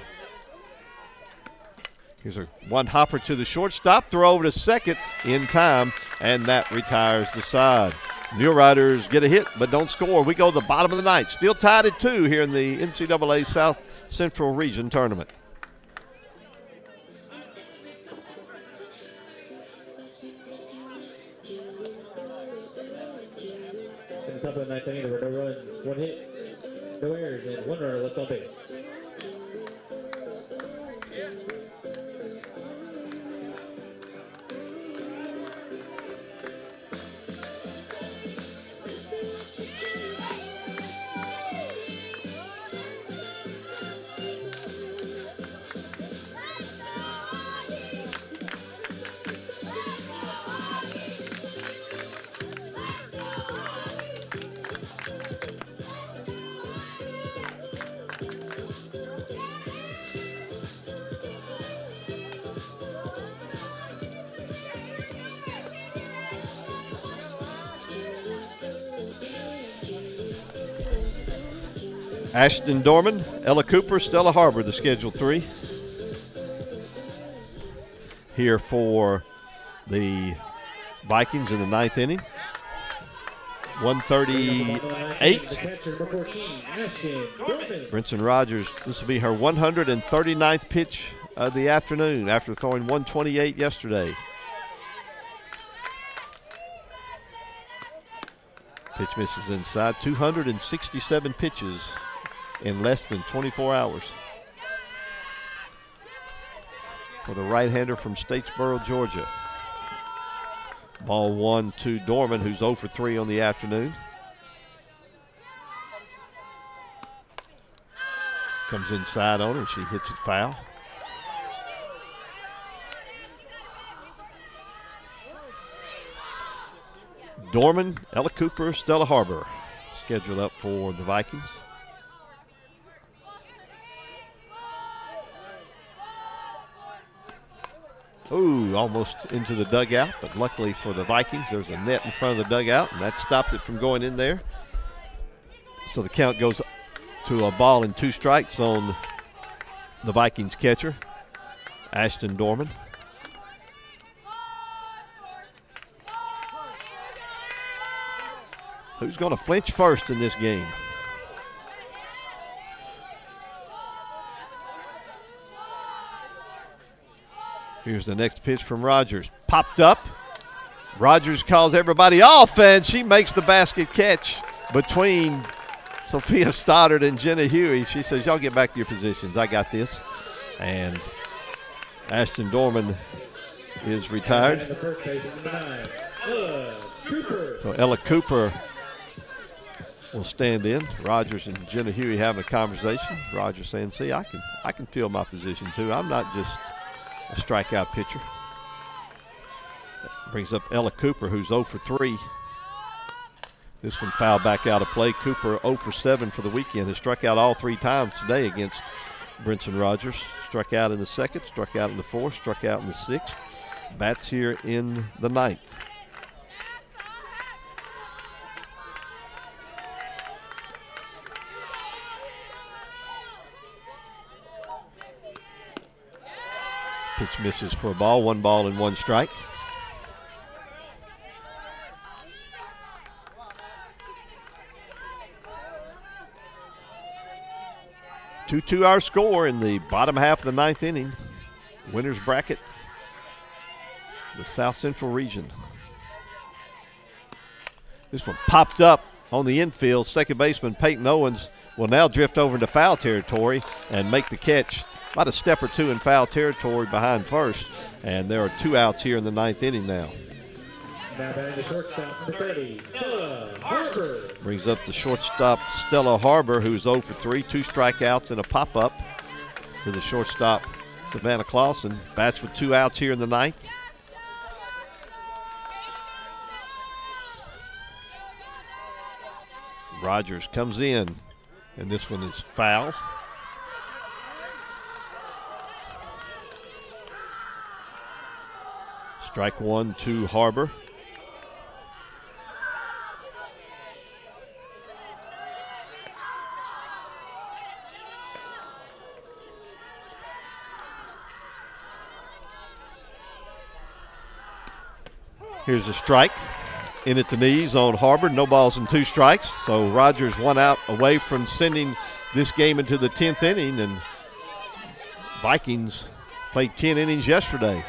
Here's a 1 hopper to the shortstop, throw over to second in time, and that retires the side. Mule Riders get a hit but don't score. We go to the bottom of the 9th. Still tied at 2 here in the NCAA South Central Region Tournament. In the top of the 9th inning, there were no runs, 1 hit, no errors, and 1 runner left on base. Ashton Dorman, Ella Cooper, Stella Harbor, the scheduled 3. Here for the Vikings in the 9th inning. 138. Brinson Rogers, this will be her 139th pitch of the afternoon after throwing 128 yesterday. Pitch misses inside. 267 pitches in less than 24 hours for the right-hander from Statesboro, Georgia. Ball 1 to Dorman, who's 0 for 3 on the afternoon. Comes inside on her, and she hits it foul. Dorman, Ella Cooper, Stella Harbor. scheduled up for the Vikings. Ooh, almost into the dugout, but luckily for the Vikings, there's a net in front of the dugout, and that stopped it from going in there. So the count goes to a ball and 2 strikes on the Vikings catcher, Ashton Dorman. Who's going to flinch first in this game? Here's the next pitch from Rogers. Popped up. Rogers calls everybody off, and she makes the basket catch between Sophia Stoddard and Jenna Huey. She says, y'all get back to your positions. I got this. And Ashton Dorman is retired. So Ella Cooper will stand in. Rogers and Jenna Huey having a conversation. Rogers saying, see, I can fill my position too. I'm not just a strikeout pitcher. That brings up Ella Cooper, who's 0 for 3. This one fouled back out of play. Cooper 0 for 7 for the weekend. Has struck out all 3 times today against Brinson Rogers. Struck out in the 2nd, struck out in the 4th, struck out in the 6th. Bats here in the 9th. Pitch misses for a ball. 1 ball and 1 strike. Our score in the bottom half of the 9th inning. Winners bracket, the South Central region. This one popped up on the infield. Second baseman Peyton Owens will now drift over into foul territory and make the catch. About a step or 2 in foul territory behind first. And there are 2 outs here in the 9th inning now. Now batting the shortstop, number 30, Stella Harper. Brings up the shortstop, Stella Harbor, who's 0 for 3, 2 strikeouts and a pop-up to the shortstop, Savannah Clausen. Bats with 2 outs here in the 9th. Rogers comes in, and this one is foul. Strike 1 to Harbor. Here's a strike. In at the knees on Harbor. No balls and 2 strikes. So Rogers 1 out away from sending this game into the 10th inning. And Vikings played 10 innings yesterday.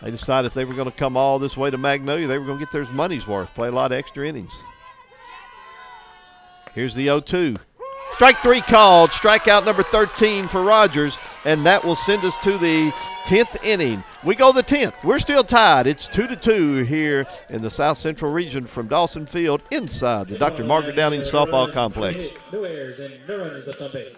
They decided if they were going to come all this way to Magnolia, they were going to get their money's worth, play a lot of extra innings. Here's the 0-2. Strike 3 called, strikeout number 13 for Rogers, and that will send us to the 10th inning. We go the 10th. We're still tied. It's 2-2 here in the South Central region from Dawson Field inside the Dr. Margaret Downing Softball Complex. No errors and no runners left on base.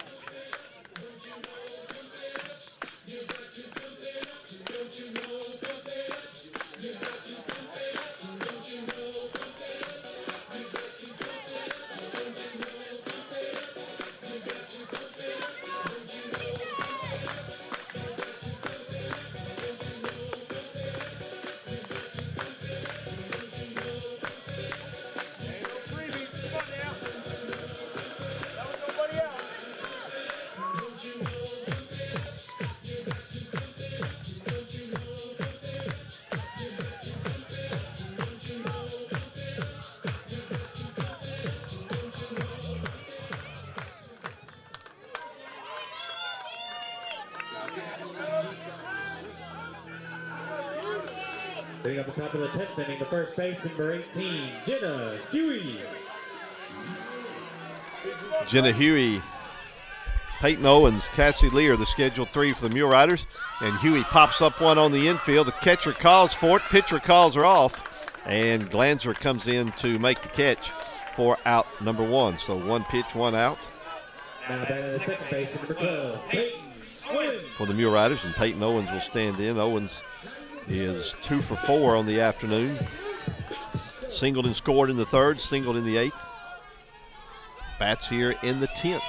Hitting up the top of the 10th inning, the first base, number 18, Jenna Huey. Jenna Huey, Peyton Owens, Cassie Lee are the scheduled 3 for the Mule Riders. And Huey pops up one on the infield. The catcher calls for it. Pitcher calls her off. And Glanzer comes in to make the catch for out number 1. So 1 pitch, 1 out. Now batting the second base, number 12, Peyton Owens. For the Mule Riders, and Peyton Owens will stand in. Owens is 2 for 4 on the afternoon. Singled and scored in the 3rd, singled in the 8th. Bats here in the 10th.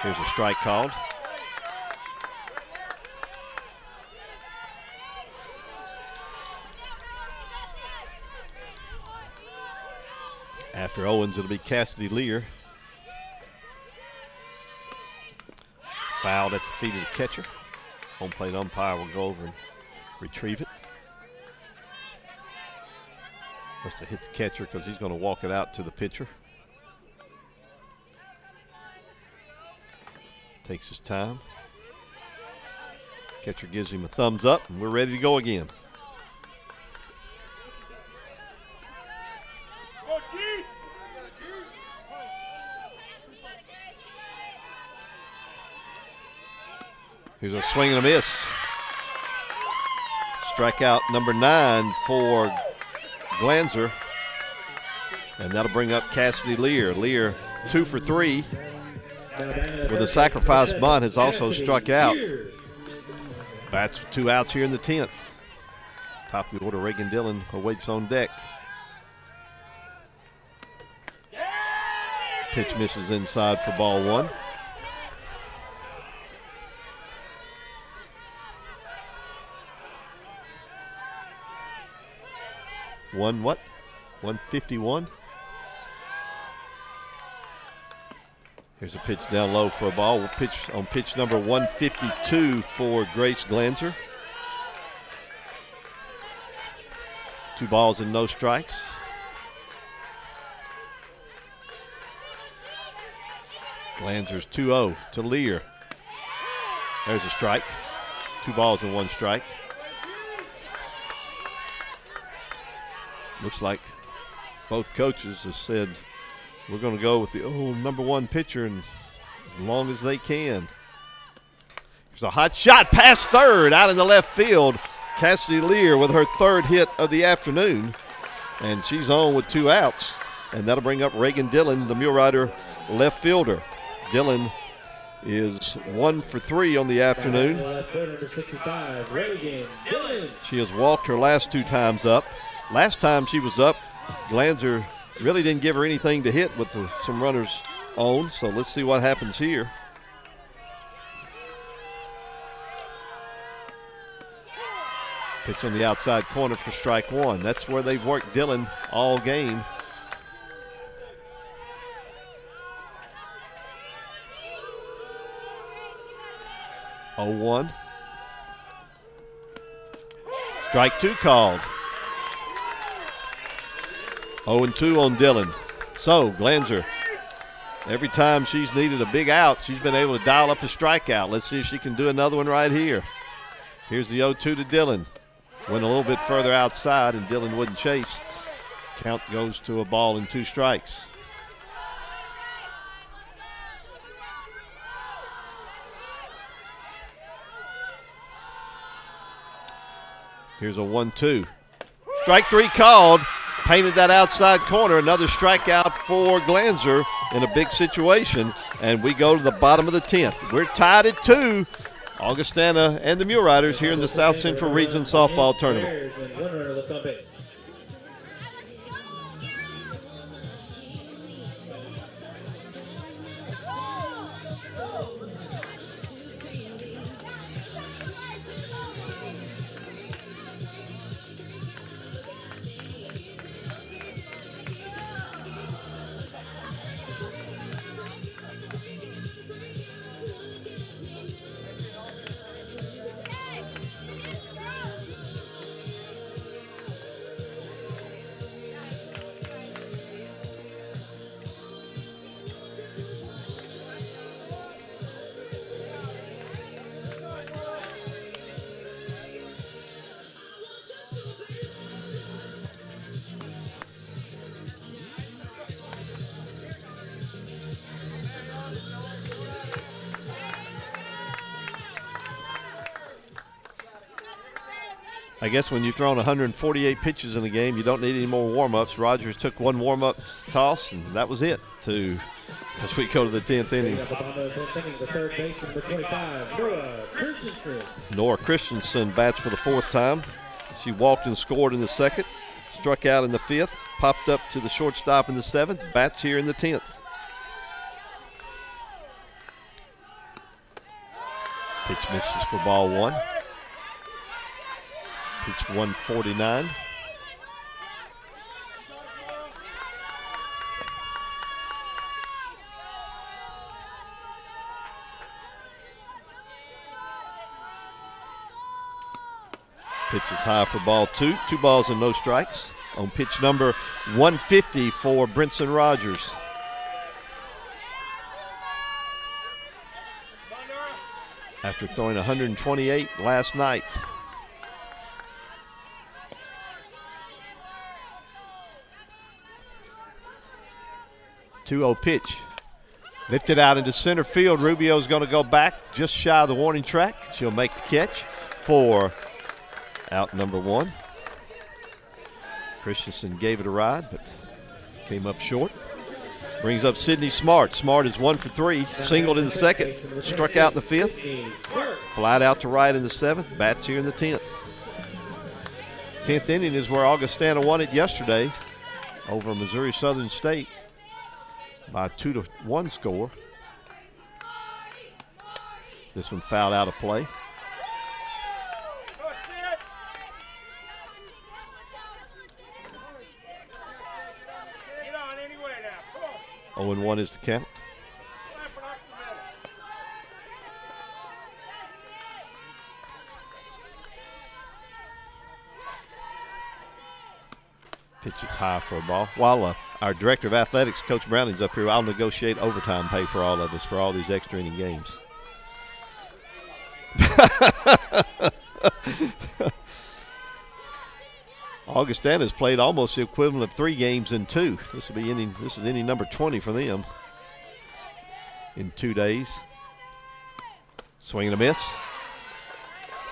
Here's a strike called. After Owens, it'll be Cassidy Lear. Fouled at the feet of the catcher. Home plate umpire will go over and retrieve it. Must have hit the catcher because he's going to walk it out to the pitcher. Takes his time. Catcher gives him a thumbs up, and we're ready to go again. Here's a swing and a miss. Strikeout number 9 for Glanzer. And that'll bring up Cassidy Lear. Lear 2 for 3 with a sacrifice bunt, has also struck out. Bats with 2 outs here in the 10th. Top of the order, Reagan Dillon awaits on deck. Pitch misses inside for ball 1. What? 151. Here's a pitch down low for a ball. We'll pitch on pitch number 152 for Grace Glanzer. 2 balls and no strikes. Glanzer's 2-0 to Lear. There's a strike. 2 balls and 1 strike. Looks like both coaches have said we're going to go with the number 1 pitcher and as long as they can. There's a hot shot past third out in the left field. Cassidy Lear with her 3rd hit of the afternoon, and she's on with 2 outs, and that'll bring up Reagan Dillon, the Mule Rider left fielder. Dillon is 1 for 3 on the afternoon. She has walked her last 2 times up. Last time she was up, Glanzer really didn't give her anything to hit with some runners on, so let's see what happens here. Pitch on the outside corner for strike 1. That's where they've worked Dillon all game. Oh, 1. Strike 2 called. 0-2 on Dillon. So Glanzer, every time she's needed a big out, she's been able to dial up a strikeout. Let's see if she can do another one right here. Here's the 0-2 to Dillon. Went a little bit further outside, and Dillon wouldn't chase. Count goes to a ball and 2 strikes. Here's a 1-2. Strike 3 called. Painted that outside corner. Another strikeout for Glanzer in a big situation. And we go to the bottom of the 10th. We're tied at 2. Augustana and the Mule Riders here in the South Central Region Softball Tournament. I guess when you've thrown 148 pitches in a game, you don't need any more warm-ups. Rogers took 1 warm-up toss, and that was it as we go to the 10th inning. Nora Christensen bats for the 4th time. She walked and scored in the second, struck out in the fifth, popped up to the shortstop in the seventh, bats here in the 10th. Pitch misses for ball one. Pitch 149. Pitch is high for ball two. 2 balls and no strikes on pitch number 150 for Brinson Rogers. After throwing 128 last night. 2-0 pitch. Lifted out into center field. Rubio's going to go back just shy of the warning track. She'll make the catch for out number one. Christensen gave it a ride, but came up short. Brings up Sydney Smart. Smart is 1 for 3. Singled in the second. Struck out in the fifth. Flied out to right in the seventh. Bats here in the 10th. 10th inning is where Augustana won it yesterday over Missouri Southern State by a 2-1 score. This one fouled out of play. Get on anyway now. Come on. 0-1 is the count. Pitch is high for a ball. While our director of athletics, Coach Browning's up here, I'll negotiate overtime pay for all of us for all these extra inning games. Augustana's played almost the equivalent of 3 games in 2. This is inning number 20 for them in 2 days. Swing and a miss.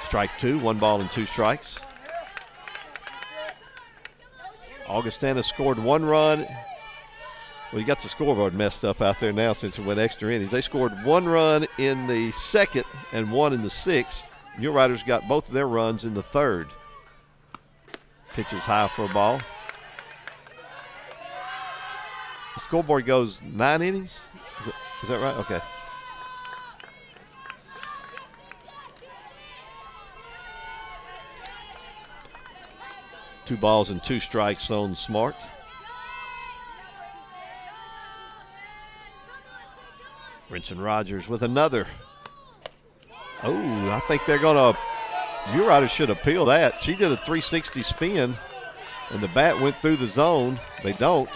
Strike 2, 1 ball and 2 strikes. Augustana scored 1 run. Well, you got the scoreboard messed up out there now since it went extra innings. They scored 1 run in the second and 1 in the 6th. Mule Riders got both of their runs in the 3rd. Pitch is high for a ball. The scoreboard goes 9 innings? Is that right? Okay. Two balls and 2 strikes on Smart. Brinson Rogers with another. Oh, I think they're going to, Mule Riders should appeal that. She did a 360 spin, and the bat went through the zone. They don't.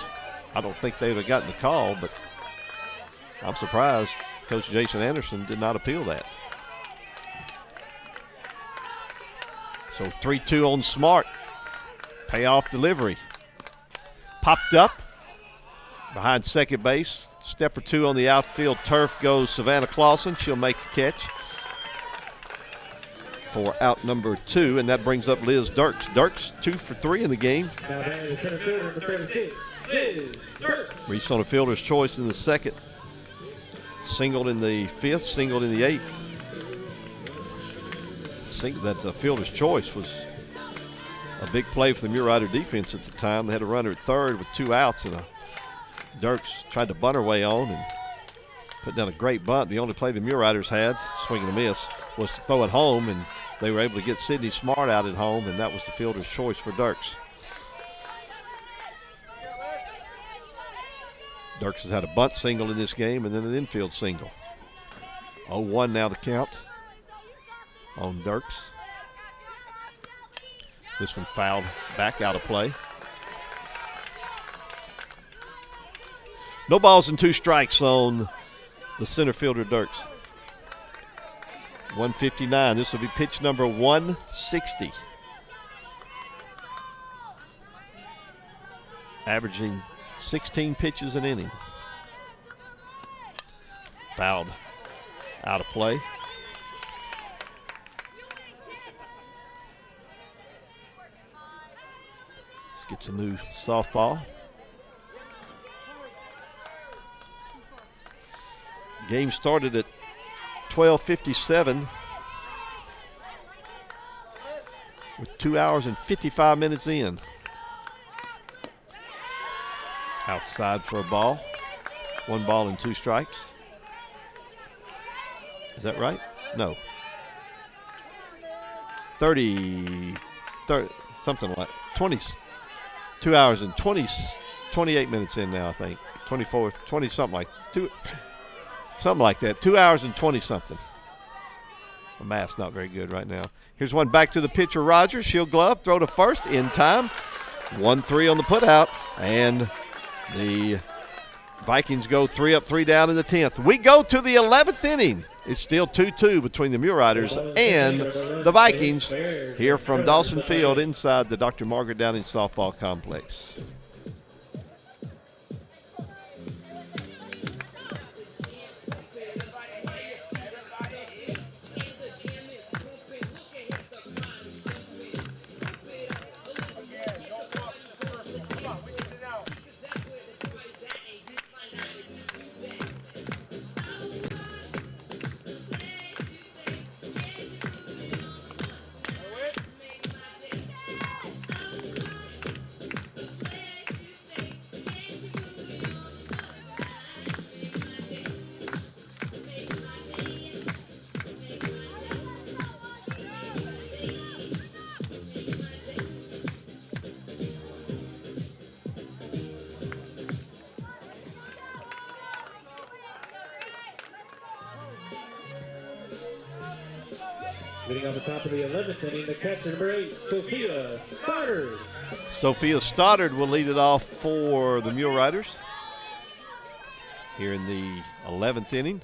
I don't think they would have gotten the call, but I'm surprised Coach Jason Anderson did not appeal that. So 3-2 on Smart. Payoff delivery. Popped up behind second base. Step or 2 on the outfield turf goes Savannah Clausen. She'll make the catch for out number 2, and that brings up Liz Dirks. Dirks 2 for 3 in the game. Now batting the center fielder, number 36, Liz Dirks. Reached on a fielder's choice in the second. Singled in the 5th, singled in the 8th. That fielder's choice was a big play for the Mule Rider defense at the time. They had a runner at third with 2 outs, and Dirks tried to bunt her way on and put down a great bunt. The only play the Mule Riders had, swing and a miss, was to throw it home, and they were able to get Sydney Smart out at home, and that was the fielder's choice for Dirks. Dirks has had a bunt single in this game and then an infield single. 0-1 now the count on Dirks. This one fouled back out of play. No balls and 2 strikes on the center fielder Dirks. 159. This will be pitch number 160. Averaging 16 pitches an inning. Fouled out of play. Gets a new softball. Game started at 12:57. with 2 hours and 55 minutes in. Outside for a ball. 1 ball and 2 strikes. Is that right? No. 30, something like 20, 2 hours and 28 minutes in now, I think. 24, 20 something like something like that. 2 hours and 20 something. My math's not very good right now. Here's one back to the pitcher, Rogers. Shield glove, throw to first in time. 1-3 on the putout, and the Vikings go 3 up, 3 down in the 10th. We go to the 11th inning. It's still 2-2 between the Mule Riders and the Vikings here from Dawson Field inside the Dr. Margaret Downing Softball Complex. Leading on the top of the 11th inning, the catcher number 8, Sophia Stoddard. Sophia Stoddard will lead it off for the Mule Riders here in the 11th inning.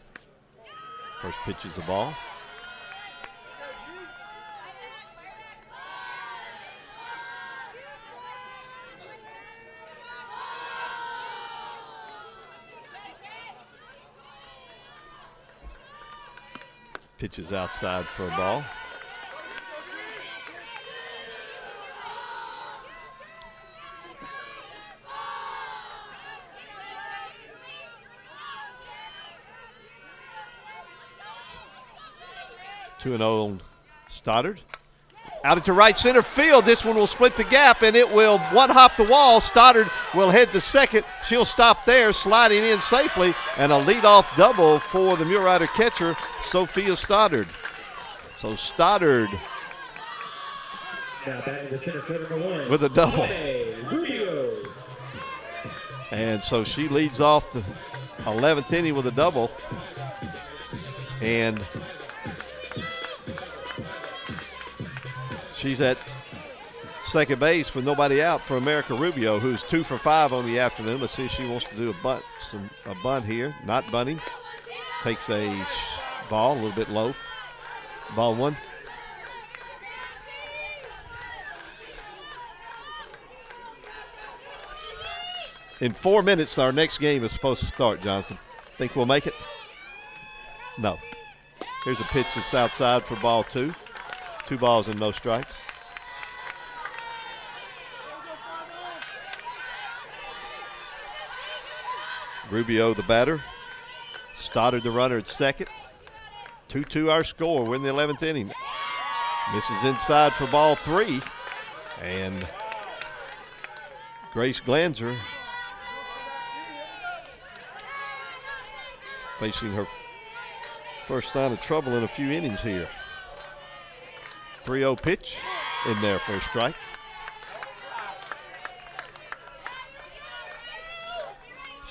First pitch is a ball. Pitches outside for a ball. Two and 0 on Stoddard. Out into right center field. This one will split the gap, and it will one-hop the wall. Stoddard will head to second. She'll stop there, sliding in safely, and a leadoff double for the Mule Rider catcher, Sophia Stoddard. So Stoddard now batting the center fielder number 1 with a double. Rubio. And so she leads off the 11th inning with a double. And she's at second base with nobody out for America Rubio, who's 2 for 5 on the afternoon. Let's see if she wants to do a bunt here. Not bunting. Takes a ball, a little bit low. Ball 1. In 4 minutes, our next game is supposed to start, Jonathan. Think we'll make it? No. Here's a pitch that's outside for ball 2. 2 balls and no strikes. Rubio the batter. Stoddard the runner at second. 2-2 our score. We're in the 11th inning. Misses inside for ball 3. And Grace Glanzer facing her first sign of trouble in a few innings here. 3-0 pitch in there for a strike.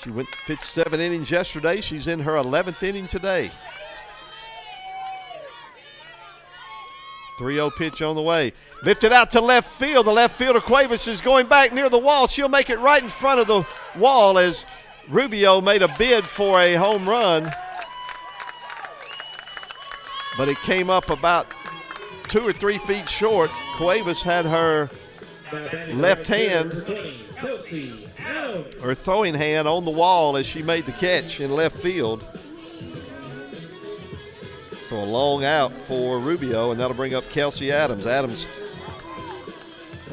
She pitched 7 innings yesterday. She's in her 11th inning today. 3-0 pitch on the way. Lifted out to left field. The left fielder, Cuevas, is going back near the wall. She'll make it right in front of the wall as Rubio made a bid for a home run. But it came up about 2 or 3 feet short. Cuevas had her left hand, her throwing hand, on the wall as she made the catch in left field. So a long out for Rubio, and that'll bring up Kelsey Adams. Adams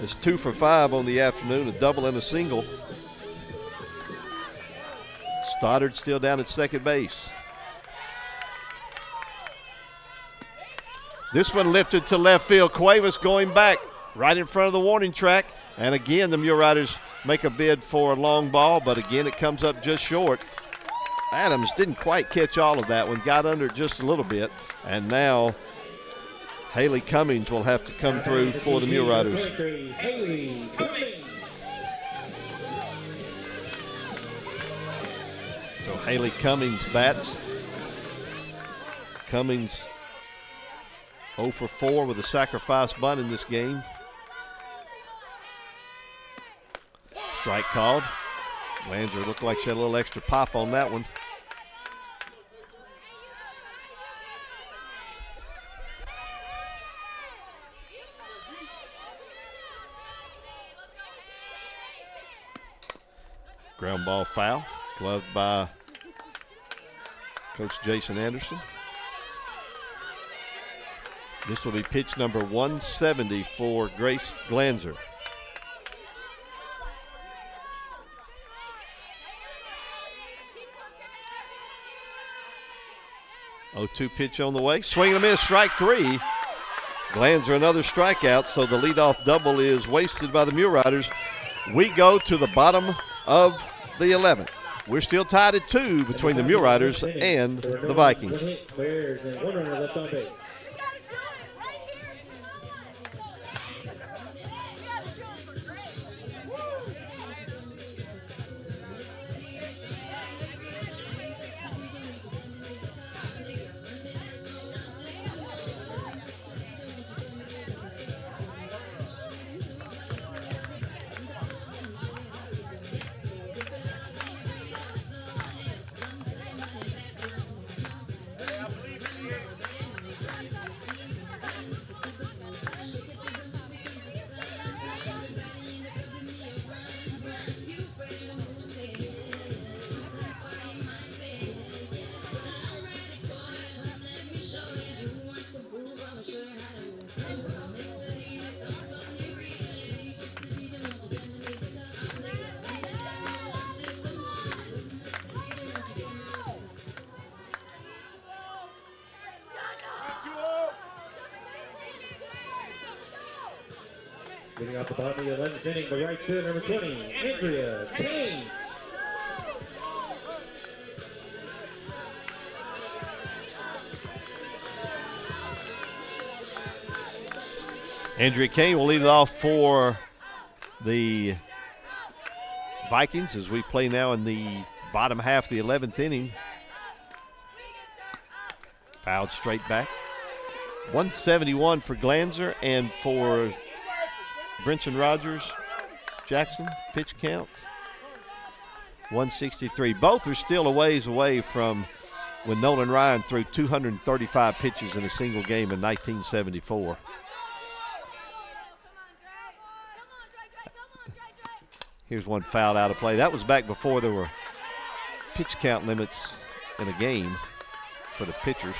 is 2 for 5 on the afternoon, a double and a single. Stoddard still down at second base. This one lifted to left field. Cuevas going back right in front of the warning track. And again, the Mule Riders make a bid for a long ball, but again, it comes up just short. Adams didn't quite catch all of that one, got under it just a little bit, and now Haley Cummings will have to come through for the Mule Riders. Haley Cummings. So Haley Cummings bats. Cummings 0 for 4 with a sacrifice bunt in this game. Strike called. Lanzer looked like she had a little extra pop on that one. Ground ball foul, gloved by Coach Jason Anderson. This will be pitch number 170 for Grace Glanzer. Oh, 2 pitch on the way. Swing and a miss, strike 3. Glanzer another strikeout, so the leadoff double is wasted by the Mule Riders. We go to the bottom of the 11th. We're still tied at 2 between the Mule Riders and the Vikings. Bears and 1 runner left on base. Getting off the bottom of the 11th inning, the right field, number 20, Andrea Kane. Andrea Kane will lead it off for the Vikings as we play now in the bottom half of the 11th inning. Fouled straight back. 171 for Glanzer, and for Brinson Rogers Jackson, pitch count 163. Both are still a ways away from when Nolan Ryan threw 235 pitches in a single game in 1974. Here's one fouled out of play. That was back before there were pitch count limits in a game for the pitchers.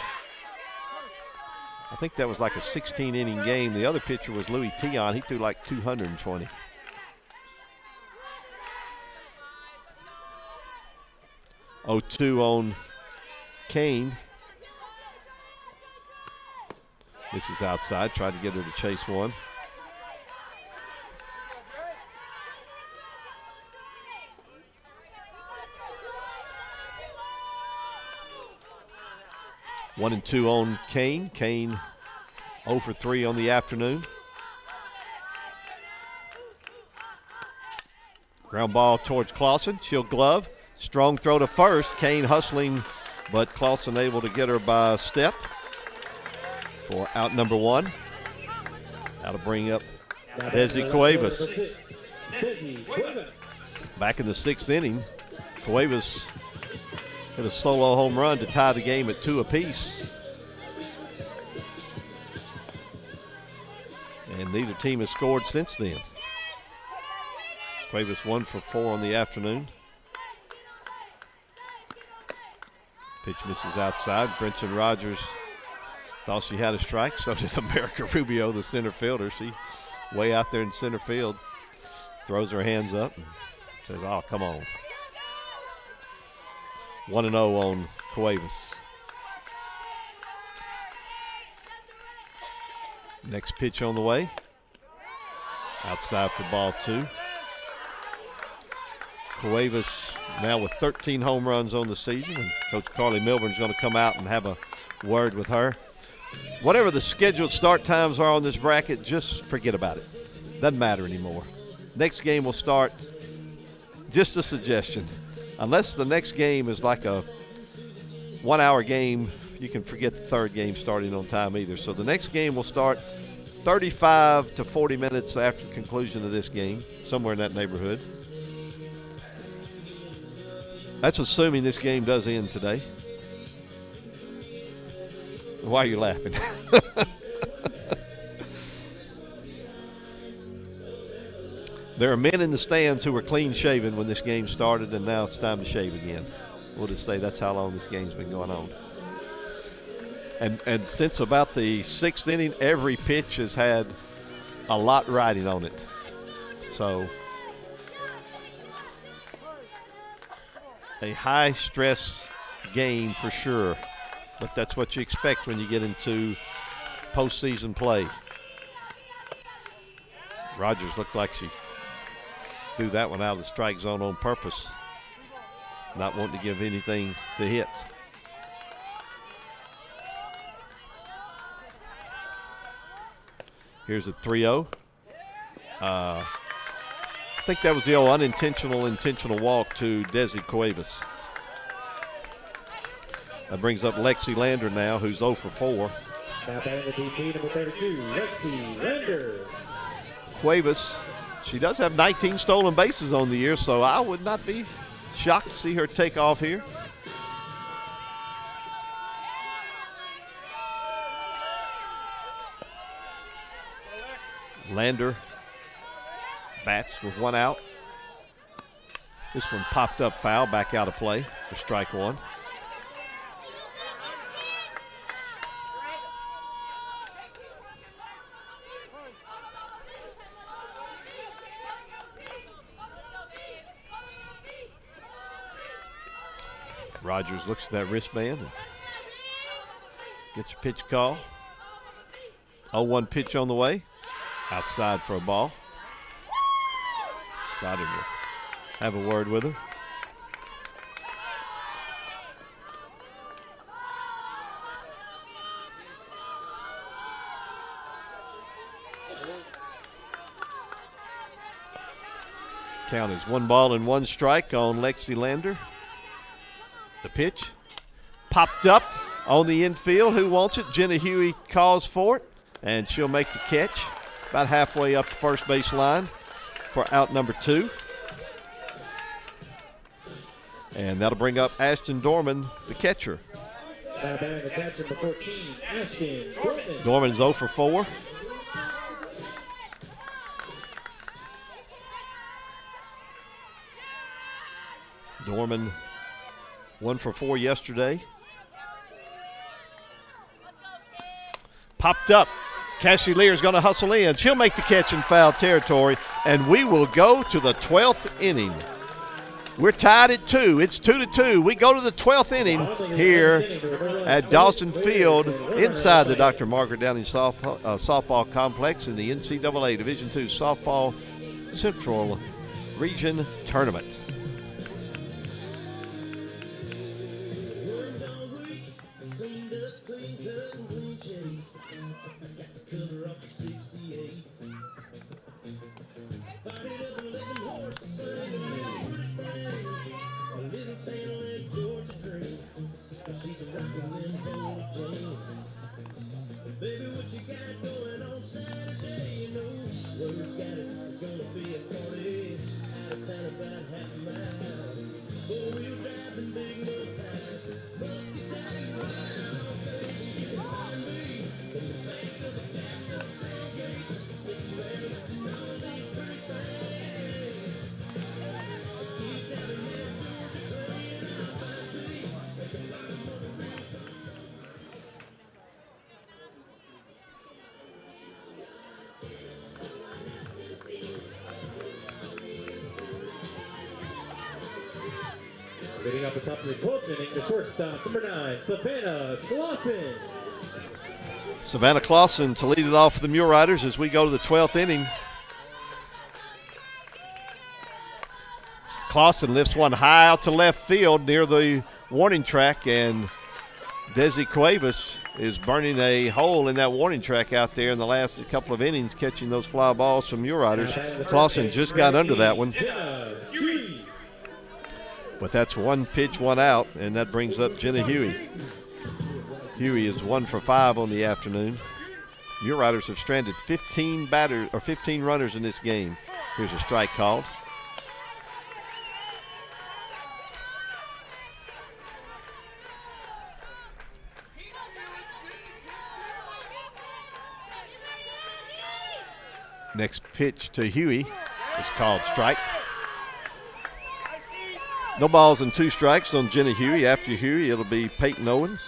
I think that was like a 16-inning game. The other pitcher was Louis Tion. He threw like 220. Oh, 2 on Kane. This is outside. Tried to get her to chase one. One and 2 on Kane. Kane 0 for 3 on the afternoon. Ground ball towards Clausen. She'll glove. Strong throw to first. Kane hustling, but Clausen able to get her by a step for out number 1. That'll bring up Desi Cuevas. Back in the 6th inning, Cuevas hit a solo home run to tie the game at 2 apiece. And neither team has scored since then. Cuevas 1 for 4 on the afternoon. Pitch misses outside. Brinson Rogers thought she had a strike. So did America Rubio, the center fielder. She way out there in center field. Throws her hands up and says, oh, come on. 1-0 on Cuevas. Next pitch on the way. Outside for ball 2. Cuevas now with 13 home runs on the season, and Coach Carly Milburn's going to come out and have a word with her. Whatever the scheduled start times are on this bracket, just forget about it. Doesn't matter anymore. Next game will start, just a suggestion, unless the next game is like a 1 hour game, you can forget the third game starting on time either. So the next game will start 35 to 40 minutes after the conclusion of this game, somewhere in that neighborhood. That's assuming this game does end today. Why are you laughing? There are men in the stands who were clean shaven when this game started, and now it's time to shave again. We'll just say that's how long this game's been going on. And since about the 6th inning, every pitch has had a lot riding on it. So a high-stress game for sure, but that's what you expect when you get into postseason play. Rogers looked like she threw that one out of the strike zone on purpose, not wanting to give anything to hit. Here's a 3-0. I think that was the old intentional walk to Desi Cuevas. That brings up Lexi Lander now, who's 0 for 4. Now batting the DP, number 32, Lexi Lander. Cuevas, she does have 19 stolen bases on the year, so I would not be shocked to see her take off here. Lander bats with 1 out. This one popped up foul, back out of play for strike 1. Rogers looks at that wristband and gets a pitch call. 0-1 pitch on the way. Outside for a ball. Started to have a word with her. Count is 1 ball and 1 strike on Lexi Lander. The pitch popped up on the infield. Who wants it? Jenna Huey calls for it, and she'll make the catch about halfway up the first base line for out number 2. And that'll bring up Ashton Dorman, the catcher. Now batting the catcher, number 14, Ashton Dorman. Dorman's 0 for 4. Dorman 1 for 4 yesterday. Popped up. Cassie Lear's going to hustle in. She'll make the catch in foul territory, and we will go to the 12th inning. We're tied at 2. It's 2-2. We go to the 12th inning here at Dawson Field inside the Dr. Margaret Downing softball complex in the NCAA Division II Softball Central Region Tournament. Leading up the top of the 12th inning, the shortstop, number 9, Savannah Clausen. Savannah Clausen to lead it off for the Mule Riders as we go to the 12th inning. Clausen lifts one high out to left field near the warning track, and Desi Cuevas is burning a hole in that warning track out there in the last couple of innings, catching those fly balls from Mule Riders. Clausen just got under that one. But that's one pitch, one out, and that brings up Jenna Huey. Huey is 1 for 5 on the afternoon. Mule Riders have stranded 15 runners in this game. Here's a strike called. Next pitch to Huey is called strike. No balls and 2 strikes on Jenna Huey. After Huey, it'll be Peyton Owens.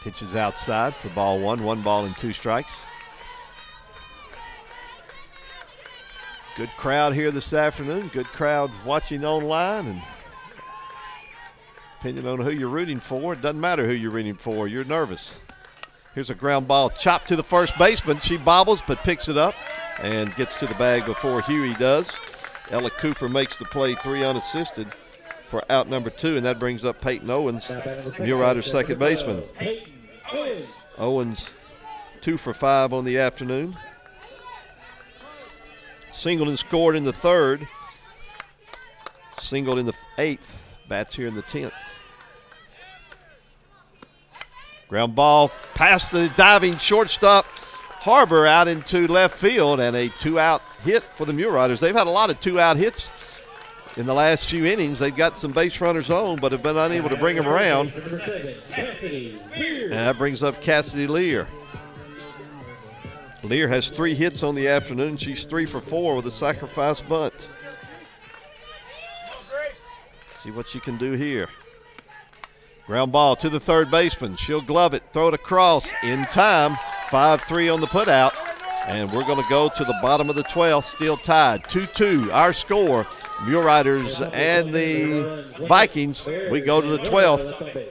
Pitches outside for ball 1. 1 ball and 2 strikes. Good crowd here this afternoon. Good crowd watching online, and depending on who you're rooting for, it doesn't matter who you're rooting for. You're nervous. Here's a ground ball chopped to the first baseman. She bobbles but picks it up and gets to the bag before Huey does. Ella Cooper makes the play 3 unassisted for out number 2, and that brings up Peyton Owens, Mule Riders' second baseman. Owens 2 for 5 on the afternoon. Singleton scored in the 3rd. Singled in the 8th. Bats here in the 10th. Ground ball past the diving shortstop Harbor out into left field, and a 2-out hit for the Mule Riders. They've had a lot of 2-out hits in the last few innings. They've got some base runners on, but have been unable to bring them around. And that brings up Cassidy Lear. Lear has 3 hits on the afternoon. She's 3 for 4 with a sacrifice bunt. See what she can do here. Ground ball to the third baseman. She'll glove it, throw it across in time. 5-3 on the putout. And we're going to go to the bottom of the 12th, still tied. 2-2, our score. Mule Riders and the Vikings. We go to the 12th.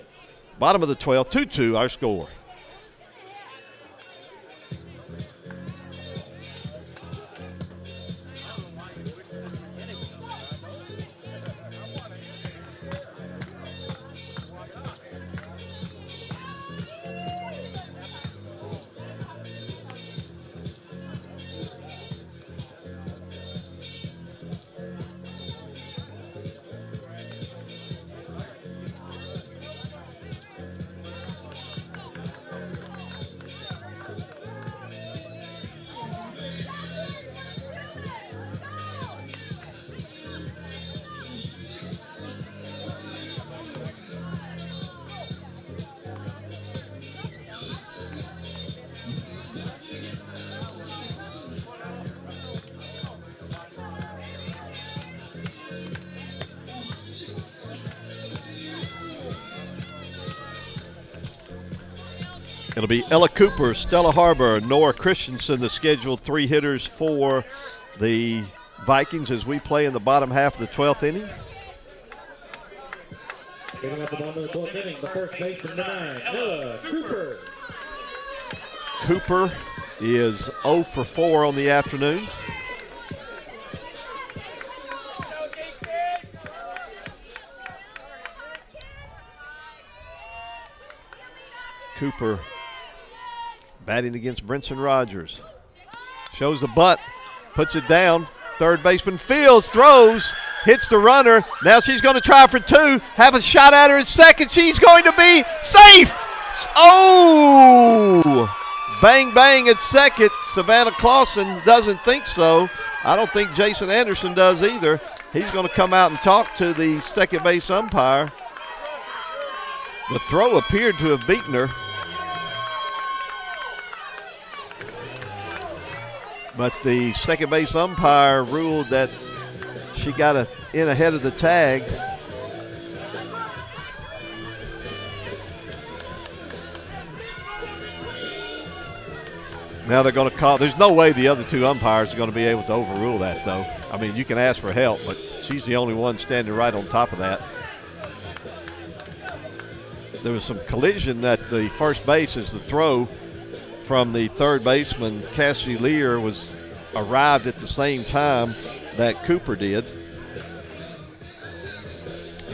Bottom of the 12th, 2-2, our score. It'll be Ella Cooper, Stella Harbor, Nora Christensen, the scheduled 3 hitters for the Vikings as we play in the bottom half of the 12th inning. Getting up the bottom of the 12th inning, the first baseman, number 9, Ella Cooper. Cooper is 0 for 4 on the afternoon. Cooper batting against Brinson Rogers. Shows the bunt, puts it down. Third baseman Fields throws, hits the runner. Now she's going to try for 2, have a shot at her at second. She's going to be safe. Oh! Bang, bang at second. Savannah Clausen doesn't think so. I don't think Jason Anderson does either. He's going to come out and talk to the second base umpire. The throw appeared to have beaten her. But the second base umpire ruled that she got in ahead of the tag. Now they're going to call. There's no way the other 2 umpires are going to be able to overrule that, though. I mean, you can ask for help, but she's the only one standing right on top of that. There was some collision at the first base as the throw from the third baseman, Cassie Lear, arrived at the same time that Cooper did.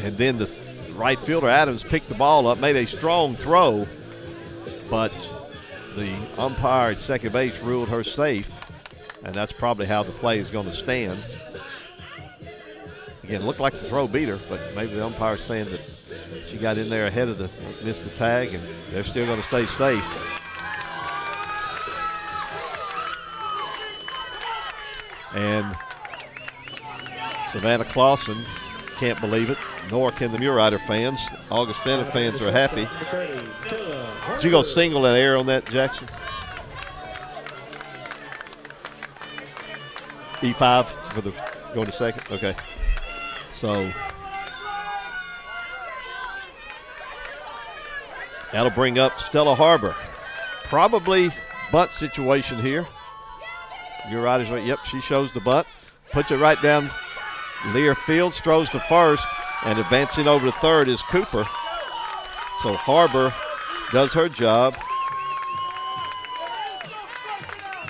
And then the right fielder, Adams, picked the ball up, made a strong throw, but the umpire at second base ruled her safe, and that's probably how the play is going to stand. Again, looked like the throw beat her, but maybe the umpire's saying that she got in there ahead of missed the tag, and they're still going to stay safe. And Savannah Clausen can't believe it, nor can the Murrider fans. Augustana fans are happy. Did you go single and air on that, Jackson? E5 for the going to second? Okay. So that'll bring up Stella Harbor. Probably bunt situation here. Your rider's right. Yep, she shows the bunt. Puts it right down. Lear Fields throws to first, and advancing over to third is Cooper. So Harbor does her job.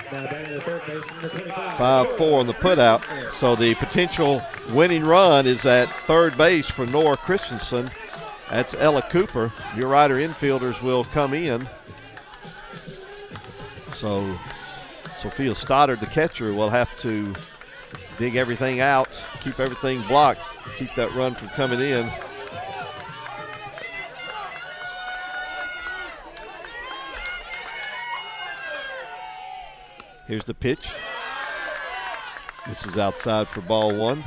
5-4 on the putout. So the potential winning run is at third base for Nora Christensen. That's Ella Cooper. Your rider infielders will come in. So Sophia Stoddard, the catcher, will have to dig everything out, keep everything blocked, keep that run from coming in. Here's the pitch. This is outside for ball one.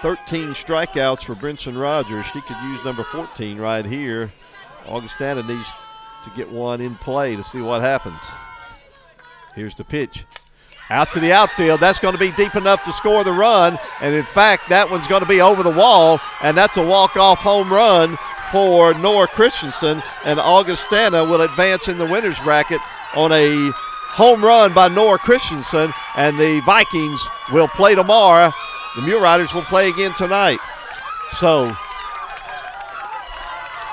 "13 strikeouts for Brinson Rogers. She could use number 14 right here. Augustana needs to get one in play to see what happens. Here's the pitch. Out to the outfield. That's going to be deep enough to score the run. And, in fact, that one's going to be over the wall, and that's a walk-off home run for Nora Christensen. And Augustana will advance in the winner's bracket on a home run by Nora Christensen, and the Vikings will play tomorrow. The Mule Riders will play again tonight. So,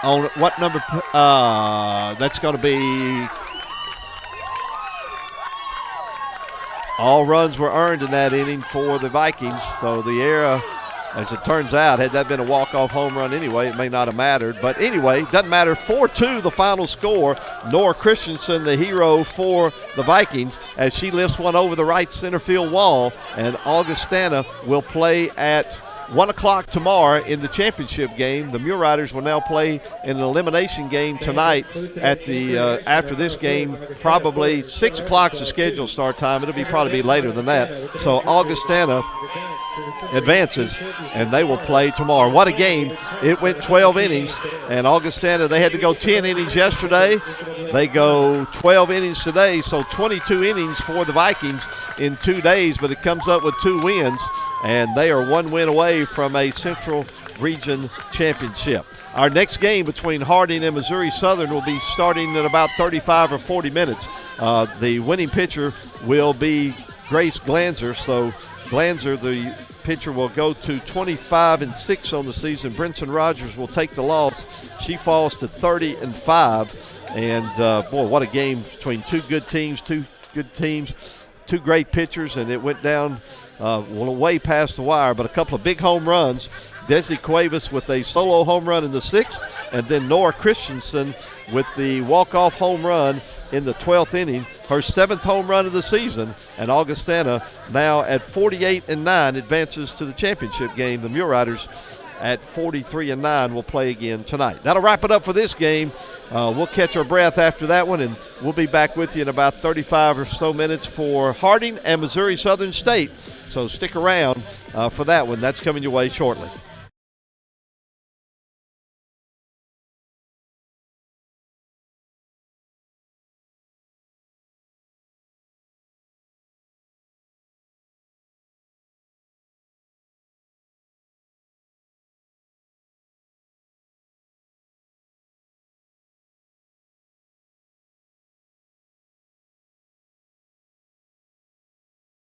on what number? That's going to be all runs were earned in that inning for the Vikings. So the error, as it turns out, had that been a walk-off home run anyway, it may not have mattered. But anyway, doesn't matter. 4-2 the final score. Nora Christensen, the hero for the Vikings, as she lifts one over the right center field wall. And Augustana will play at 1 o'clock tomorrow in the championship game. The Mule Riders will now play in an elimination game tonight at the after this game. Probably 6 o'clock is the scheduled start time. It'll probably be later than that. So Augustana advances, and they will play tomorrow. What a game. It went 12 innings, and Augustana, they had to go 10 innings yesterday. They go 12 innings today, so 22 innings for the Vikings in 2 days, but it comes up with 2 wins, and they are 1 win away from a Central Region championship. Our next game between Harding and Missouri Southern will be starting in about 35 or 40 minutes. The winning pitcher will be Grace Glanzer, so Glanzer, the pitcher, will go to 25-6 on the season. Brinson Rogers will take the loss. She falls to 30-5. And, boy, what a game between two great pitchers, and it went down way past the wire, but a couple of big home runs. Desi Cuevas with a solo home run in the 6th, and then Nora Christensen with the walk-off home run in the 12th inning, her 7th home run of the season. And Augustana, now at 48-9, advances to the championship game. The Mule Riders at 43-9 will play again tonight. That'll wrap it up for this game. We'll catch our breath after that one, and we'll be back with you in about 35 or so minutes for Harding and Missouri Southern State. So stick around for that one. That's coming your way shortly.